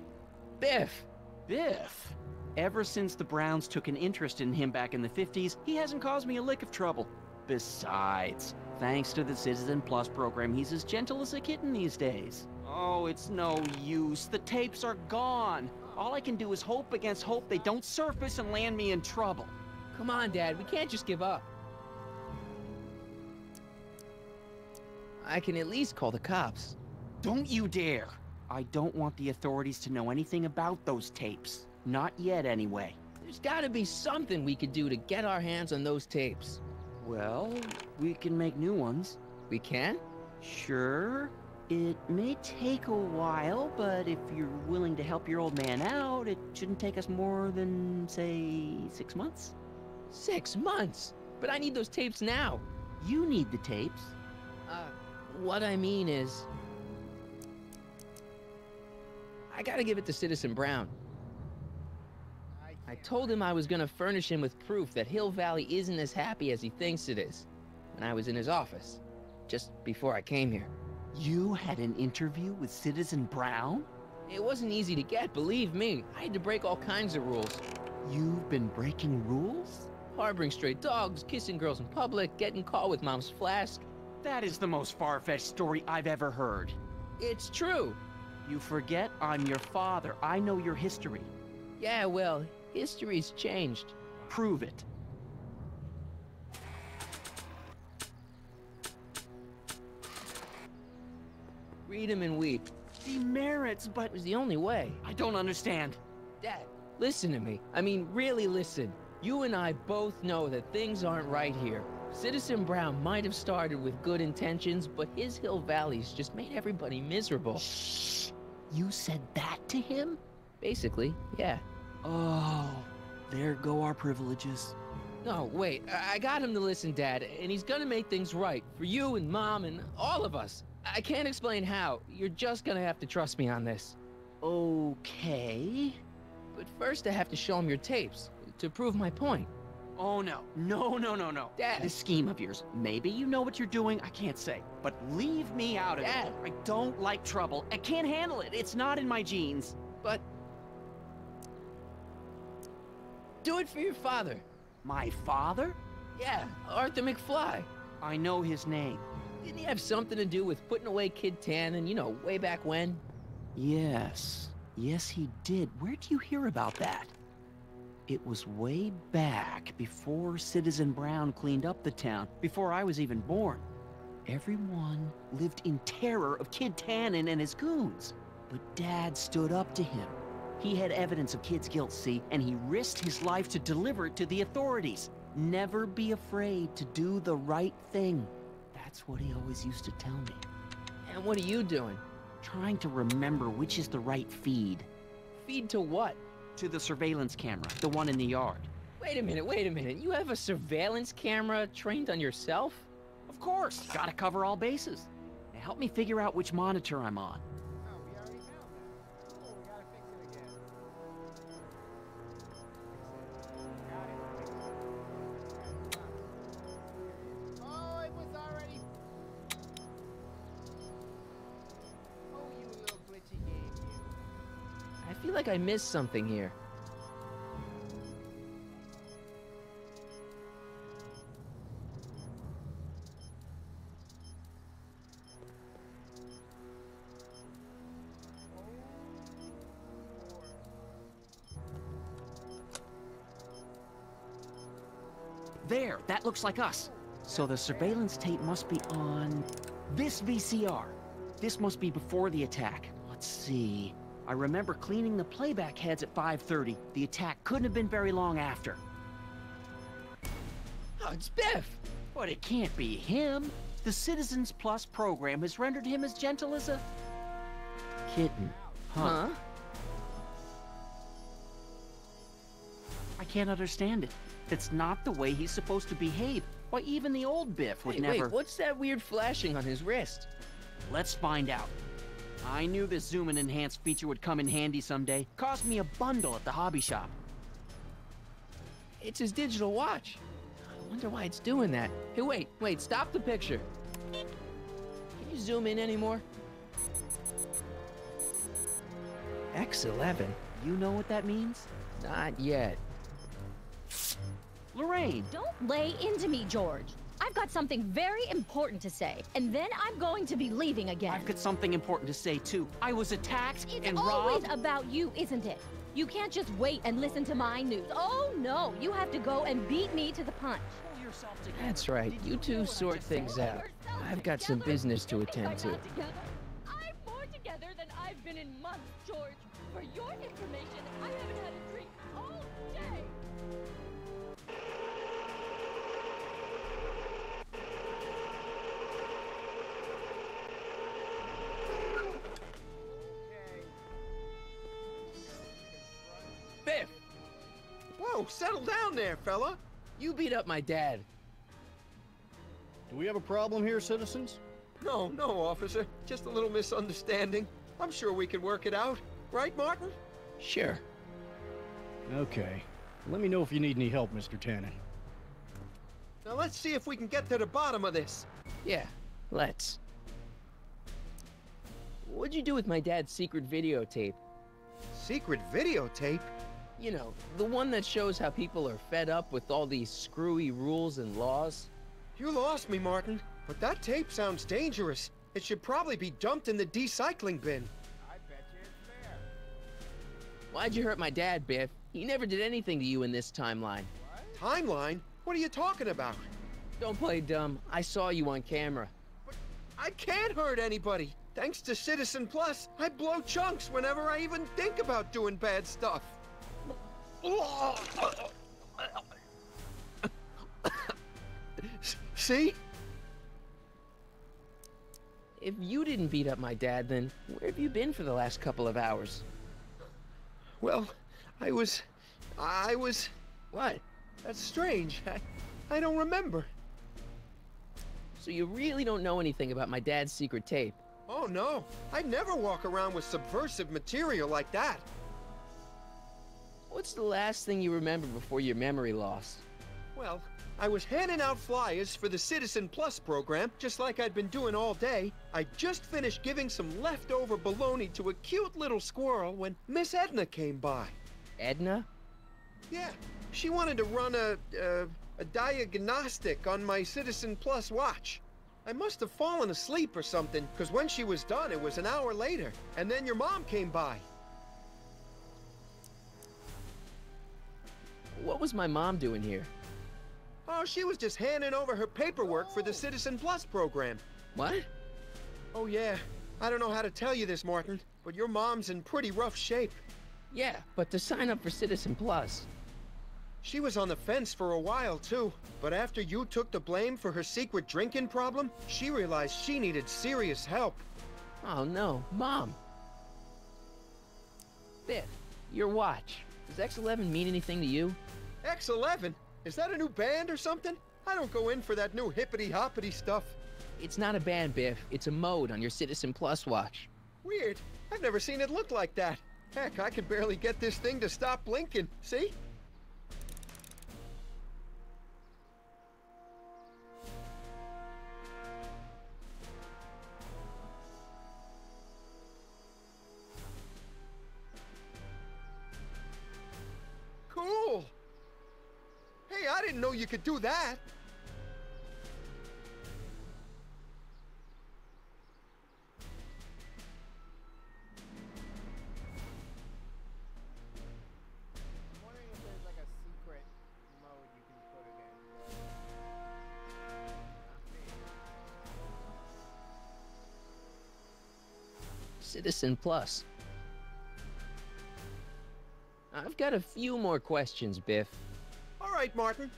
Biff! Biff? Ever since the Browns took an interest in him back in the 50s, he hasn't caused me a lick of trouble. Besides, thanks to the Citizen Plus program, he's as gentle as a kitten these days. Oh, it's no use. The tapes are gone. All I can do is hope against hope they don't surface and land me in trouble. Come on, Dad. We can't just give up. I can at least call the cops. Don't you dare! I don't want the authorities to know anything about those tapes. Not yet, anyway. There's gotta be something we could do to get our hands on those tapes. Well, we can make new ones. We can? Sure. It may take a while, but if you're willing to help your old man out, it shouldn't take us more than, say, 6 months. 6 months? But I need those tapes now. You need the tapes. What I mean is... I gotta give it to Citizen Brown. I told him I was gonna furnish him with proof that Hill Valley isn't as happy as he thinks it is. When I was in his office. Just before I came here. You had an interview with Citizen Brown? It wasn't easy to get, believe me. I had to break all kinds of rules. You've been breaking rules? Harboring stray dogs, kissing girls in public, getting caught with Mom's flask. That is the most far-fetched story I've ever heard. It's true. You forget I'm your father. I know your history. Yeah, well, history's changed. Prove it. Read him and weep. Demerits, but... It was the only way. I don't understand. Dad, listen to me. I mean, really listen. You and I both know that things aren't right here. Citizen Brown might have started with good intentions, but his Hill Valley's just made everybody miserable. Shh! You said that to him? Basically, yeah. Oh, there go our privileges. No, wait, I got him to listen, Dad, and he's gonna make things right for you and Mom and all of us. I can't explain how. You're just gonna have to trust me on this. Okay. But first I have to show him your tapes, to prove my point. Oh, no. No, no, no, no. Dad. This scheme of yours, maybe you know what you're doing, I can't say. But leave me out of Dad. it. I don't like trouble. I can't handle it. It's not in my genes. But... do it for your father. My father? Yeah, Arthur McFly. I know his name. Didn't he have something to do with putting away Kid Tan and, you know, way back when? Yes. Yes, he did. Where'd you hear about that? It was way back, before Citizen Brown cleaned up the town, before I was even born. Everyone lived in terror of Kid Tannen and his goons. But Dad stood up to him. He had evidence of Kid's guilt, see, and he risked his life to deliver it to the authorities. Never be afraid to do the right thing. That's what he always used to tell me. And what are you doing? Trying to remember which is the right feed. Feed to what? To the surveillance camera, the one in the yard. Wait a minute. You have a surveillance camera trained on yourself? Of course, gotta cover all bases. Now help me figure out which monitor I'm on. Oh, we already found that. Oh, we gotta fix it again. Got it. Fix it. Oh, it was already. Oh, you little glitchy game, you. I feel like I missed something here. There, that looks like us. So the surveillance tape must be on this VCR. This must be before the attack. Let's see. I remember cleaning the playback heads at 5:30. The attack couldn't have been very long after. Oh, it's Biff! But it can't be him. The Citizens Plus program has rendered him as gentle as a kitten. Huh? I can't understand it. It's not the way he's supposed to behave. Why, even the old Biff would never... Wait, what's that weird flashing on his wrist? Let's find out. I knew this zoom and enhance feature would come in handy someday. Cost me a bundle at the hobby shop. It's his digital watch. I wonder why it's doing that. Hey, wait, stop the picture. Can you zoom in anymore? X11. You know what that means? Not yet. Lorraine! Don't lay into me, George. I've got something very important to say, and then I'm going to be leaving again. I've got something important to say, too. I was attacked and robbed. It's always about you, isn't it? You can't just wait and listen to my news. Oh, no. You have to go and beat me to the punch. That's right. You two sort things out. I've got some business to attend to. I'm more together than I've been in months, George. For your information, I haven't had a drink all day. Biff! Whoa, settle down there, fella. You beat up my dad. Do we have a problem here, citizens? No, officer. Just a little misunderstanding. I'm sure we can work it out. Right, Martin? Sure. Okay. Let me know if you need any help, Mr. Tannen. Now let's see if we can get to the bottom of this. Yeah, let's. What'd you do with my dad's secret videotape? Secret videotape? You know, the one that shows how people are fed up with all these screwy rules and laws. You lost me, Martin. But that tape sounds dangerous. It should probably be dumped in the recycling bin. I bet you it's there. Why'd you hurt my dad, Biff? He never did anything to you in this timeline. What? Timeline? What are you talking about? Don't play dumb. I saw you on camera. But I can't hurt anybody. Thanks to Citizen Plus, I blow chunks whenever I even think about doing bad stuff. See? If you didn't beat up my dad, then where have you been for the last couple of hours? Well, I was... What? That's strange. I don't remember. So you really don't know anything about my dad's secret tape? Oh, no. I'd never walk around with subversive material like that. What's the last thing you remember before your memory loss? Well, I was handing out flyers for the Citizen Plus program, just like I'd been doing all day. I just finished giving some leftover bologna to a cute little squirrel when Miss Edna came by. Edna? Yeah, she wanted to run a diagnostic on my Citizen Plus watch. I must have fallen asleep or something, because when she was done, it was an hour later. And then your mom came by. What was my mom doing here? Oh, she was just handing over her paperwork for the Citizen Plus program. What? Oh, yeah. I don't know how to tell you this, Martin, but your mom's in pretty rough shape. Yeah, but to sign up for Citizen Plus. She was on the fence for a while, too. But after you took the blame for her secret drinking problem, she realized she needed serious help. Oh, no. Mom! Biff, your watch. Does X11 mean anything to you? X11? Is that a new band or something? I don't go in for that new hippity-hoppity stuff. It's not a band, Biff. It's a mode on your Citizen Plus watch. Weird. I've never seen it look like that. Heck, I can barely get this thing to stop blinking. See? Cool! Hey, I didn't know you could do that! I'm wondering if there's like a secret mode you can put it in. Citizen Plus. I've got a few more questions, Biff. All right, Martin.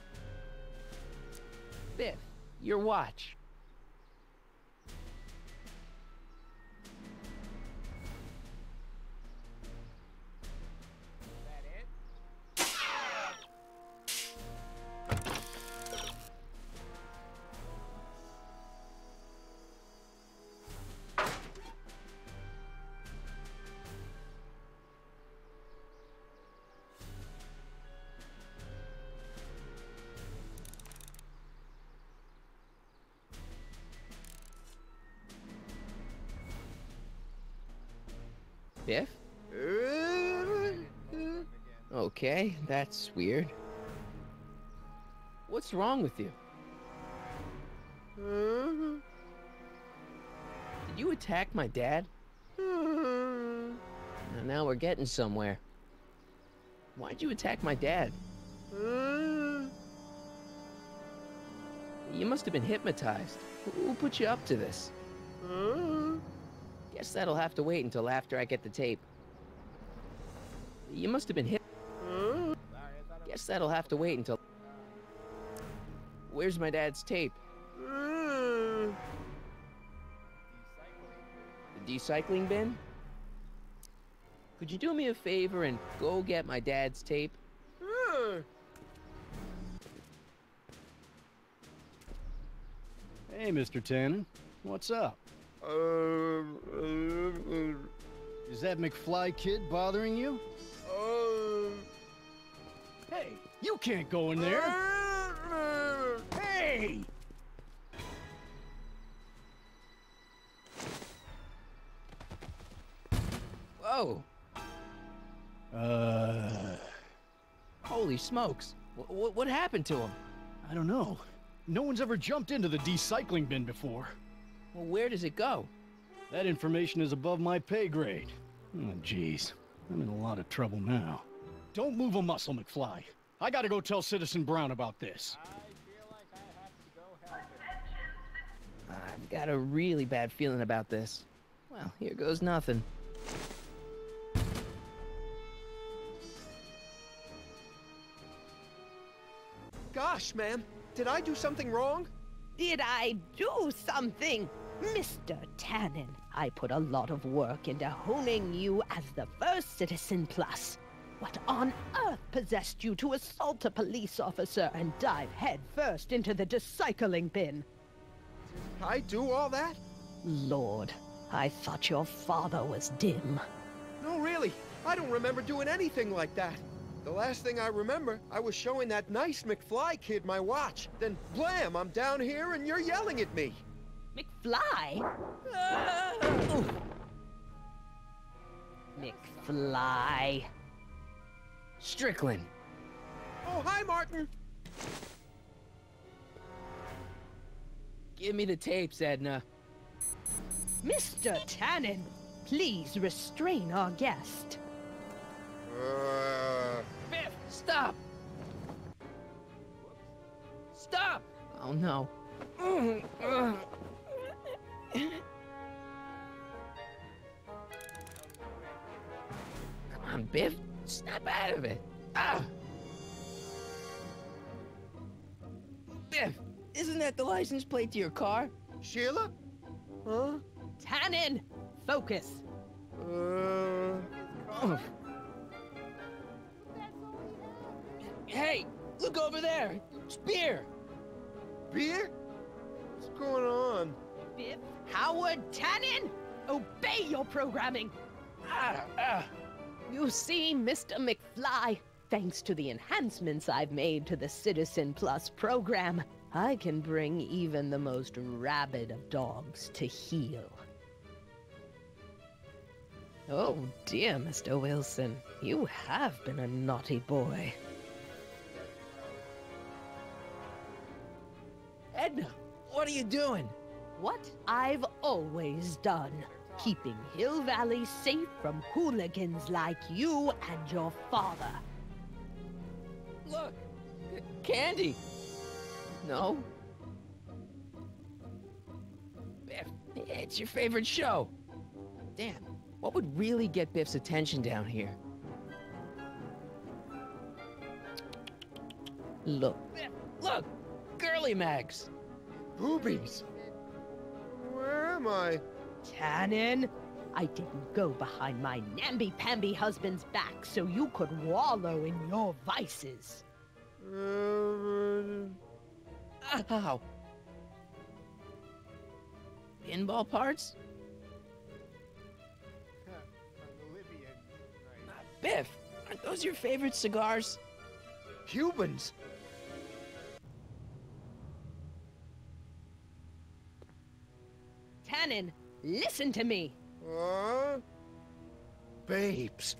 Biff, your watch. Biff? Okay, that's weird. What's wrong with you? Did you attack my dad? Now we're getting somewhere. Why'd you attack my dad? You must have been hypnotized. Who put you up to this? Guess that'll have to wait until after I get the tape. You must have been hit. Guess that'll have to wait until... Where's my dad's tape? The recycling bin? Could you do me a favor and go get my dad's tape? Hey, Mr. Tannen. What's up? Is that McFly kid bothering you? Hey, you can't go in there! Hey! Whoa! Holy smokes. What happened to him? I don't know. No one's ever jumped into the recycling bin before. Well, where does it go? That information is above my pay grade. Oh, jeez. I'm in a lot of trouble now. Don't move a muscle, McFly. I gotta go tell Citizen Brown about this. I feel like I have to go help him. I've got a really bad feeling about this. Well, here goes nothing. Gosh, ma'am. Did I do something wrong? Did I do something? Mr. Tannen, I put a lot of work into honing you as the first Citizen Plus. What on earth possessed you to assault a police officer and dive headfirst into the recycling bin? I do all that? Lord, I thought your father was dim. No, really. I don't remember doing anything like that. The last thing I remember, I was showing that nice McFly kid my watch. Then, blam, I'm down here and you're yelling at me. McFly? McFly. Strickland. Oh, hi, Martin. Give me the tapes, Edna. Mr. Tannen, please restrain our guest. Biff, stop! Stop! Oh no. Come on, Biff. Snap out of it. Ah! Biff, isn't that the license plate to your car? Sheila? Huh? Tannen, focus. Hey, look over there. It's beer. Beer? What's going on? Biff Howard Tannen, obey your programming. You see, Mr. McFly, thanks to the enhancements I've made to the Citizen Plus program, I can bring even the most rabid of dogs to heel. Oh dear, Mr. Wilson, you have been a naughty boy. Edna, what are you doing? What I've always done. Keeping Hill Valley safe from hooligans like you and your father. Look, candy. No. Biff, it's your favorite show. Damn, what would really get Biff's attention down here? Look. Biff, look, girly mags. Boobies. Where am I? Tannen, I didn't go behind my namby-pamby husband's back so you could wallow in your vices. Ow. Pinball parts? Biff, aren't those your favorite cigars? Cubans? Tannen, listen to me. Babes.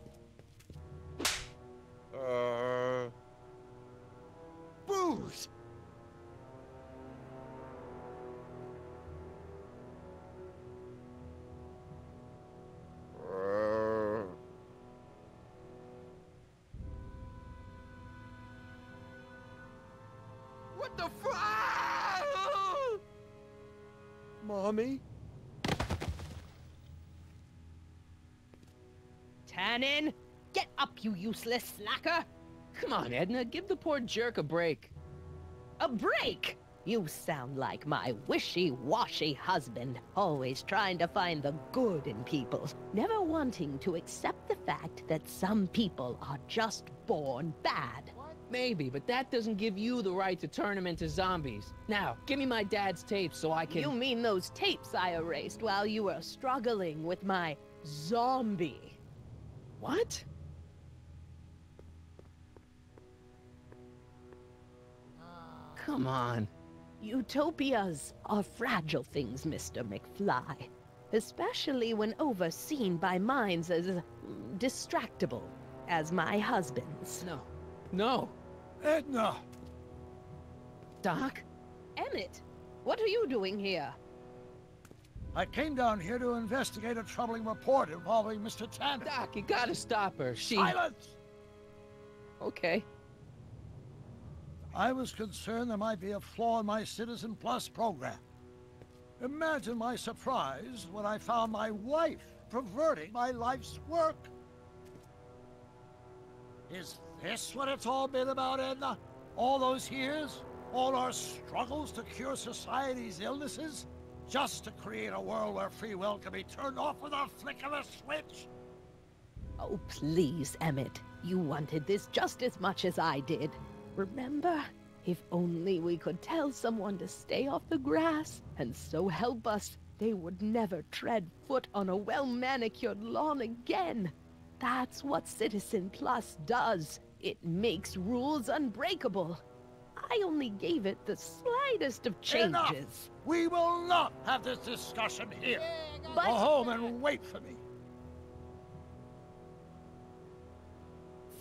Booze. What the Mommy? Tannen, get up, you useless slacker! Come on, Edna, give the poor jerk a break. A break? You sound like my wishy-washy husband, always trying to find the good in people, never wanting to accept the fact that some people are just born bad. Maybe, but that doesn't give you the right to turn them into zombies. Now, give me my dad's tapes so I can... You mean those tapes I erased while you were struggling with my zombie? What? Come on. Utopias are fragile things, Mr. McFly. Especially when overseen by minds as distractible as my husband's. No. No. Edna! Doc? Emmett, what are you doing here? I came down here to investigate a troubling report involving Mr. Tanner. Doc, you gotta stop her. She... Silence! Okay. I was concerned there might be a flaw in my Citizen Plus program. Imagine my surprise when I found my wife perverting my life's work. Is this what it's all been about, Edna? All those years? All our struggles to cure society's illnesses? Just to create a world where free will can be turned off with a flick of a switch? Oh, please, Emmett. You wanted this just as much as I did. Remember? If only we could tell someone to stay off the grass, and so help us, they would never tread foot on a well-manicured lawn again. That's what Citizen Plus does. It makes rules unbreakable. I only gave it the slightest of changes. Enough! We will not have this discussion here. But... Go home and wait for me.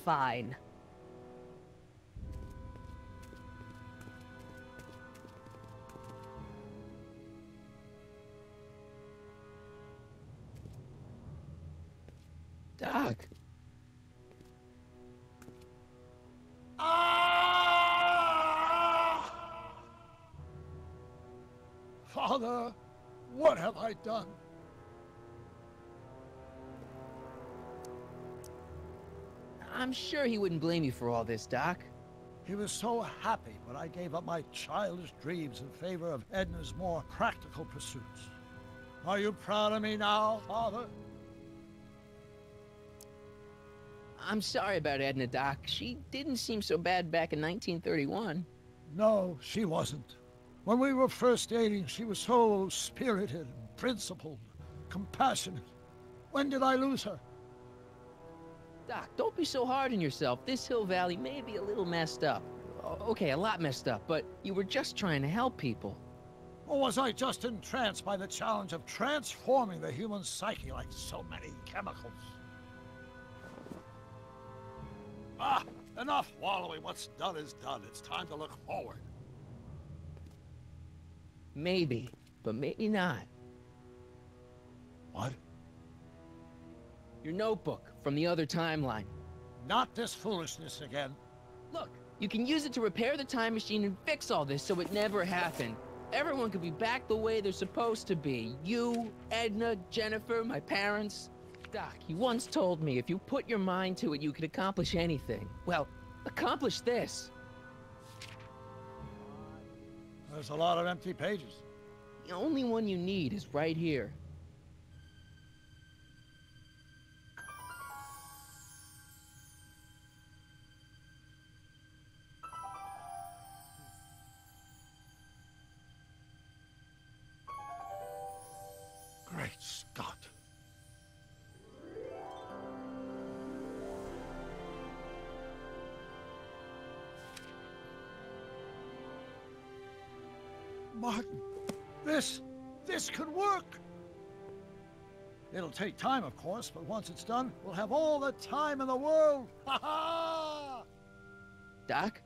Fine. Doc. Father, what have I done? I'm sure he wouldn't blame you for all this, Doc. He was so happy when I gave up my childish dreams in favor of Edna's more practical pursuits. Are you proud of me now, Father? I'm sorry about Edna, Doc. She didn't seem so bad back in 1931. No, she wasn't. When we were first dating, she was so spirited, principled, compassionate. When did I lose her? Doc, don't be so hard on yourself. This Hill Valley may be a little messed up. Okay, a lot messed up, but you were just trying to help people. Or was I just entranced by the challenge of transforming the human psyche like so many chemicals? Enough wallowing. What's done is done. It's time to look forward. Maybe, but maybe not. What? Your notebook from the other timeline. Not this foolishness again. Look, you can use it to repair the time machine and fix all this so it never happened. Everyone could be back the way they're supposed to be. You, Edna, Jennifer, my parents. Doc, you once told me if you put your mind to it, you could accomplish anything. Well, accomplish this. There's a lot of empty pages. The only one you need is right here. Great Scott. Martin, this could work. It'll take time, of course, but once it's done, we'll have all the time in the world. Ha ha! Doc?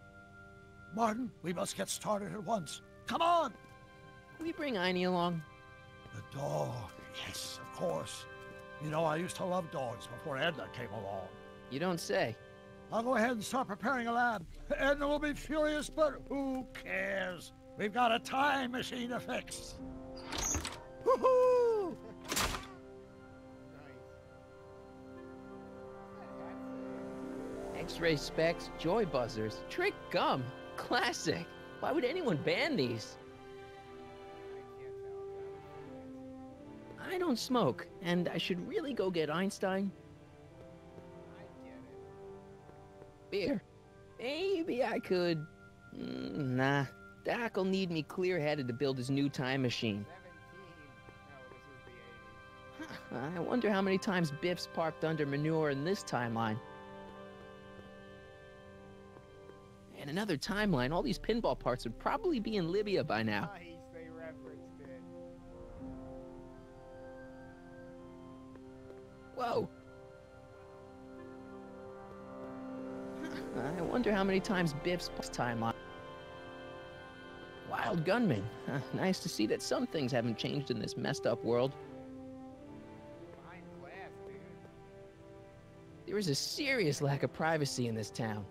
Martin, we must get started at once. Come on! Can we bring Einie along? The dog, yes, of course. You know, I used to love dogs before Edna came along. You don't say. I'll go ahead and start preparing a lab. Edna will be furious, but who cares? We've got a time machine to fix. Woohoo! X-ray specs, joy buzzers, trick gum. Classic. Why would anyone ban these? I don't smoke, and I should really go get Einstein. Beer. Maybe I could... nah. Doc'll need me clear-headed to build his new time machine. I wonder how many times Biff's parked under manure in this timeline. In another timeline, all these pinball parts would probably be in Libya by now. Nice, they referenced it. Whoa! I wonder how many times Biff's timeline. Wild gunman. Nice to see that some things haven't changed in this messed up world. Fine class, dude. There is a serious lack of privacy in this town.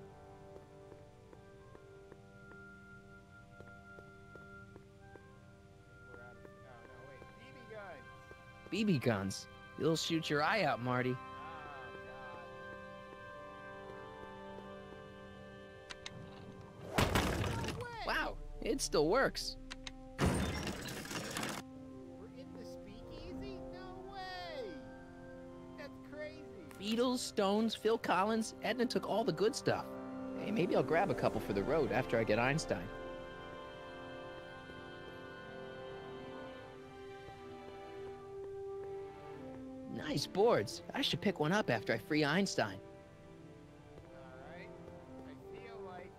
We're out of... Oh, no, wait. BB guns. BB guns. You'll shoot your eye out, Marty. Wow, it still works. We're in the speakeasy? No way! That's crazy. Beatles, Stones, Phil Collins. Edna took all the good stuff. Hey, maybe I'll grab a couple for the road after I get Einstein. Nice boards. I should pick one up after I free Einstein. Alright. I feel like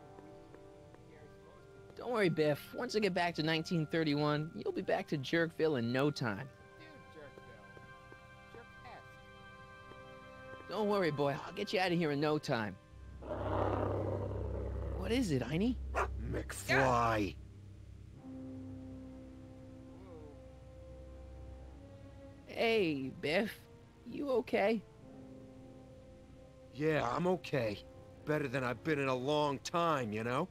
we are supposed to... Don't worry, Biff. Once I get back to 1931, you'll be back to Jerkville in no time. Dude, Jerkville. Jerk-esque. Don't worry, boy. I'll get you out of here in no time. What is it, Einie? McFly. Hey, Biff. You okay? Yeah, I'm okay. Better than I've been in a long time, you know?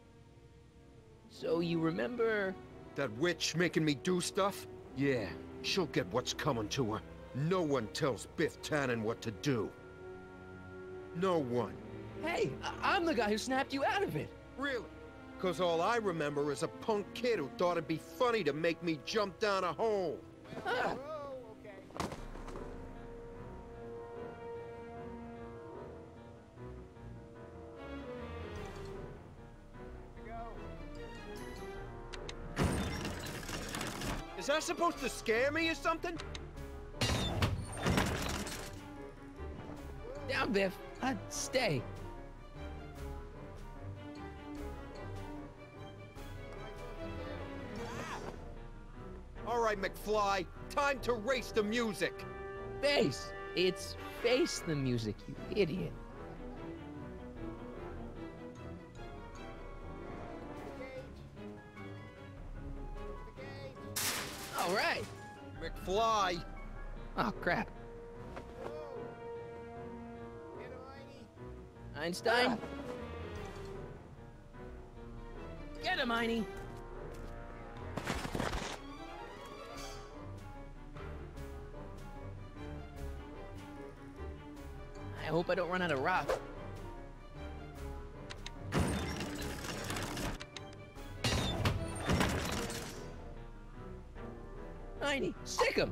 So you remember... That witch making me do stuff? Yeah, she'll get what's coming to her. No one tells Biff Tannen what to do. No one. Hey, I'm the guy who snapped you out of it. Really? Because all I remember is a punk kid who thought it'd be funny to make me jump down a hole. Ah. Is that supposed to scare me or something? Down, Biff. Stay. All right, McFly. Time to race the music. Face. It's face the music, you idiot. All right. McFly. Oh, crap. Einstein? Get him, Einie! I hope I don't run out of rock. Einie, stick him!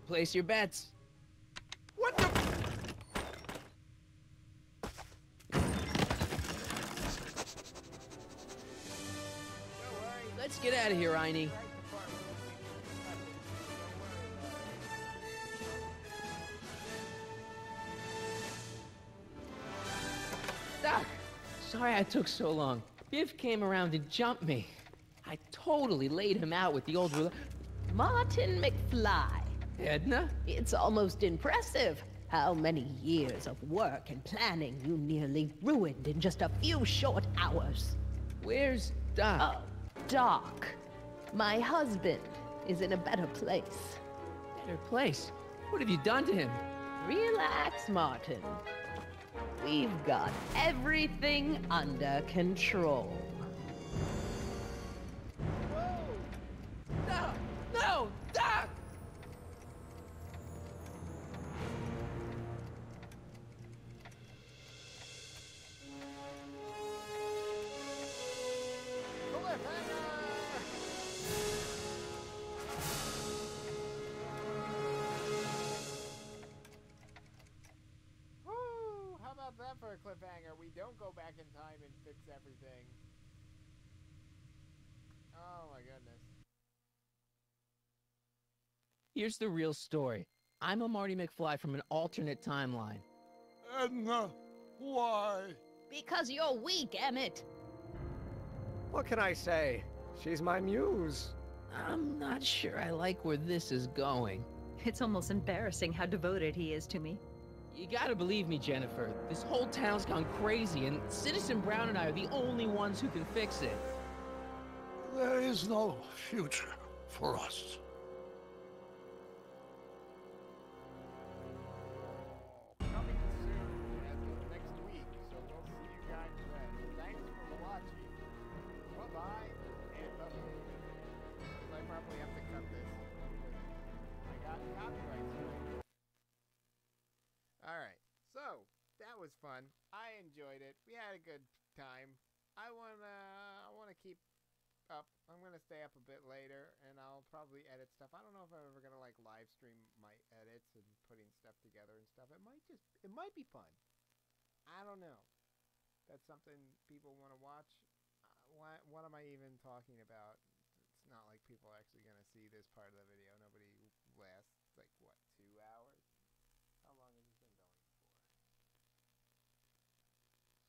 Place your bets. What the? Let's get out of here, Einie. Doc, sorry I took so long. Biff came around and jumped me. I totally laid him out with the old ruler. Martin McFly. Edna? It's almost impressive how many years of work and planning you nearly ruined in just a few short hours. Where's Doc? Doc. My husband is in a better place. Better place? What have you done to him? Relax, Martin. We've got everything under control. No! No! Doc! That for a cliffhanger. We don't go back in time and fix everything. Oh my goodness. Here's the real story. I'm a Marty McFly from an alternate timeline. Edna, why? Because you're weak, Emmett. What can I say? She's my muse. I'm not sure I like where this is going. It's almost embarrassing how devoted he is to me. You gotta believe me, Jennifer. This whole town's gone crazy, and Citizen Brown and I are the only ones who can fix it. There is no future for us. Coming soon as of next week, so we'll see you guys then. Thanks for watching. Bye-bye, and bye-bye. I probably have to cut this. I got copyright strike. Alright, so, that was fun. I enjoyed it. We had a good time. I wanna keep up. I'm gonna stay up a bit later, and I'll probably edit stuff. I don't know if I'm ever gonna, like, live stream my edits and putting stuff together and stuff. It might be fun. I don't know. That's something people want to watch. What am I even talking about? It's not like people are actually gonna see this part of the video. Nobody lasts, like, what, 2 hours? How long has this been going for?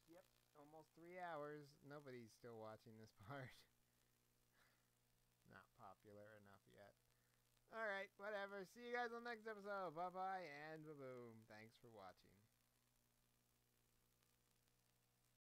Yep, almost 3 hours. Nobody's still watching this part. Not popular enough yet. Alright, whatever. See you guys on the next episode. Bye-bye and ba-boom. Thanks for watching.